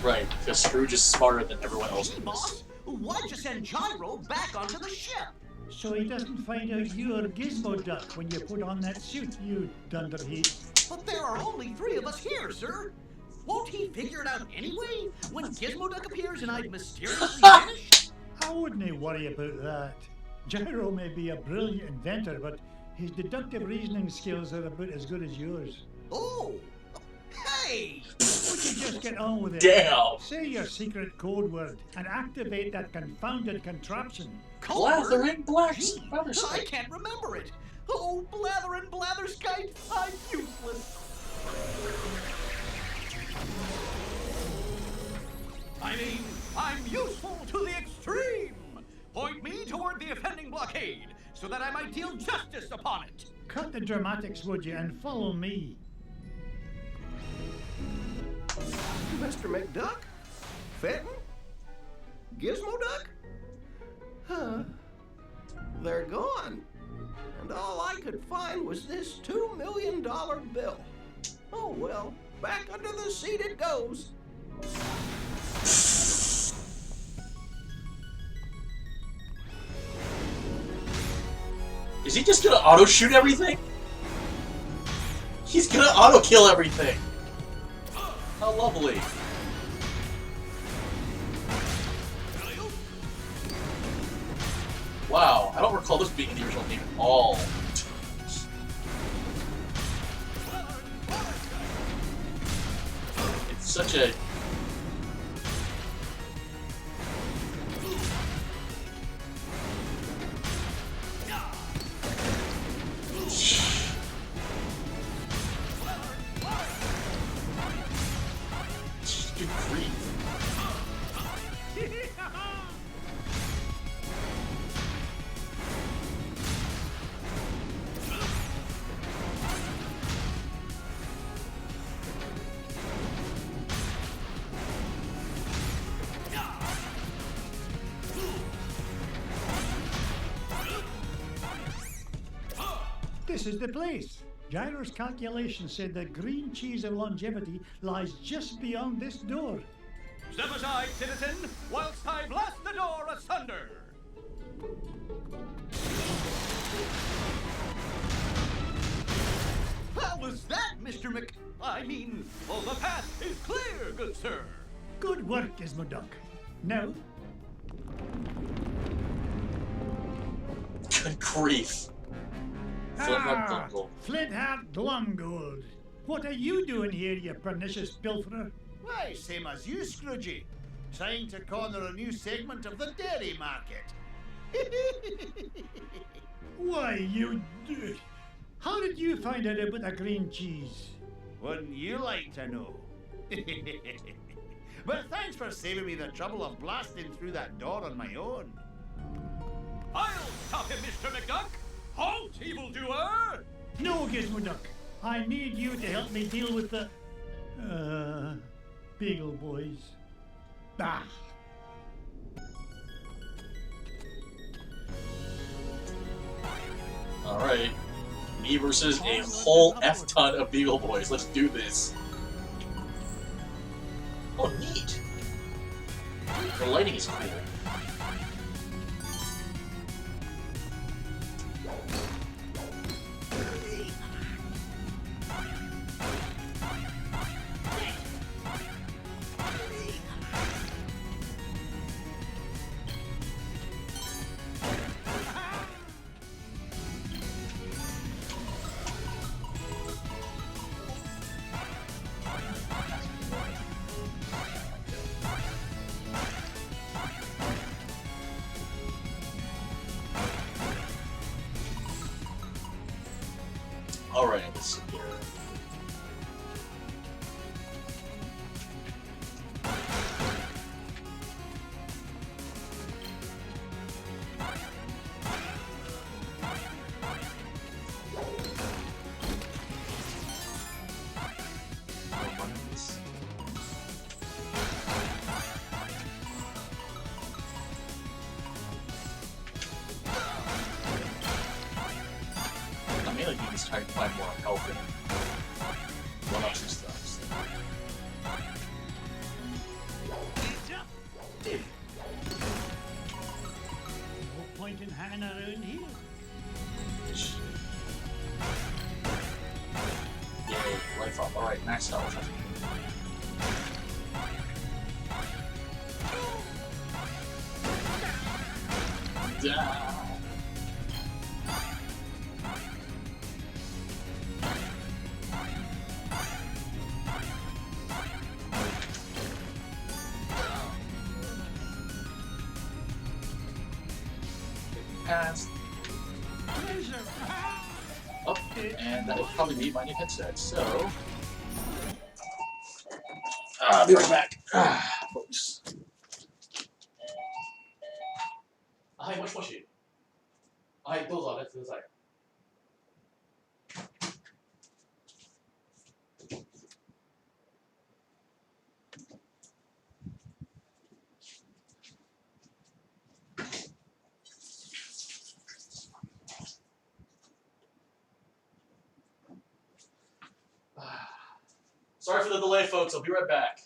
Right, because Scrooge is smarter than everyone else. Hey, boss, why'd you send Gyro back onto the ship? So he doesn't find out you're Gizmo Duck when you put on that suit, you dunderhead. But there are only 3 of us here, sir. Won't he figure it out anyway when Gizmo Duck appears and I've mysteriously vanished? I wouldn't worry about that. Gyro may be a brilliant inventor, but his deductive reasoning skills are about as good as yours. Oh! Hey! Would you just get on with it? Damn! Say your secret code word and activate that confounded contraption. Blathering Black Gee, I can't remember it. Oh, Blatherin' Blatherskite, I'm useless. I mean, I'm useful to the extreme. Point me toward the offending blockade, so that I might deal justice upon it. Cut the dramatics, would you, and follow me. Mr. McDuck? Fenton? Gizmo Duck? Huh. They're gone. And all I could find was this $2 million bill. Oh well, back under the seat it goes. Is he just gonna auto-shoot everything? He's gonna auto-kill everything! How lovely. Wow, I don't recall this being in the original game at all. such a... Good grief. This is the place. Gyro's calculations said the green cheese of longevity lies just beyond this door. Step aside, citizen, whilst I blast the door asunder. How was that, Mr. well, the path is clear, good sir. Good work, Gizmoduck. Now, Good grief. Flintheart Glumgold. What are you doing here, you pernicious pilferer? Why, same as you, Scroogey. Trying to corner a new segment of the dairy market. Why, you... How did you find out about the green cheese? Wouldn't you like to know? But thanks for saving me the trouble of blasting through that door on my own. I'll stop him, Mr. McDuck. Halt, evildoer! No, Gizmoduck. I need you to help me deal with the... Beagle Boys. Bah! Alright. Me versus a whole F-ton of Beagle Boys. Let's do this. Oh, neat. The lighting is cool. Alright, let's see here. I mainly think he's trying to find more health in one up stuff. No point in hanging around here. Yay, life up. Alright, max health. Yeah. Pass. Oh, and that will probably be my new headset, so... I'll be right back. Folks. はい、もしもし。はい、どうぞ上がってください。Sorry for the delay, folks. I'll be right back.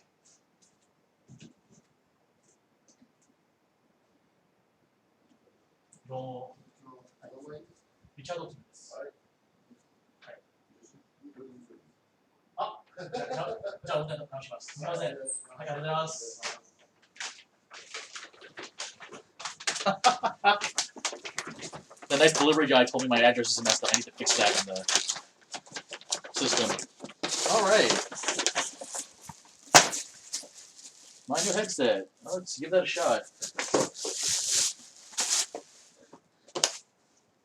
No. Richard. Ah, じゃあ運転直します。すみません。はい、ありがとうございます。The nice delivery guy told me my address is messed up. I need to fix that in the system. All right. My new headset. Let's give that a shot.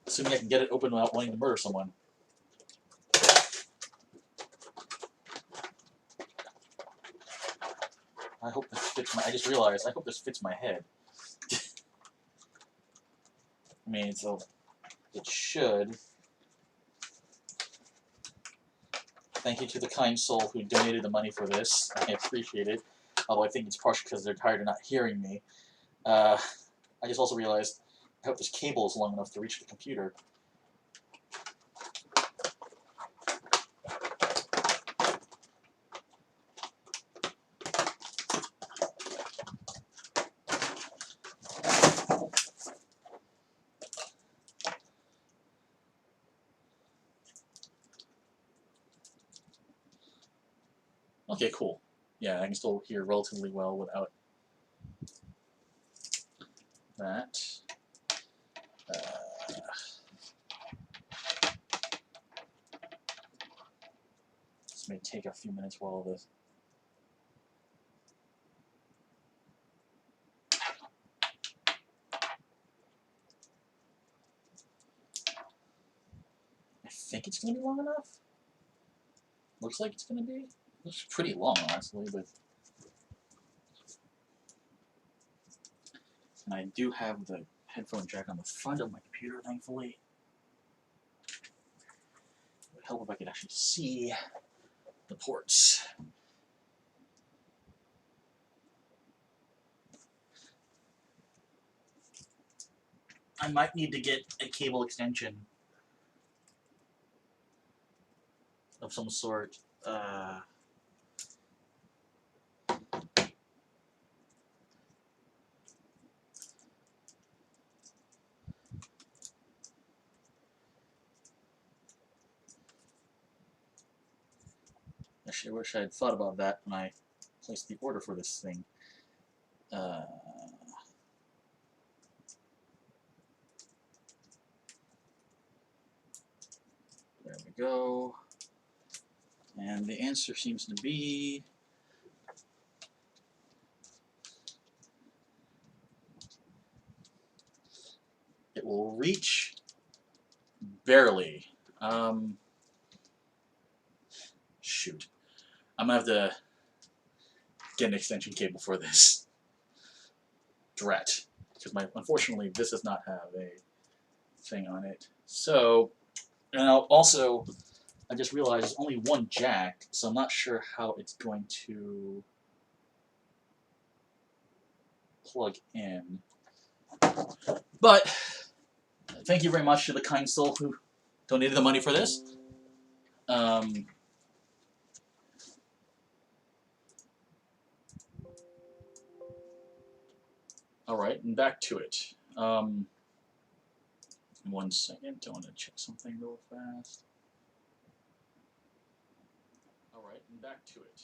Assuming I can get it open without wanting to murder someone. I hope this fits my. I just realized. I hope this fits my head. I mean, so it should. Thank you to the kind soul who donated the money for this. I appreciate it. Although I think it's partially because they're tired of not hearing me. I just also realized I hope this cable is long enough to reach the computer. Okay, cool. Yeah, I can still hear relatively well without that. This may take a few minutes while this. I think it's going to be long enough. Looks like it's going to be. Looks pretty long, honestly, but. And I do have the headphone jack on the front of my computer, thankfully. It would help if I could actually see the ports. I might need to get a cable extension of some sort. Actually, I wish I had thought about that when I placed the order for this thing. There we go. And the answer seems to be it will reach barely. Shoot. I'm gonna have to get an extension cable for this. Drat. Because unfortunately this does not have a thing on it. So, and also I just realized there's only one jack, so I'm not sure how it's going to plug in. But thank you very much to the kind soul who donated the money for this. Alright, and back to it. 1 second, I want to check something real fast. Alright, and back to it.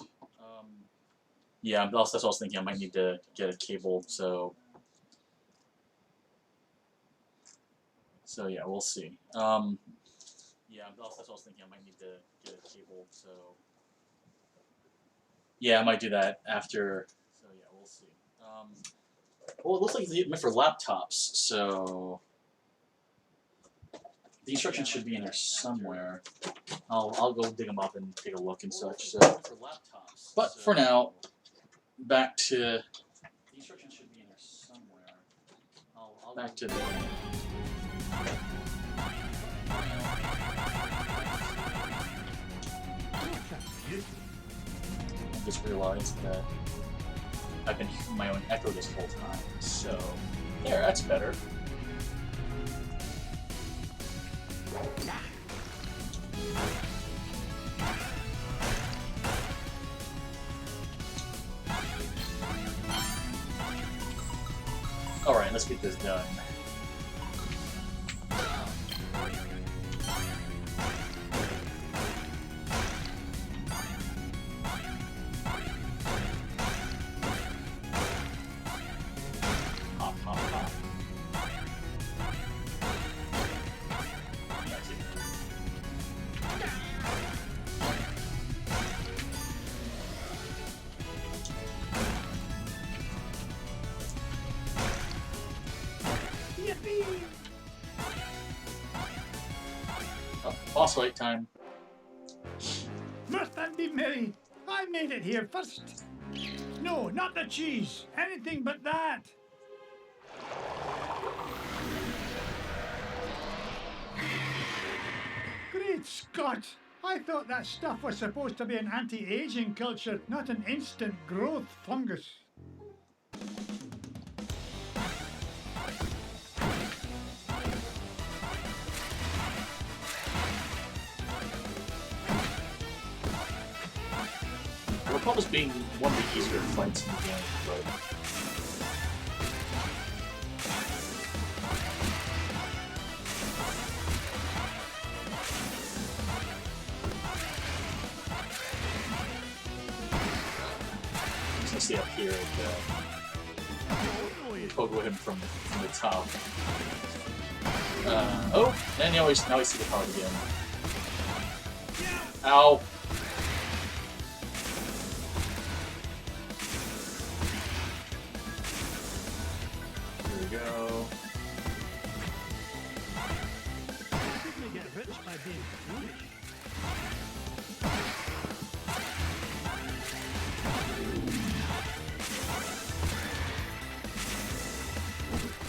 Yeah, that's what I was thinking. I might need to get a cable, so yeah, we'll see. Yeah, that's what I was thinking. I might need to get a cable, so yeah, I might do that after. So yeah, we'll see. Well, it looks like it's meant for laptops, so the instructions should be in there somewhere. I'll go dig them up and take a look and such. So, but for now, back to the instructions should be in there somewhere. I'll back to the. I just realized that I've been hearing my own echo this whole time. So, there, that's better. Alright, let's get this done. boss fight time. Must that be Mary? I made it here first. No, not the cheese. Anything but that. Great Scott! I thought that stuff was supposed to be an anti-aging culture, not an instant growth fungus. I recall this being one of the easier fights in the game, but... Let's see up here and pogo him from the top. Oh, and now we see the power again. Ow! Here we go. People get rich by being foolish.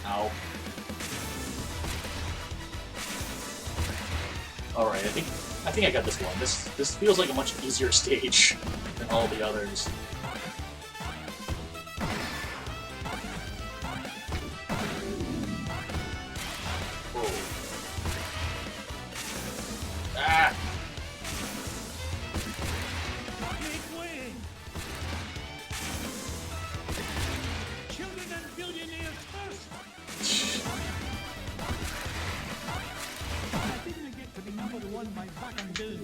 Ow. Alright, I think I got this one. This feels like a much easier stage than all the others. Whoa. Ah! Make way! Children and billionaires first! I didn't get to be number one by back and bill.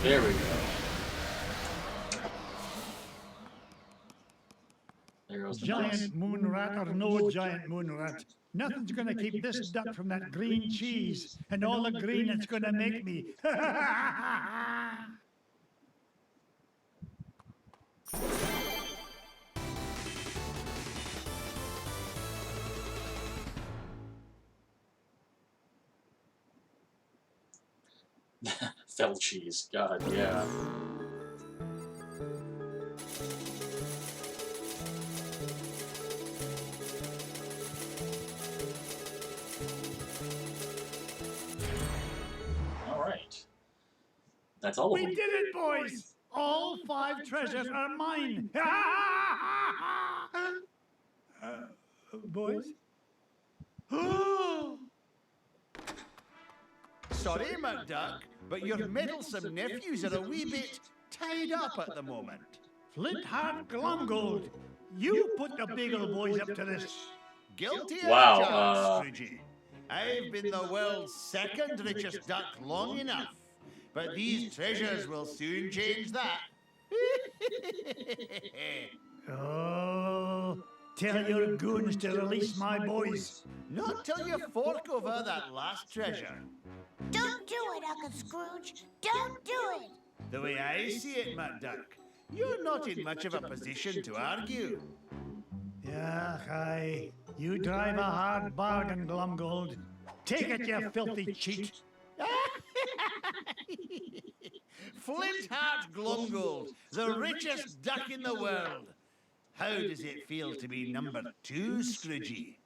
There we go. There goes the boss. Giant moon rat or no giant moon rat, nothing's gonna keep this duck from that green cheese and all the green it's gonna make me. Fell cheese. God, yeah. Alright. That's all of We them. did it, boys! All 5 treasures are mine! Boys? Sorry, McDuck, but your meddlesome nephews are a wee bit tied up at the moment. Flintheart Glumgold, you put the Bagel Boys up to this. Guilty Wow, as charged, Scroogey. I've been the world's second richest duck long enough, but these treasures will soon change that. Oh, tell your goons to release my boys. Not till you fork over that last treasure. Don't do it, Uncle Scrooge. Don't do it. The way I see it, McDuck, you're not in much of a position to argue. Yeah, aye. You drive a hard bargain, Glumgold. Take it, you filthy cheat. Flintheart Glumgold, the richest duck in the world. How does it feel to be number 2, Scroogey?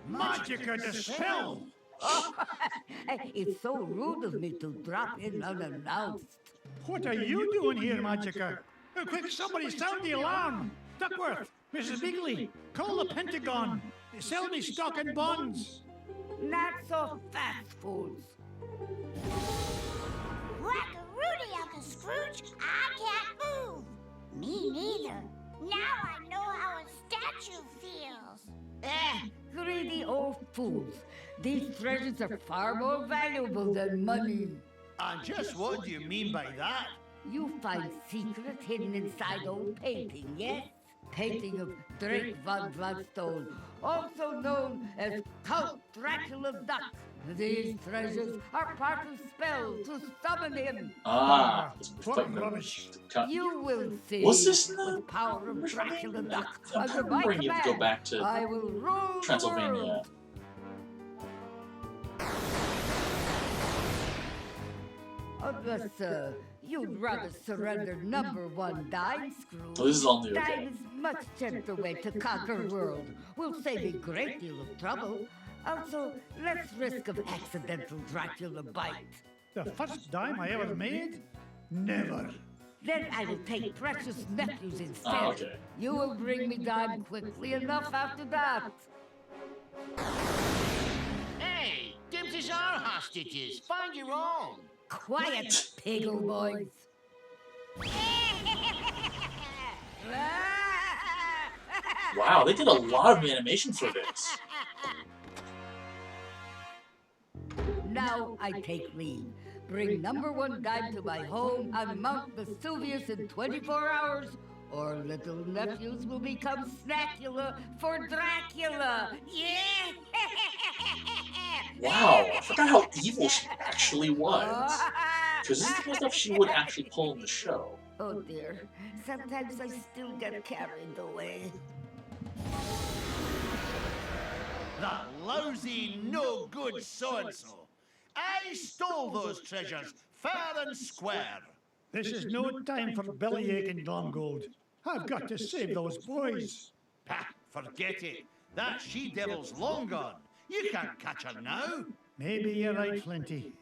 Magica dispel! It's so rude of me to drop in unannounced. What are you doing here, Magica? Quick, somebody sound the alarm! Duckworth, Mrs. Bigley, call the Pentagon. Sell me stock and bonds. Not so fast, fools. Whack-a-rooney, Uncle Scrooge. I can't move. Me neither. Now I know how a statue feels. Greedy old fools. These treasures are far more valuable than money. And just what do you mean by that? You find secrets hidden inside old painting, yes? painting of Drake von Gladstone, also known as Count Dracula's Duck. These treasures are part of spell to summon him. What rubbish. You will see. What's this with now? power of Dracula Duck. I'm Under my remembering you have to go command, back to I will rule the Transylvania. world. Unless you'd rather surrender number one Dime, Scrooge. Oh, this is all new. Dime Okay. is much gentler way to conquer world. Will save a great deal of trouble. Also, less risk of accidental Dracula bite. The first dime I ever made? Never. Then I will take precious nephews instead. Oh, okay. You will bring me dime quickly enough after that. Hey, Dempsey's our hostages. Find your own. Quiet, piggle boys. Wow, they did a lot of animation for this. Now I take leave. Bring number one dime to my home on Mount Vesuvius in 24 hours, or little nephews will become Snackula for Dracula. Yeah! Wow, I forgot how evil she actually was. Because this is the kind of stuff she would actually pull in the show. Oh dear, sometimes I still get carried away. That lousy, no good so-and-so. I stole those treasures, fair and square. This is no time for bellyache and glumgold. I've got to save those boys. Pah, forget it. That she-devil's long gone. You can't catch her now. Maybe you're right, Flinty.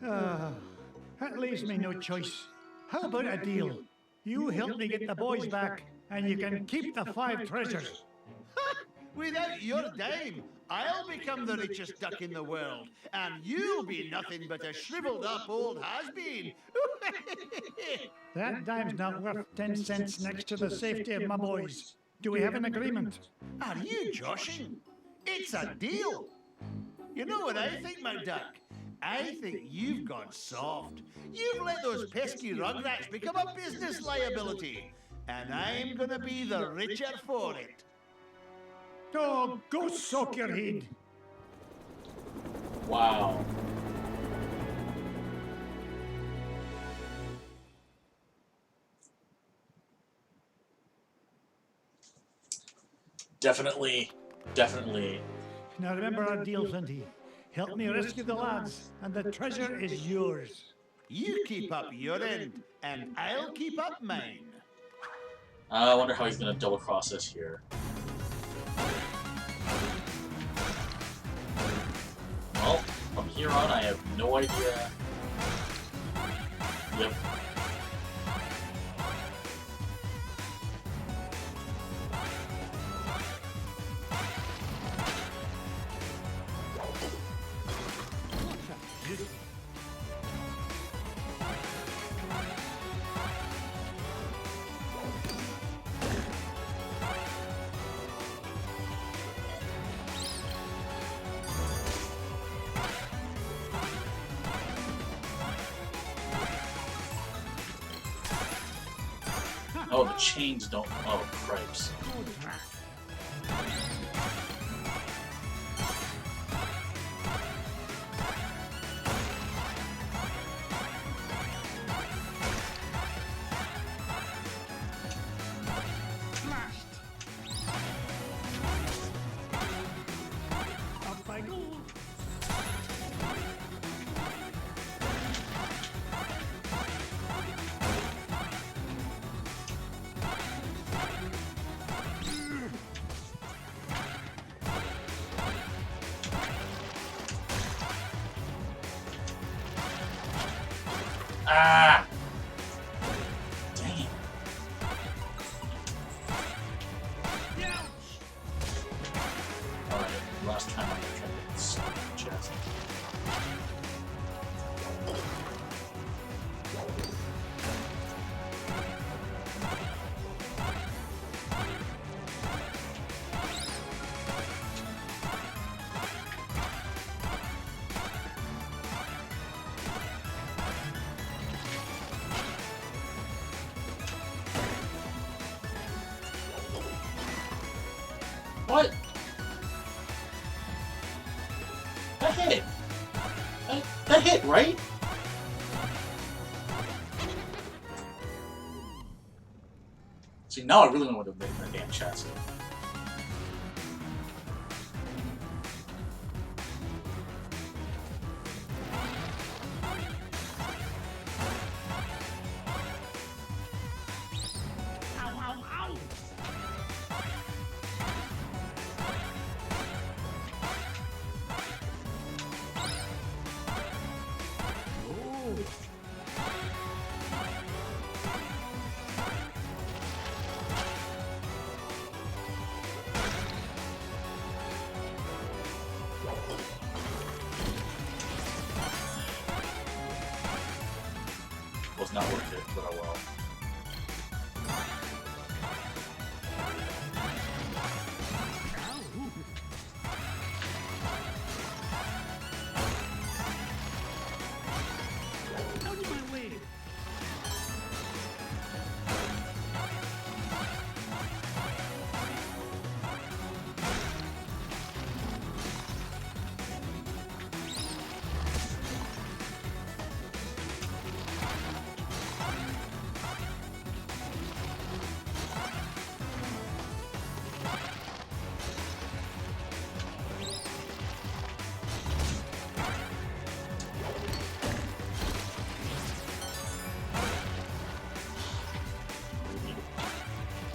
That leaves me no choice. How about a deal? You help me get the boys back, and you can keep the 5 treasures. Without your dime, I'll become the richest duck in the world, and you'll be nothing but a shriveled-up old has-been. That dime's not worth 10 cents next to the safety of my boys. Do we have an agreement? Are you joshing? It's a deal. You know what I think, McDuck? I think you've gone soft. You've let those pesky rugrats become a business liability, and I'm gonna be the richer for it. Oh, go soak your head. Wow. Definitely. Now remember our deal, Flinty. Help me rescue the lads, and the treasure is yours. You keep up your end, and I'll keep up mine. I wonder how he's gonna double cross us here. Well, from here on, I have no idea. Yep. Oh, the chains don't. Oh, cripes. Up I go. Ah! Dang it. Alright, last time I'm gonna try to get this chest. hit. That hit, right? See, now I really want to make that damn chassis. Was not worth it, but oh well. Out of my way.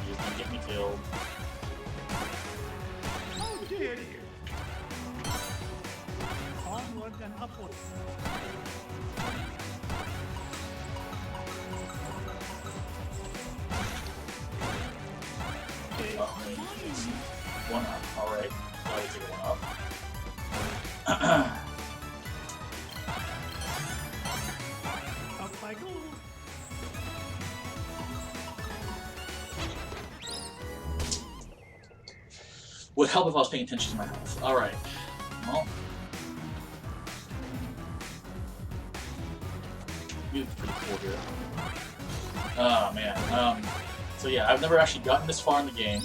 He's gonna get me killed. How dare you? Onward and upward. One up. Alright. Gotta take one up. Up I go. Would help if I was paying attention to my health. Alright. Well. Music's pretty cool here. Oh man. So yeah, I've never actually gotten this far in the game.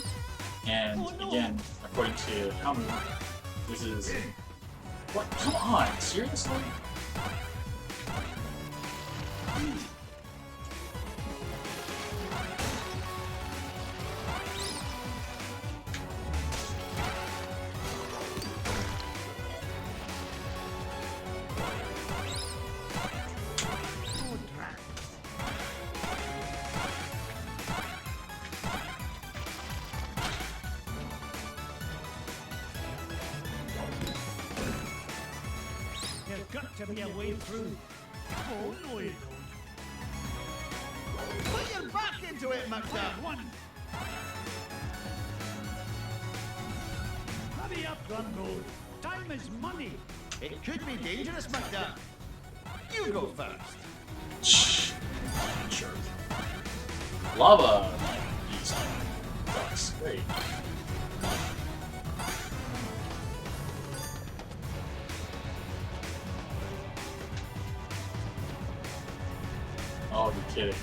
And again, according to Hamu, this is... What? Come on! Seriously? There's got to be a way through. Oh, no you don't. Put your back into it, McDuck. One. Hurry up, Granblue. Time is money. It could be dangerous, McDuck. You go first. Shh. Sure. Lava. These ducks. Great. Oh, you're kidding.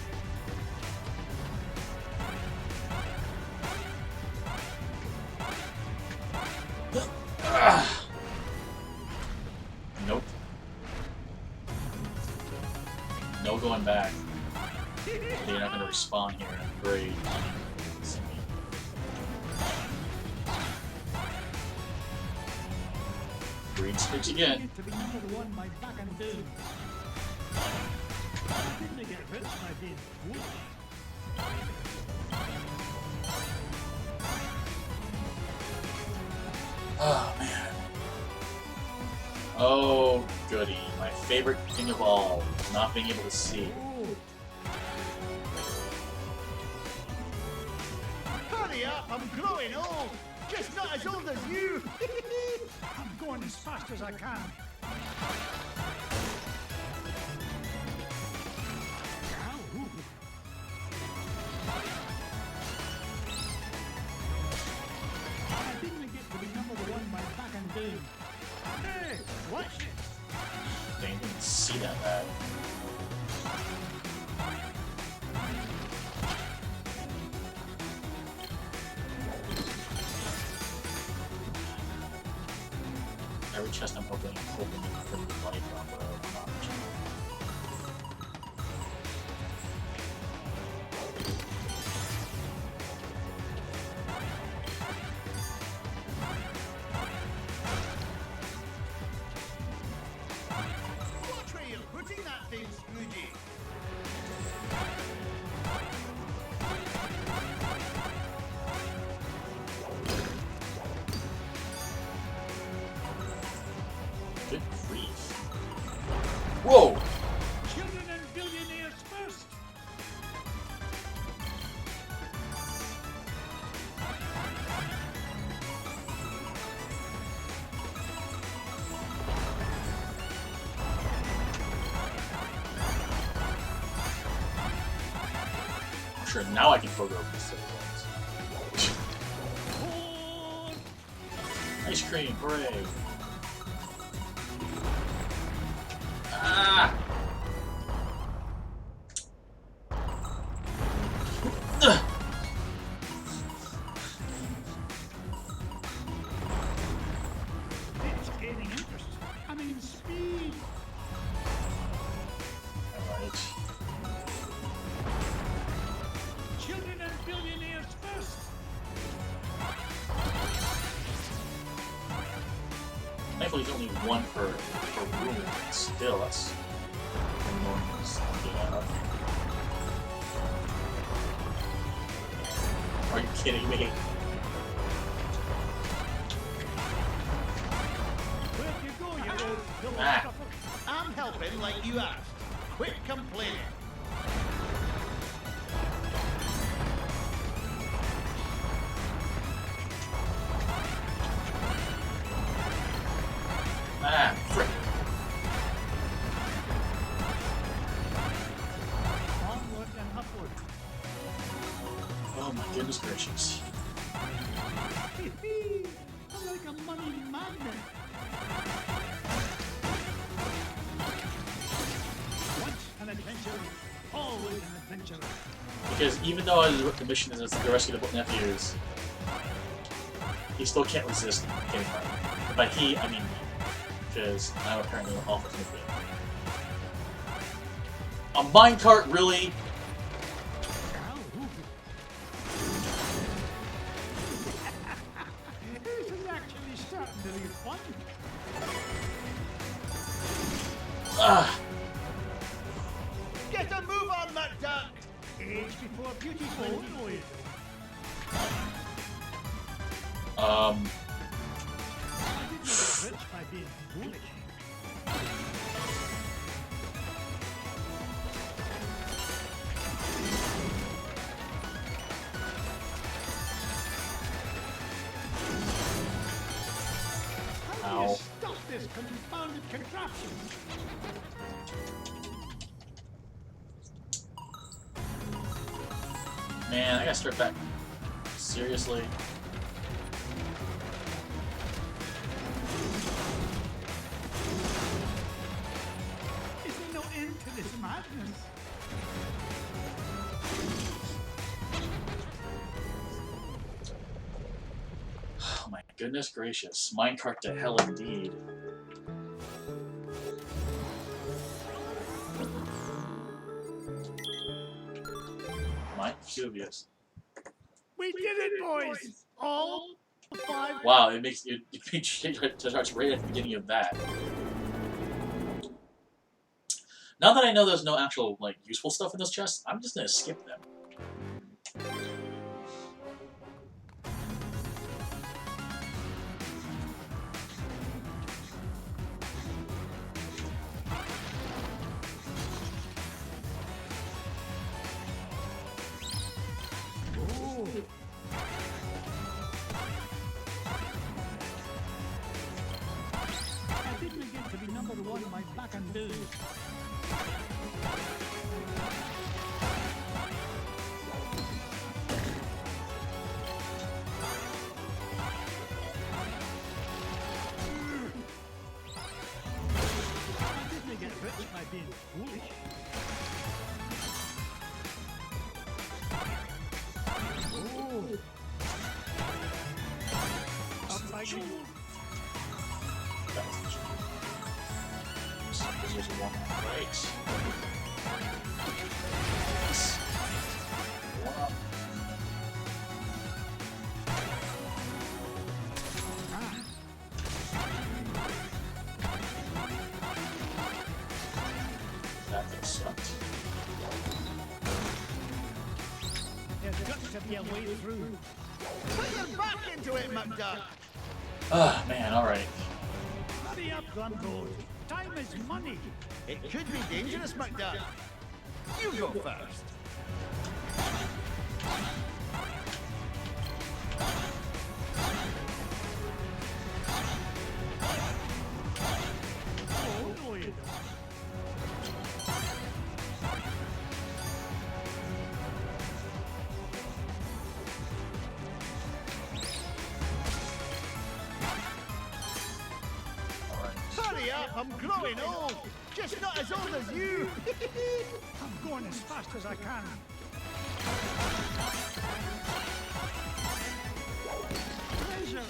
Nope. No going back. You're not gonna respawn here. Great. Green switch again. To be number one, my back and down. I didn't get hit, I did. Whoosh. Oh man. Oh goody. My favorite thing of all, not being able to see. Hurry up, I'm growing old. Just not as old as you. I'm going as fast as I can. I didn't get to be number one by back and down. Hey, watch it. Dang, didn't see that bad. Every chest I'm hoping to get money from, but I'm not. Watch where you're putting that thing, Scroogey. Good grief. Whoa! Children and billionaires first. Sure, now I can pogo over these things. Ice cream, hooray! Ah! Ugh. It's gaining interest. I mean, speed. Alright. Children and billionaires first. Thankfully, it's only one per room. Still, that's enormous. Yeah. Are you kidding me? Where you go, you old pillow Ah. stuffer? I'm helping like you asked. Quit complaining. Ah, frick. Onward and upward. Oh my goodness gracious. I'm like a money magnet. Once an adventure, always an adventure. Because even though the mission is to rescue the nephews, he still can't resist getting money. And by he, I mean me. Because I'm apparently an awful human being. A minecart, really? This is actually starting to be fun. Ah! Get a move on, that duck! Age before beauty, so noise. I didn't get rich by being foolish. How do Ow. you stop this confounded contraption? Man, I gotta start back. Seriously? Is there no end to this madness? Oh my goodness gracious. Minecart to hell indeed. Mine? Vesuvius. We did it, boys! All 5. Wow, it makes it starts right at the beginning of that. Now that I know there's no actual like useful stuff in those chests, I'm just gonna skip them. I didn't get to be number 1 in my back and bills. I didn't get rich by being foolish. Oh. Up I go. That was This was a one-up. Right. Nice. One-up. That thing sucked. There's got to be a way through. Put your back into it, McDuck. Ah, man, alright. Hurry up, Granblue. Time is money. It could be dangerous, McDuck. You go first. Oh, no, you don't. Hurry up, I'm growing old. Just not as old as you. I'm going as fast as I can. Treasure!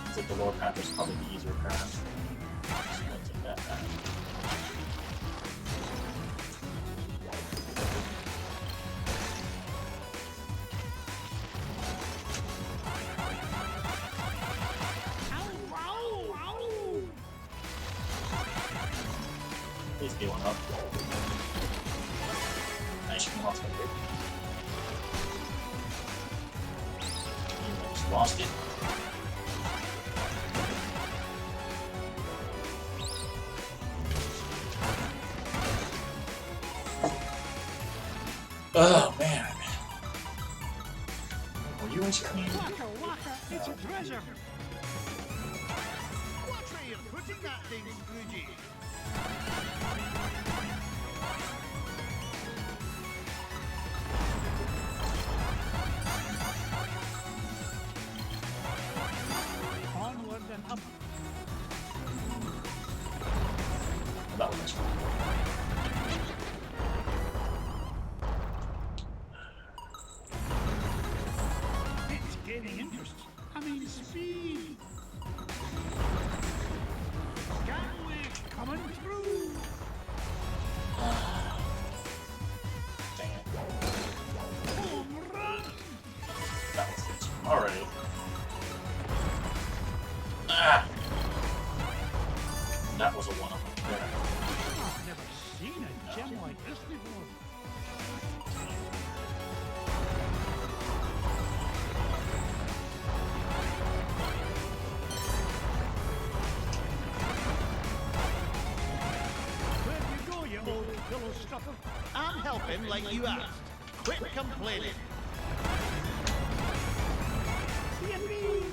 I think the lower path is probably the easier path. So I'm gonna take that path. Please get one up. Nice, you can lost it. You just lost it. Oh man. Were you ice cream? Waka waka, it's a treasure! Watch where you're putting that thing, Scroogey. Onward and up. That was nice. It's gaining interest. I mean, speed. Gangway coming through. Dang it. Home run. That was it. Alright. Ah! That was a one-up there. I've never seen a gem like this before. Where do you go, you old pillow stuffer? I'm helping like you asked. Quit complaining. Yippee!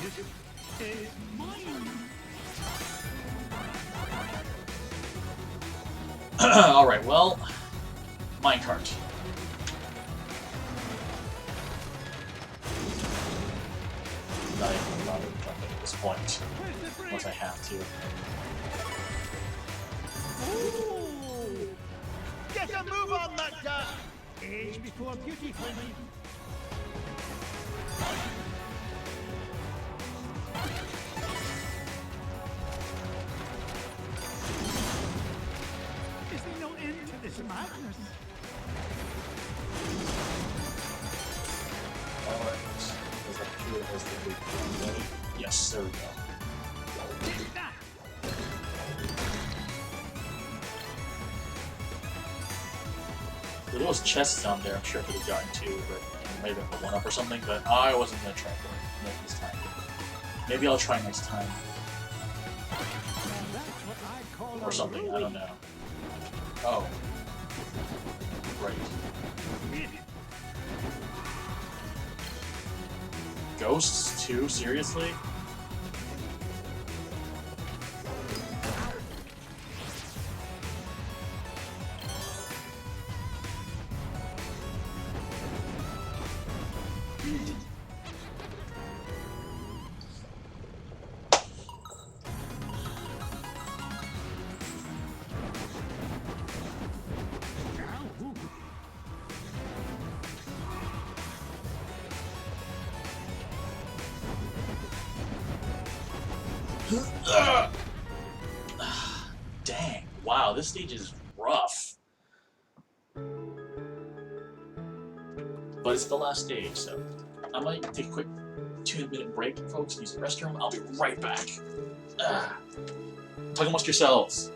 This is mine. Alright, well, minecart. Not even allowed to jump at this point, unless I have to. Ooh. Get a move on, McDuck. Age before beauty for me. Is there no end to this madness? Alright, there's like two of us that we can ready. Yes, there we go. Take that! There was chests down there, I'm sure I could have gotten two, but maybe put one up or something, but I wasn't gonna try for it this time. Maybe I'll try next time. And that's what I call Or a something, I ruin. don't know. Oh. Right. Ghosts too? Seriously? Dang. Wow, this stage is rough. But it's the last stage, so I might take a quick 2-minute break, folks. Use the restroom. I'll be right back. Talk amongst yourselves.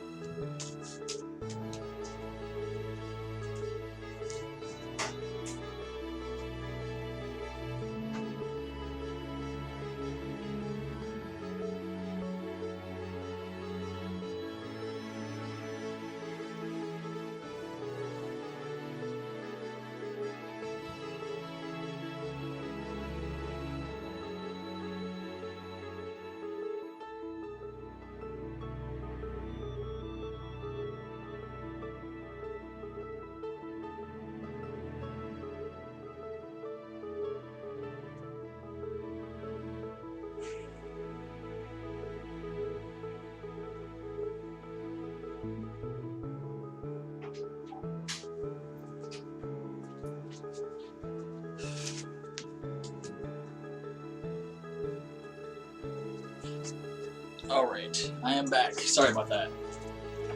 Alright, I am back. Sorry about that.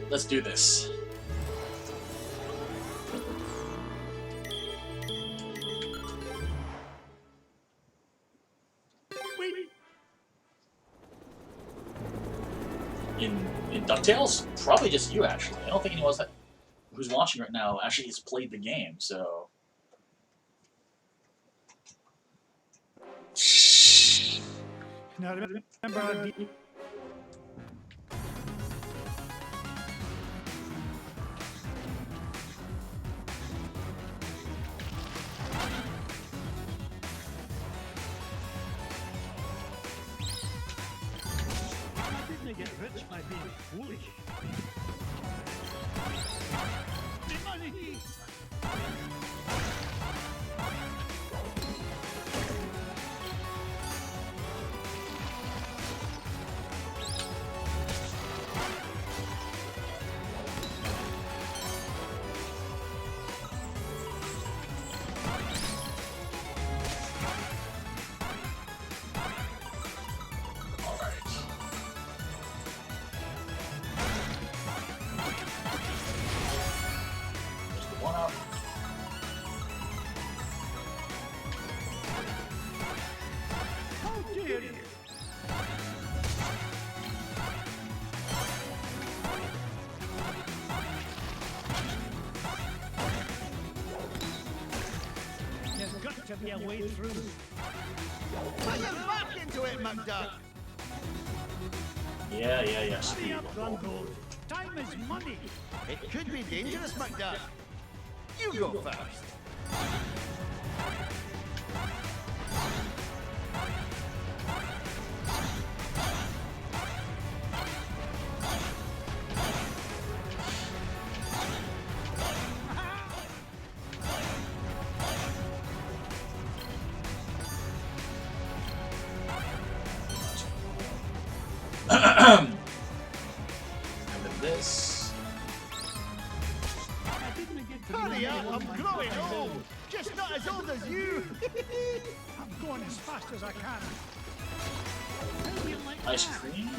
Let's do this. In DuckTales? Probably just you, actually. I don't think anyone else who's watching right now actually has played the game, so... Now remember... Get rich by being foolish. The money! To be a way through. Put them back into it, McDuck. Yeah. Hurry up, Granblue. Time is money. It could be dangerous, McDuck. You go first. And then this. Hurry up, I'm growing old. Just not as old as you. I'm going as fast as I can. Ice cream?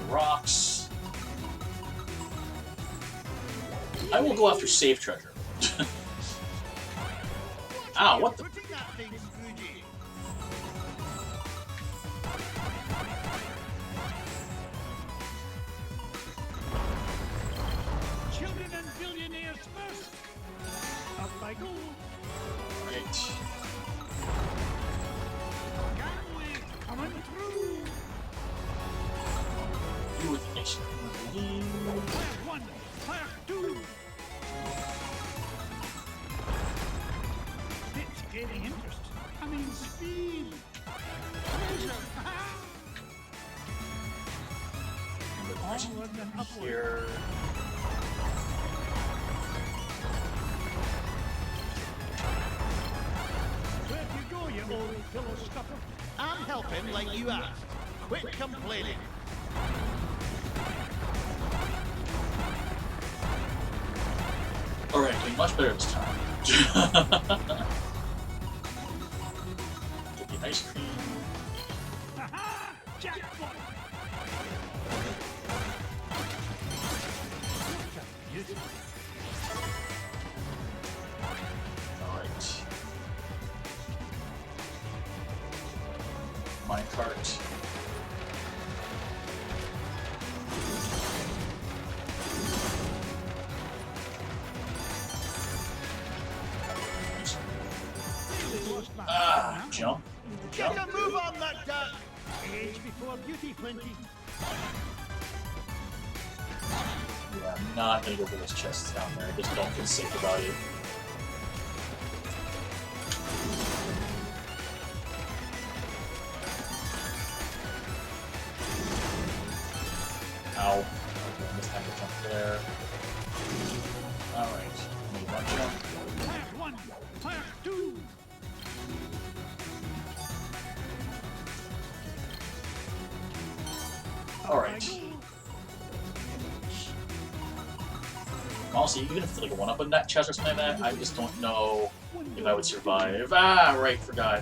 Rocks. I will go after safe treasure. Ow, what the? Children and billionaires first. Up I go. Right. Gangway coming through. You with the ice cream. Fire 1, fire 2. It's gaining interest. I mean speed. Treasure. Onward and upward. Here. Where'd you go, you scuffle. I'm helping like you asked. Quit complaining. Alright, doing much better this time. Get the ice cream. Aha! Jackpot! Alright. Minecart. Ah, jump. Get a move on that duck. Age before beauty, plenty. Yeah, I'm not gonna go for those chests down there. I just don't feel safe about it. Ow. Okay, this time to jump there. Alright. Need that jump. Fire 1, fire 2. Alright. Honestly, even if it's like a one-up on that chest or something like that, I just don't know if I would survive. Ah, right, forgot.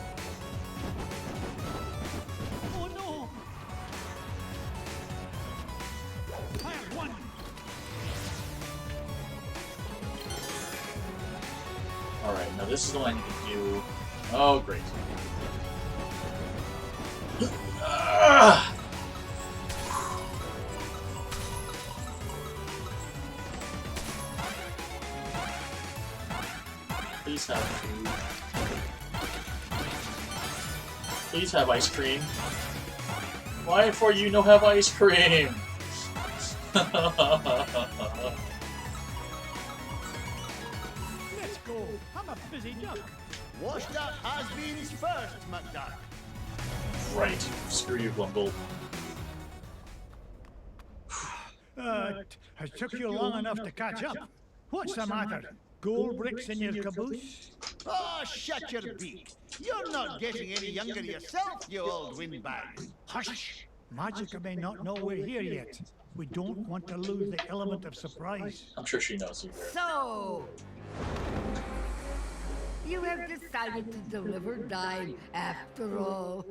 Oh no! Fire 1. Alright, now this is the one I need to do. Oh, great. Ah! Please have food. Please have ice cream. Why for you no have ice cream? Let's go. I'm a busy duck. Washed up has-beens first, McDuck. Right. Screw you, Glumble. Has took you long enough to catch up. What's the matter? Gold bricks in your caboose? Oh, shut your beak. You're not getting any younger yourself, you old windbag. Hush! Magica may not know we're here yet. We don't want to lose the element of surprise. I'm sure she knows you're here. So, you have decided to deliver Dime after all.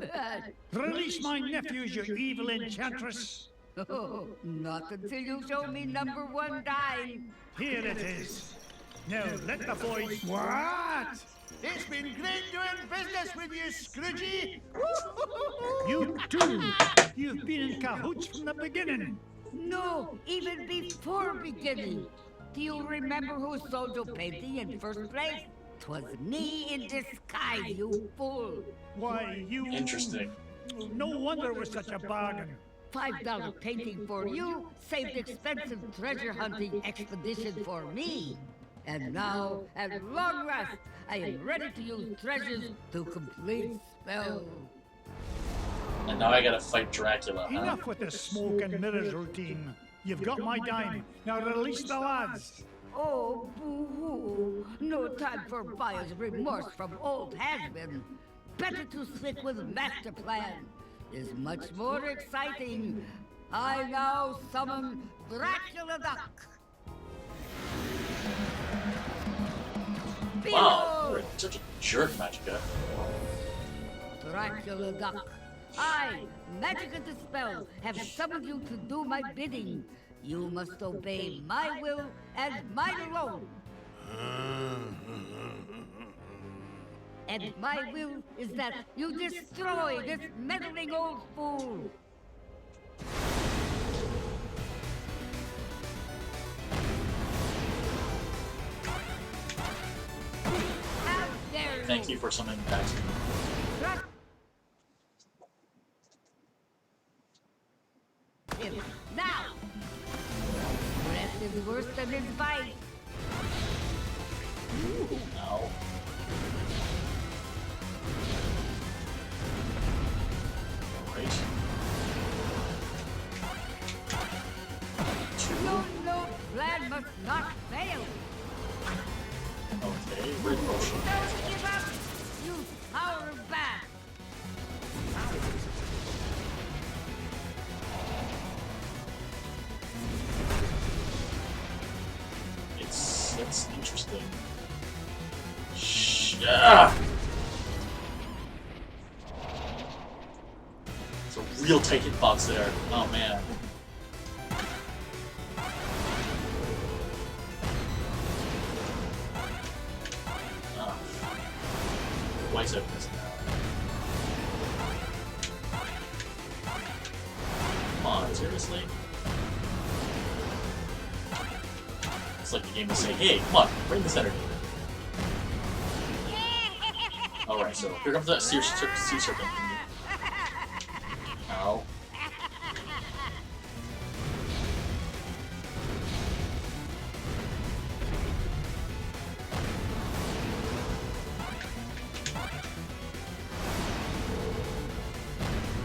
Release my nephews, you evil enchantress! Oh, not until you show me number 1 Dime. Here it is. Now let the boys. What? It's been great doing business with you, Scroogey. You too. You've been in cahoots from the beginning. No, even before beginning. Do you remember who sold your painting in first place? 'Twas me in disguise, you fool. Why, you... Interesting. No wonder it was such a bargain. $5 painting for you saved expensive treasure hunting expedition for me. And now, at long last, I am ready to use treasures to complete spell. And now I gotta fight Dracula, huh? Enough with the smoke and mirrors routine. You've got my dime. Now release the lads. Oh, boo-hoo. No time for buyer's remorse from old has-been. Better to stick with master plan. Is much more exciting. I now summon Dracula Duck. Wow, you're such a jerk, Magica. Dracula Duck. I, Magica Dispel, have summoned you to do my bidding. You must obey my will and mine alone. And my will is that you destroy this meddling old fool. How dare you! Thank you for summoning Pax. Now! Breath is worse than his bite. Ow. Right. No plan must not fail. Okay, red potion. Don't give up! You power back! interesting. Ah! It's a real tight hitbox there. Oh man. Oh. Twice I've missed now. Come on, seriously? It's like the game is saying, hey, come on, bring this energy. Alright, so here comes that sea serpent. Ow.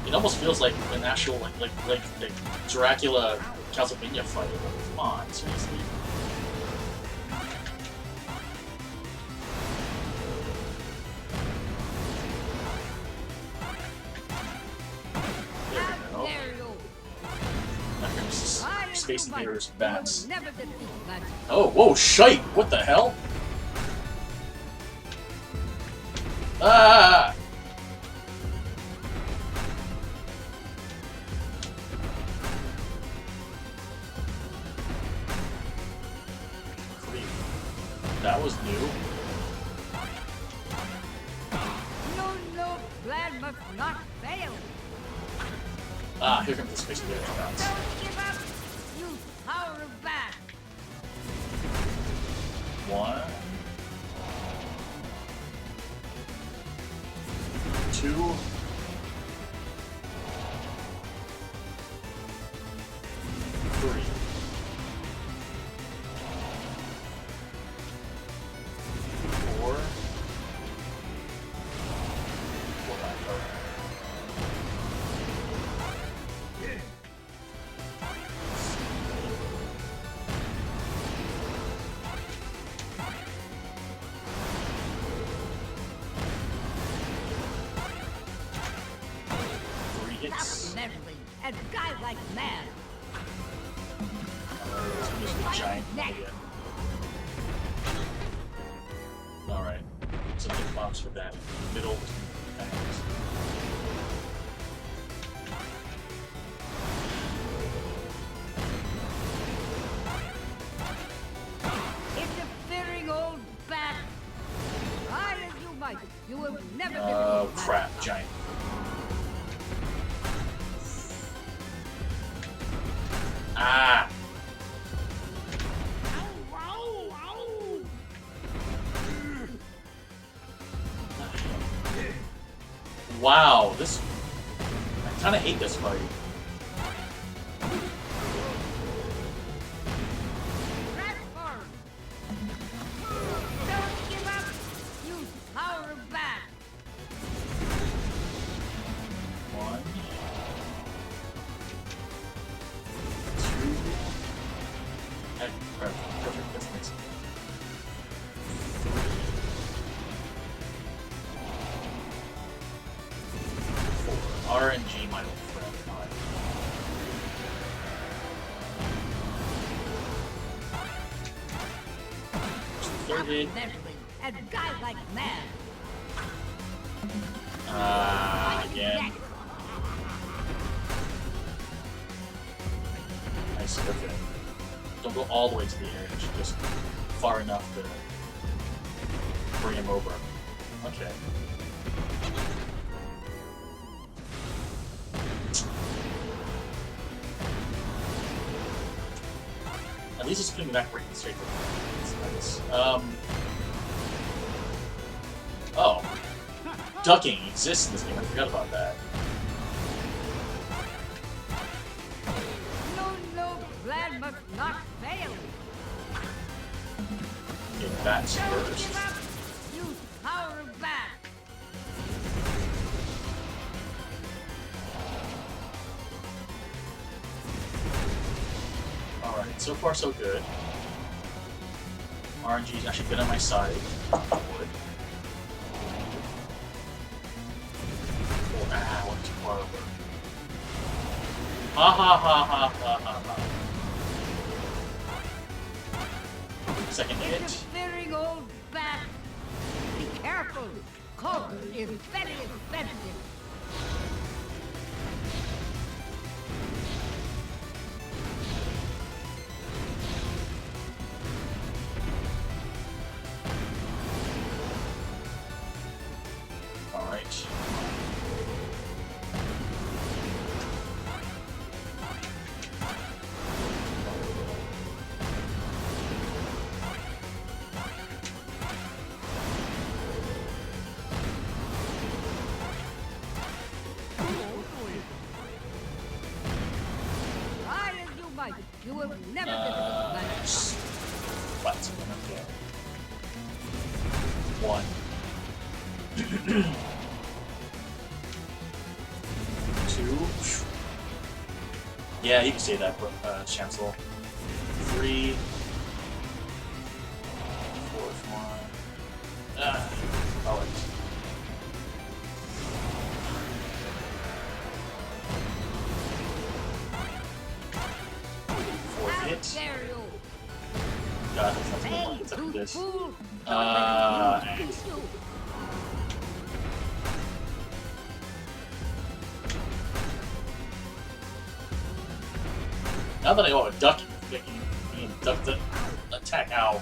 It almost feels like an actual like Dracula Castlevania fight. Come on, seriously. Space Invaders, bats. Oh, whoa, shite! What the hell? Ah! Creep. That was new. No, plan must not fail. Ah, here comes the Space Invaders, bats. Don't give up. Use power of bat. 1, 2, 3. 4. Stop meddling and guy like man. There's a giant one again. Alright, so the box for that middle things. Interfering old bat. Try as you might, you will never Oh defeat crap, giant. Ah! Wow, this... I kinda hate this fight. Transform. Don't give up. Use power of bat. 1, 2... Hey, perfect, that's nice. 4. RNG, my old friend. Third hit. And guy like man. Again. Nice, okay. Don't go all the way to the air, just far enough to bring him over. Okay. At least it's putting me back right straight to the nice. Oh. Ducking exists in this game, I forgot about that. No, plan must not fail. In bats Don't first. give up. Use power of bat. Alright, so far so good. RNG's actually been on my side. Wood. Ah, went too far over. Ha ha ha ha ha ha ha. Second hit. Interfering boring old bat. Be careful. Coal is very expensive. All right. Try as you might, you will never get this match. What? Okay. One. Two. Yeah, you can say that, Chancellor. 3. 4th one. Alright. Fourth hit. God, that's not gonna work. Except for this. Now that I know a duck, you can duck the attack. Ow.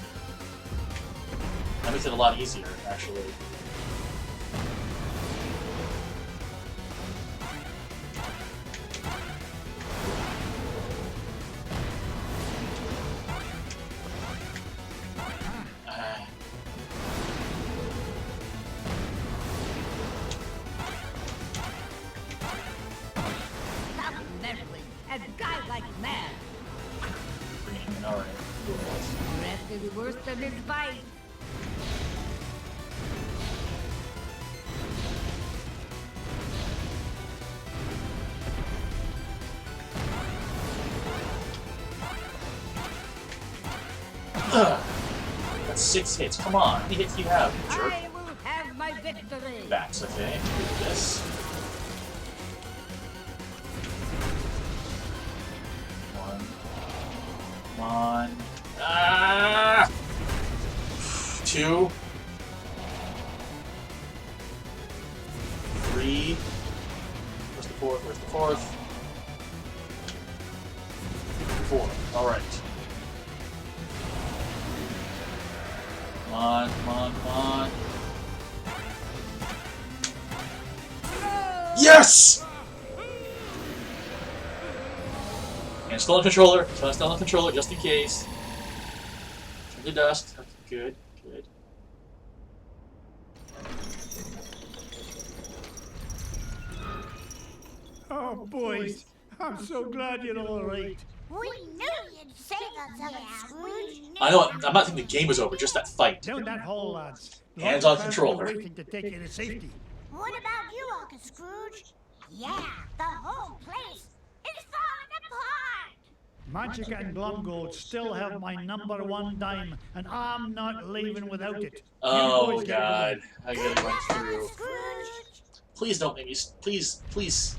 That makes it a lot easier, actually. Stop meddling and die like mad. Bringing him in already. Breath is worse than his bite. That's 6 hits. Come on. How many hits do you have, you jerk? I will have my victory. Backs, okay. Do this. One. Come on. Ah! 2. 3. Where's the 4th? Where's the 4th? 4. Alright. Come on, come on, come on. Yes! And still on controller. Still on controller, just in case. Turn to dust. Okay, good, good. Oh, boys, I'm so glad you're all right. We knew you'd save us, Uncle Scrooge. I know. I'm not thinking the game was over. Just that fight. Down that hole, lads. Hands on Lots of controller. people waiting to take you to safety. What about you, Uncle Scrooge? Yeah, the whole place is falling apart. Magic and Glumgold still have my #1 dime, and I'm not leaving without it. Oh God! I gotta run through. Scrooge. Please don't make me. Please, please.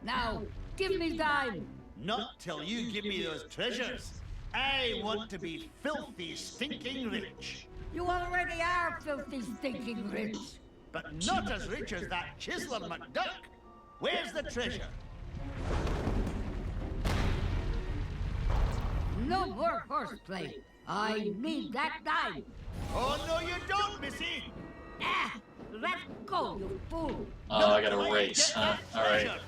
Now, give me dime. Not till you give me those treasures. I want to be filthy, stinking rich. You already are filthy, stinking rich. But not as rich as that Chiseler McDuck. Where's the treasure? No more horseplay. I need that dime. Oh, no, you don't, Missy. Ah, let go, you fool. Oh, I gotta race, huh? All right. Crap.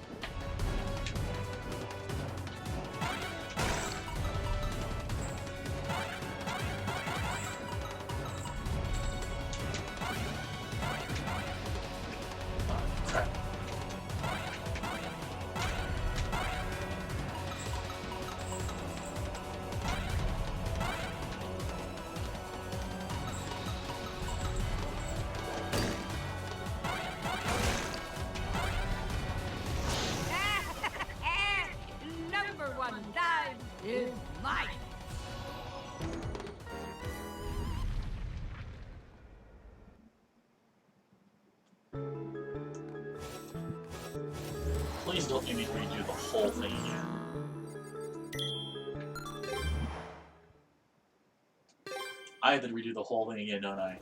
#1 dime is mine. Please don't make me redo the whole thing again. I have to redo the whole thing again, don't I?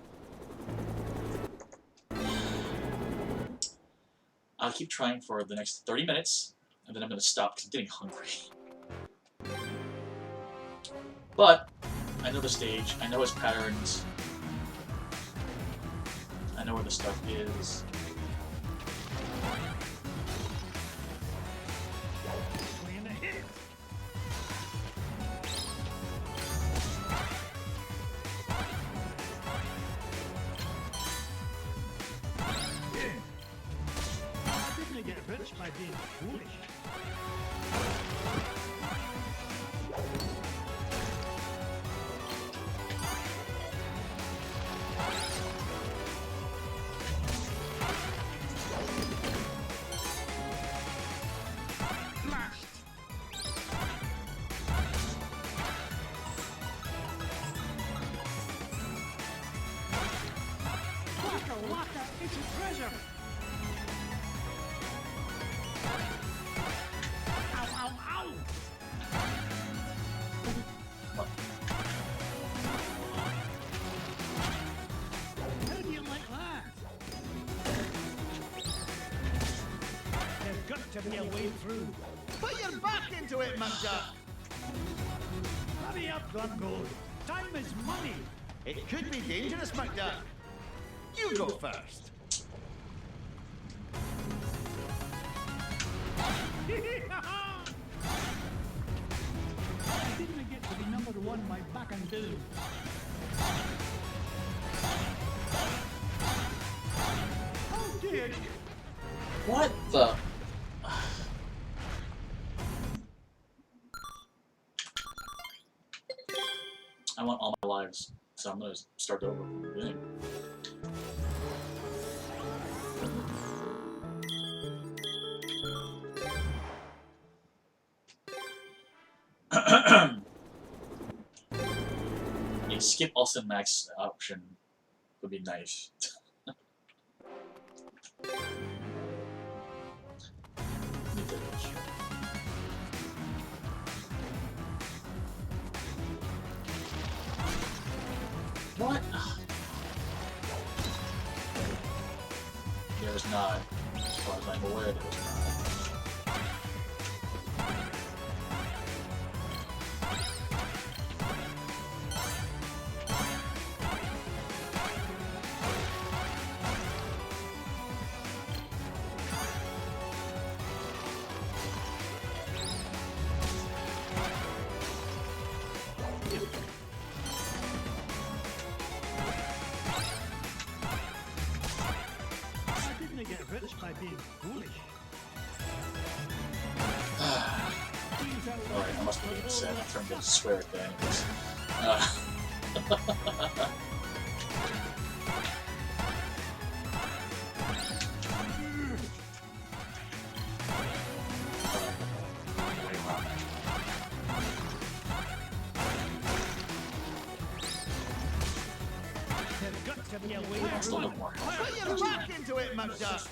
I'll keep trying for the next 30 minutes, and then I'm going to stop because I'm getting hungry. But I know the stage, I know its patterns, I know where the stuff is. Get rich by being foolish. Smashed. Waka waka, it's a treasure. How do you like that? There's got to be a way through. Put your back into it, McDuck. Hurry up, Granblue. Time is money. It could be dangerous, McDuck. You go first. I didn't get to be number one by back and down. How dare you? What the? I want all my lives, so I'm gonna start over from the beginning. A skip also max option would be nice. What? There's not. As far as I'm aware, there's not. Get rich by being foolish. Alright, I must be being sad. I'm trying to swear at that anyways. Still no more. Put your back into it, McDuck.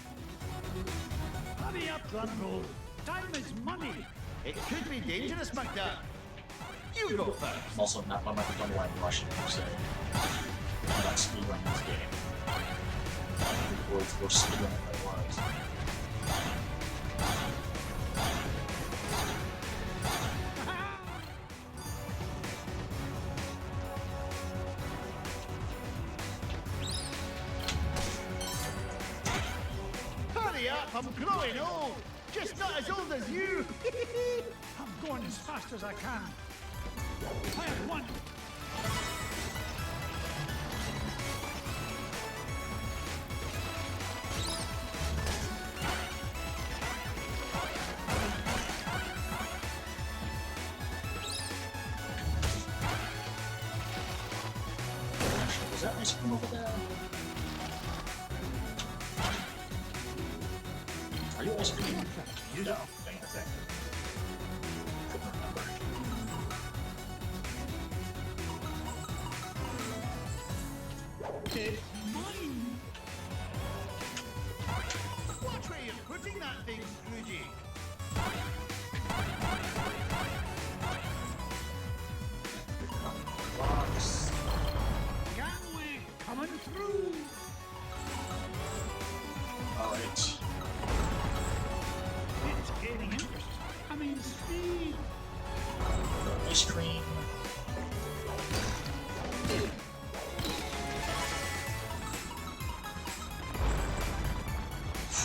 Hurry up, Granblue. Time is money. It could be dangerous, McDuck. You go first. I'm also not on my phone line rushing per se. I'm not speedrunning this game. Or speedrunning if I was. Hurry up, I'm growing old. Just not as old as you. I'm going as fast as I can. I have won. Was that ice cream over there? Are you ice cream? You know. Dang it, dang it. Couldn't remember. It's mine. Watch where you're putting that thing, Scroogey. Box. through. Alright. It's gaining interest. I mean, speed. Ice cream.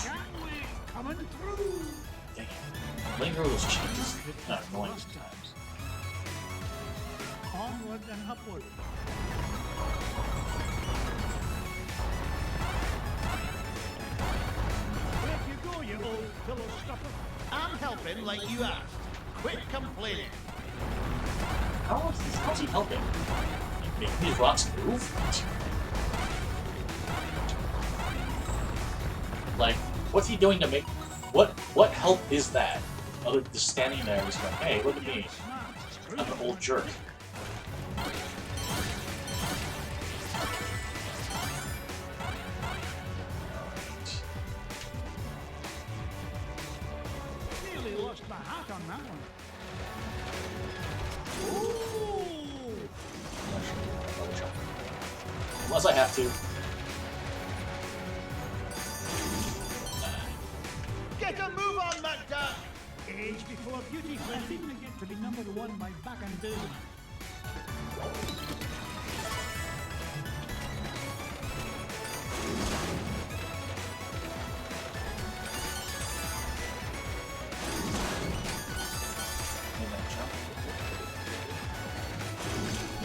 Gangway coming through. Dang it. Letting go of those chains. Not annoying sometimes. Onward and upward. Where you go, you old pillow stuffer? I'm helping like you asked. Quit complaining. How's he helping? Making these rocks move? Like, what's he doing to make... What help is that? Other than just standing there and just like, hey, look at me. I'm an old jerk. Nearly lost my hat on that one. Ooh! Unless I have to. Get a move on, McDuck! Age before beauty, friend. Didn't get to be number one by back and down.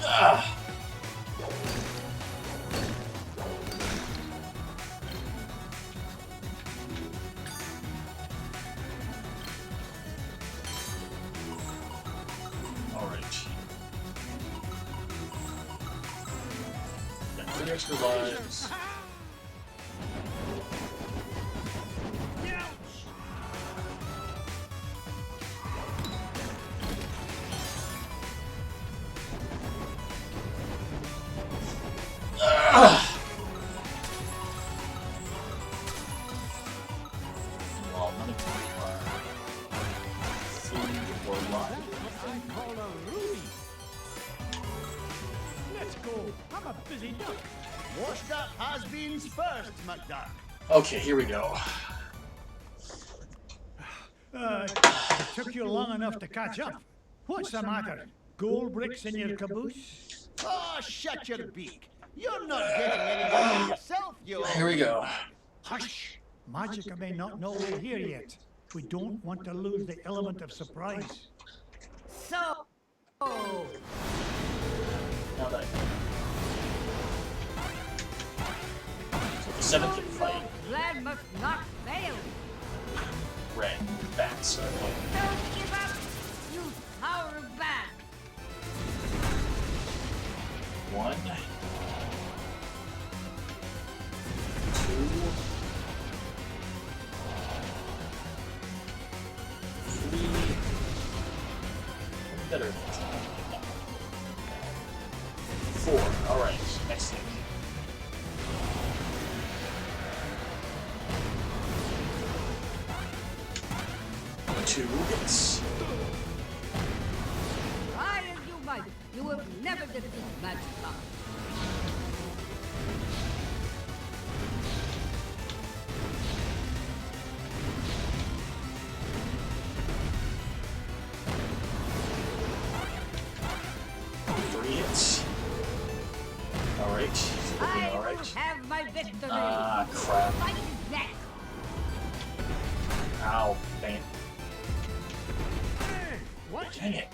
Ah! Alright. Got 3 extra lives. Well, none of them are food or live. I call a ruby. Let's go. I'm a busy duck. Washed up has-beens first, McDuck. Okay, here we go. It took you long enough to catch up. What's the matter? Gold bricks in your caboose? Oh, shut your beak. You're not getting anything yourself, you... Here we go. Hush! Magica may not know we're here yet. We don't want to lose the element of surprise. So, Now that so the 7th can fight plan must not fail. red bats. Don't give up, you power of bat. 1, 2, 3. Better. 4. All right. Next thing. 2 hits. Try as you might, you will never defeat Magica. Alright. I will Alright. have my victory. Ah, crap. Fight his neck. Ow. Dang it. Hey, what? Dang it.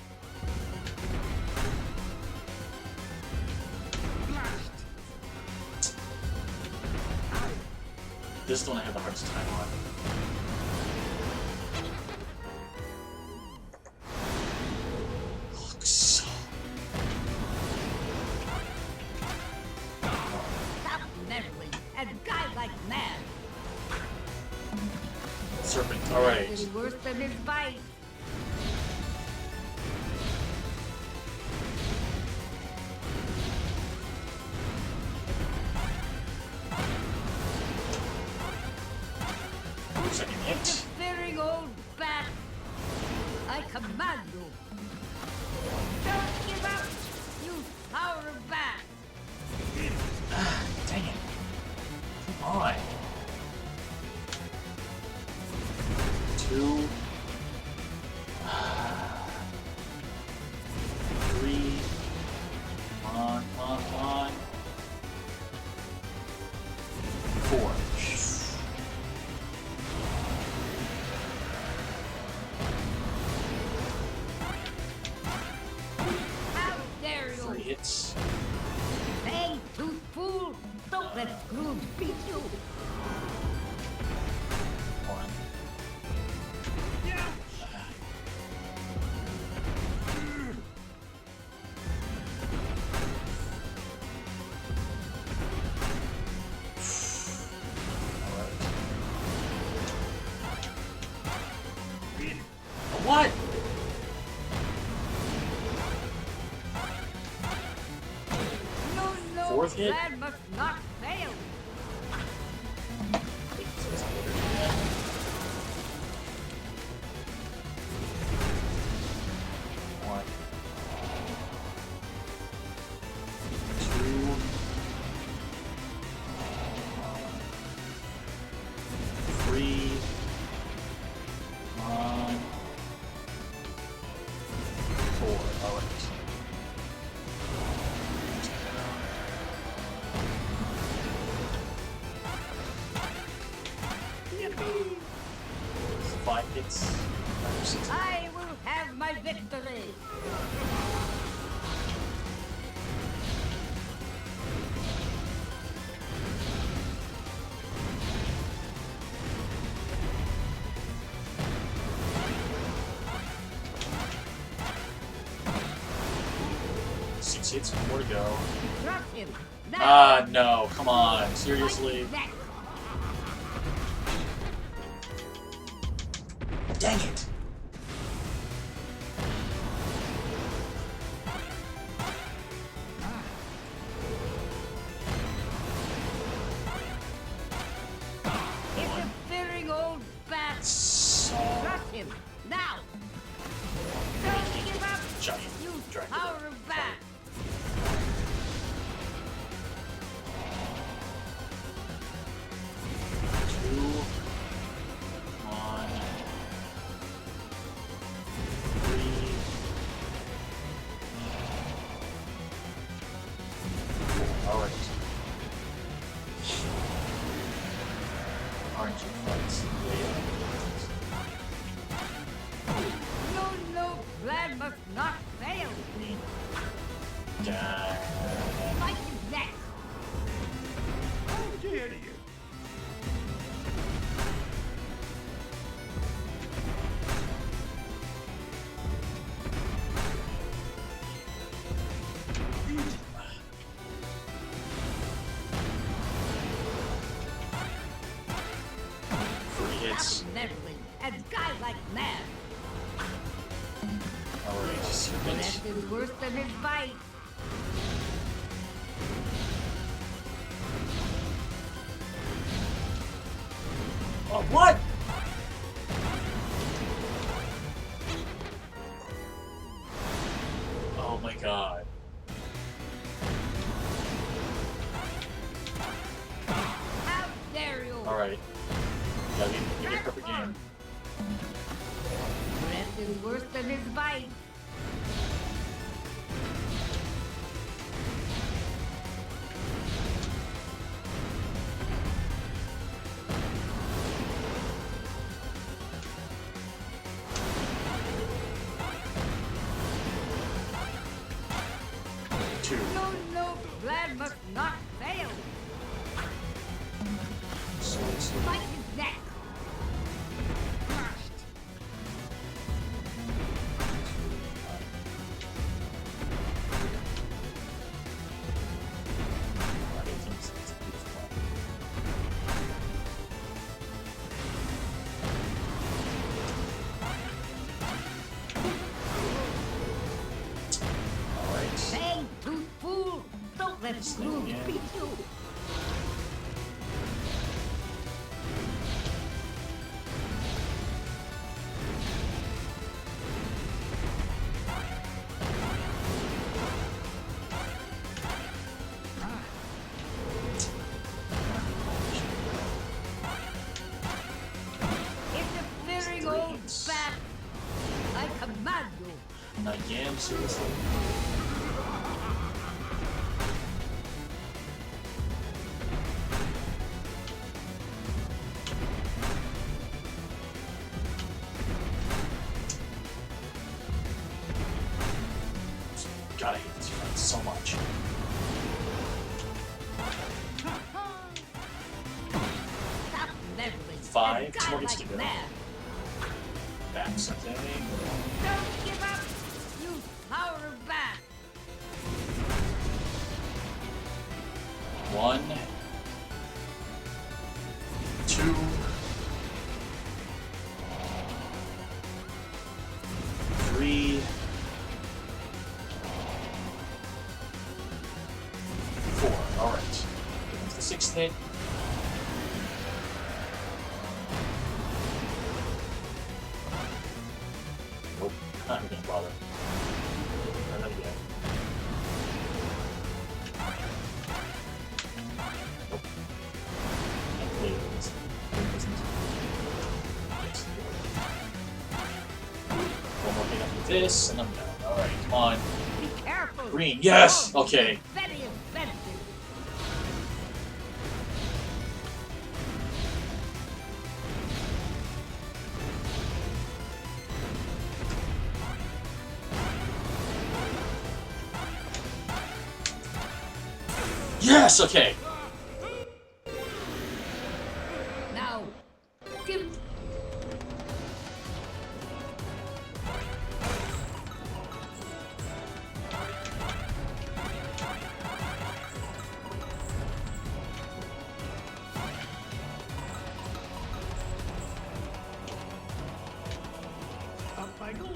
Blast! This is the one I have the hardest time on. Looks. Stop meddling and guide like mad. Serpent. Alright. It's worse than his bite. Second hit. Interfering old bat. I command you. Don't give up, you power of bat. Dang it. 4. How dare you? 3 hits. Hey, tooth fool! Don't let Scrooge beat you! 1. What? No, Fourth hit? plan must not fail! One. 2. 3. 4. Alright. Yippee! 5 hits. 5 or 6. I will have my victory! Six hits, 4 to go. Drop him! Now! Ah, no, come on, seriously? Next. Dang it! Interfering old bat! So... Drop him! Now! Don't give up! Giant You dragon. power of bat! Two. One. 3. 4. Alright. Aren't you fights? No, plan must not fail! Fight him next! How dare you? Hits. Meddling and guy like mad! Alright, serpent. Breath is worse than his bite! Oh, what? Oh my god. How dare you! Alright. Gotta give me a perfect game. Breath is worse than his bite! No, plan must not fail! So it's Fight his neck! Hey, tooth fool! Don't let Scrooge beat you! Interfering old bat! I command you! Again, seriously. so much. Stop leveling. 5, and 2 more die hits to like go. mad. Back something. Don't give up. Use power of bat. 1, 2, 3, 4. All right. That's the 6th hit. Nope, not even gonna bother. Try that again. Nope. Can't believe it. It isn't. Yes. One more hit after this, and I'm down. Alright, come on. Be careful. Green, yes! Okay. Very expensive. Yes! Okay. Now, give. Up I go.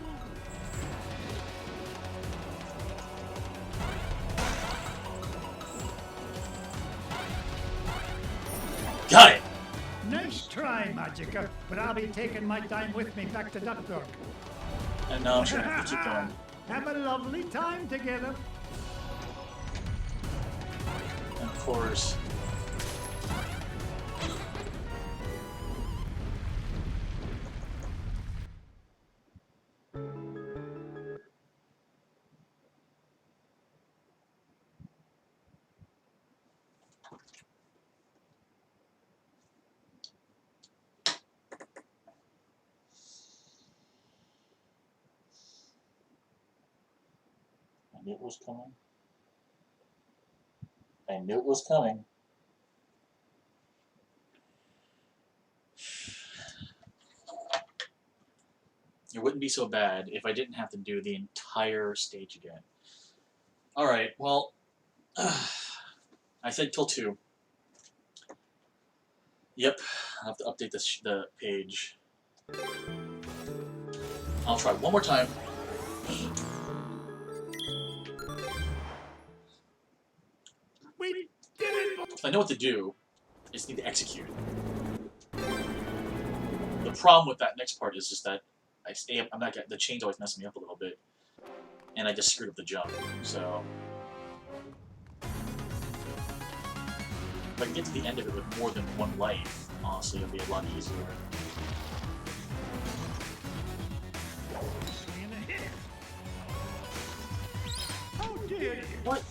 Got it! Nice try, Magica, but I'll be taking my time with me back to Duckburg. And now I'm sure I have to keep going. Have a lovely time together. And of course. I knew it was coming. I knew it was coming. It wouldn't be so bad if I didn't have to do the entire stage again. Alright, well, I said till 2. Yep, I'll have to update the page. I'll try one more time. We did it! I know what to do. I just need to execute. The problem with that next part is just that I stay up. I'm not getting the chains always messing me up a little bit, and I just screwed up the jump. So if I can get to the end of it with more than 1 life, honestly, it'll be a lot easier. Swinging a hit. Oh dear. What?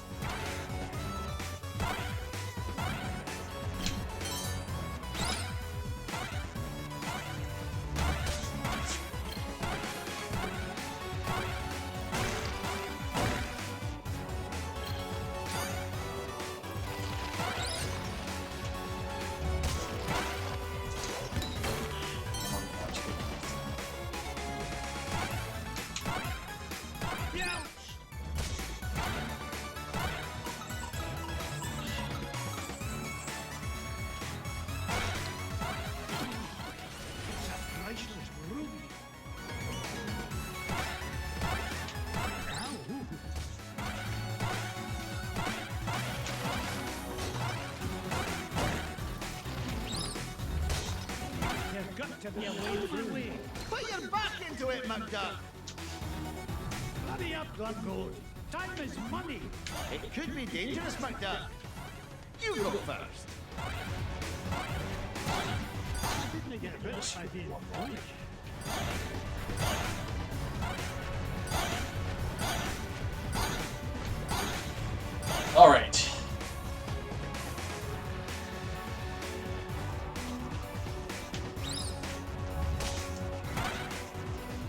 To be a way through. Put your back into it, McDuck. Hurry up, Granblue. Time is money. It could be dangerous, McDuck. You go first. Didn't I get rid of my being foolish? All right.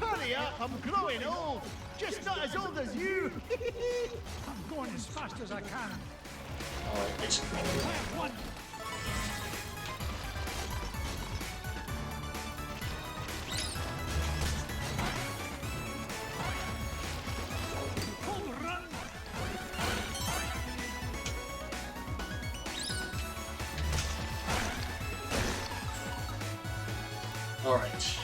Hurry up, I'm growing old. just not as old as you. I'm going as fast as I can. Alright, basically. One. Home run. Alright.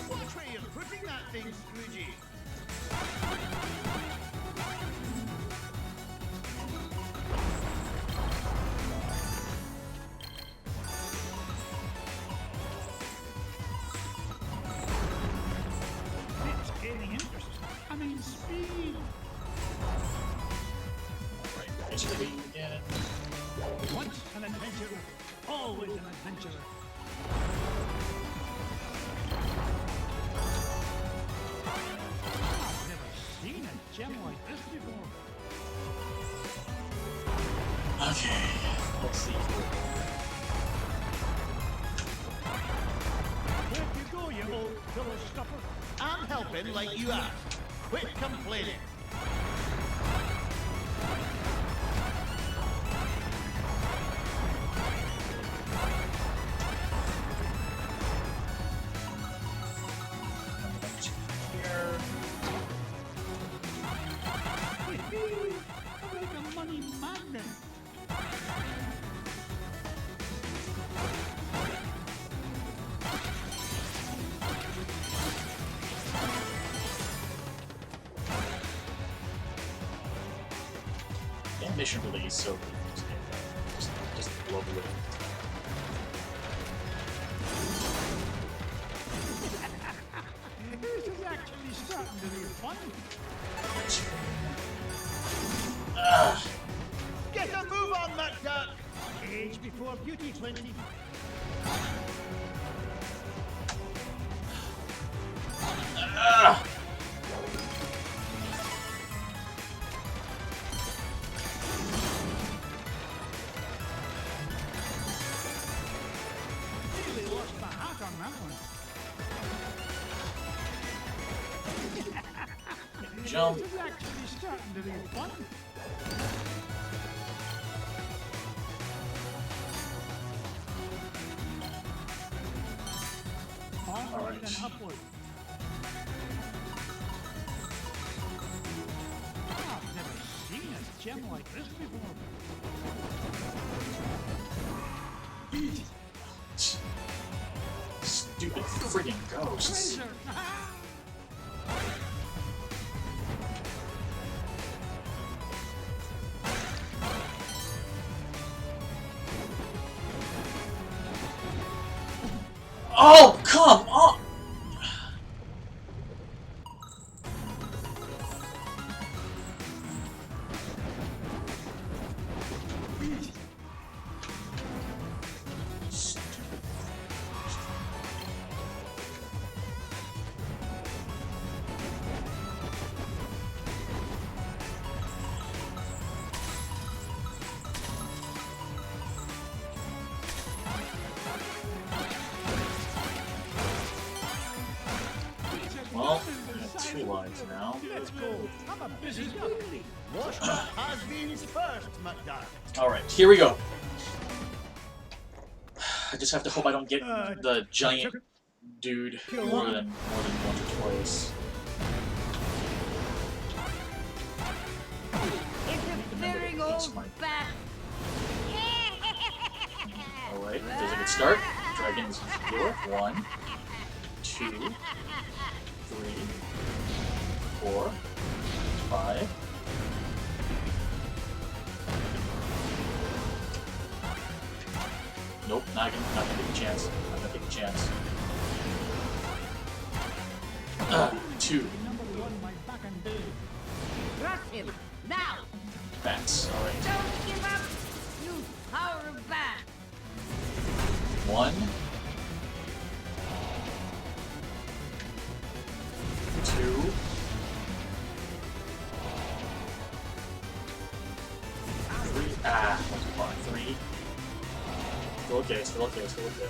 What way you're putting that thing, Scroogey? It's gaining interest. I mean, speed. Alright, basically again. Once an adventurer, always an adventurer. I've never seen a gem like this before. Okay, let's see here. Where you go, you old pillow stuffer? I'm helping like you asked. Quit complaining. Here. I'm like a money magnet. The mission really is so good. Just love it. This is actually starting to be fun. Get a move on, McDuck! Age before beauty, Flinty. Really lost my hat on that one. Jump. This is actually starting to be fun. Onward and upward. I've never seen a gem like this before. Stupid friggin' ghosts. Treasure! Oh, come on! Well, I have 2 lives now. Let's go. I'm a busy duck. Wash the has-beens first, McDuck. Alright, here we go. I just have to hope I don't get the giant dude more than once or twice. Interfering old bat. Alright, there's a good start. Dragon's healer. 1, 2, 3, 4, 5. Nope, not gonna take a chance. Not gonna take a chance. 2. Crush him, now! Bats. Alright. Don't give up! Use power of bat! 1. 2. 3. Ah, 3. Still okay, still okay, still okay.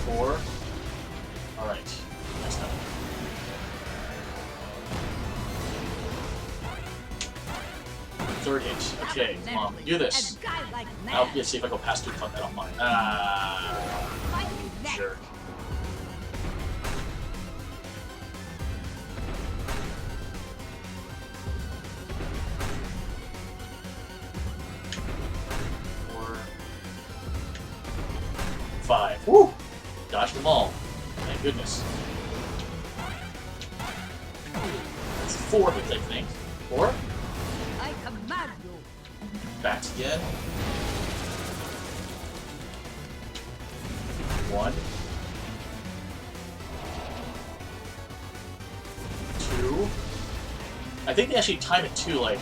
4. Alright. Next time. Third hit. Okay, come on, do this. I'll see if I go past 2. Fuck, I don't mind. Sure. Five. Woo! Dodged them all. Thank goodness. That's 4 hits, I think. 4? I command you. Bats again. 1. 2. I think they actually time it too, like,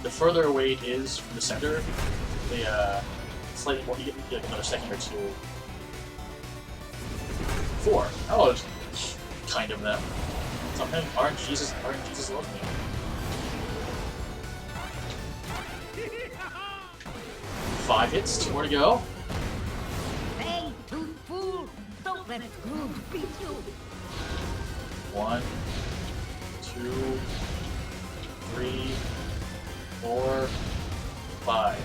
the further away it is from the center, the, slightly more, you get like another second or 2. 4. Oh, it's kind of them. Sometimes RNG's love me. 5 hits, 2 more to go. Hey, tooth fool! Don't let Scrooge beat you! 1, 2, 3, 4, 5.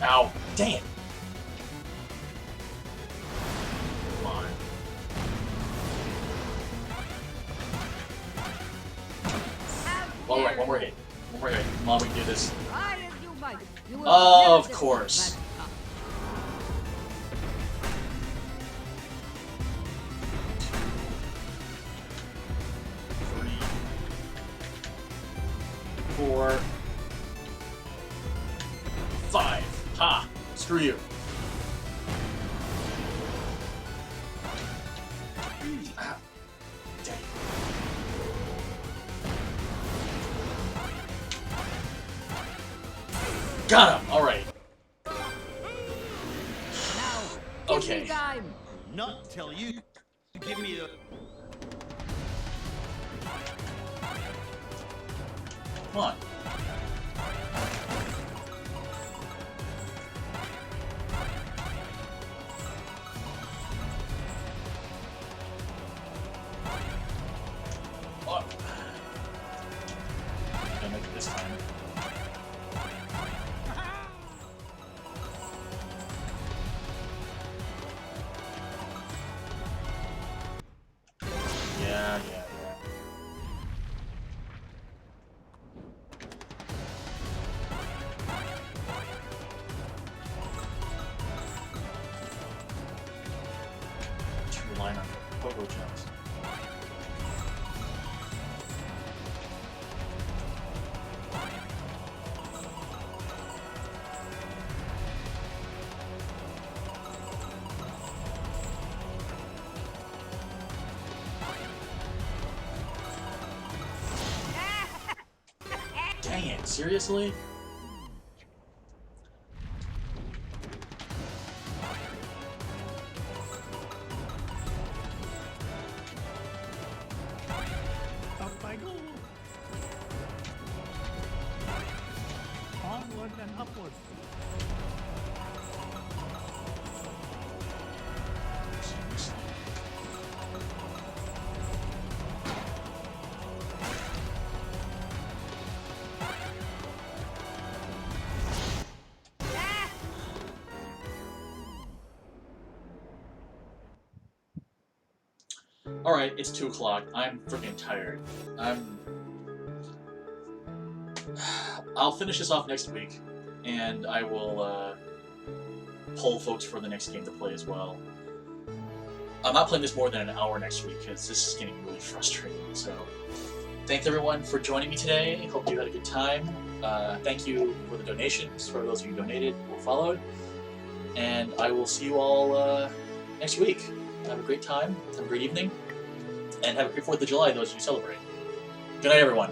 Ow! Dang it! Come on. Alright, one more hit. One more hit. Come on, we can do this. Try as you might. You will Of never course. defeat that 3, 4, 5. Ha! Screw you. Ah, dang. Got him! Alright. Okay. time. Not till you give me the... Come on. Oh. Gonna make it this time. Yeah. 2 line on Pogo Jones. Dang it, seriously? Up I go. Onward and upward. Alright, it's 2 o'clock. I'm freaking tired. I'll finish this off next week, and I will poll folks for the next game to play as well. I'm not playing this more than an hour next week, because this is getting really frustrating. So, thanks everyone for joining me today. Hope you had a good time. Thank you for the donations, for those of you who donated or followed. And I will see you all next week. Have a great time, have a great evening, and have a great 4th of July, those of you who celebrate. Good night, everyone.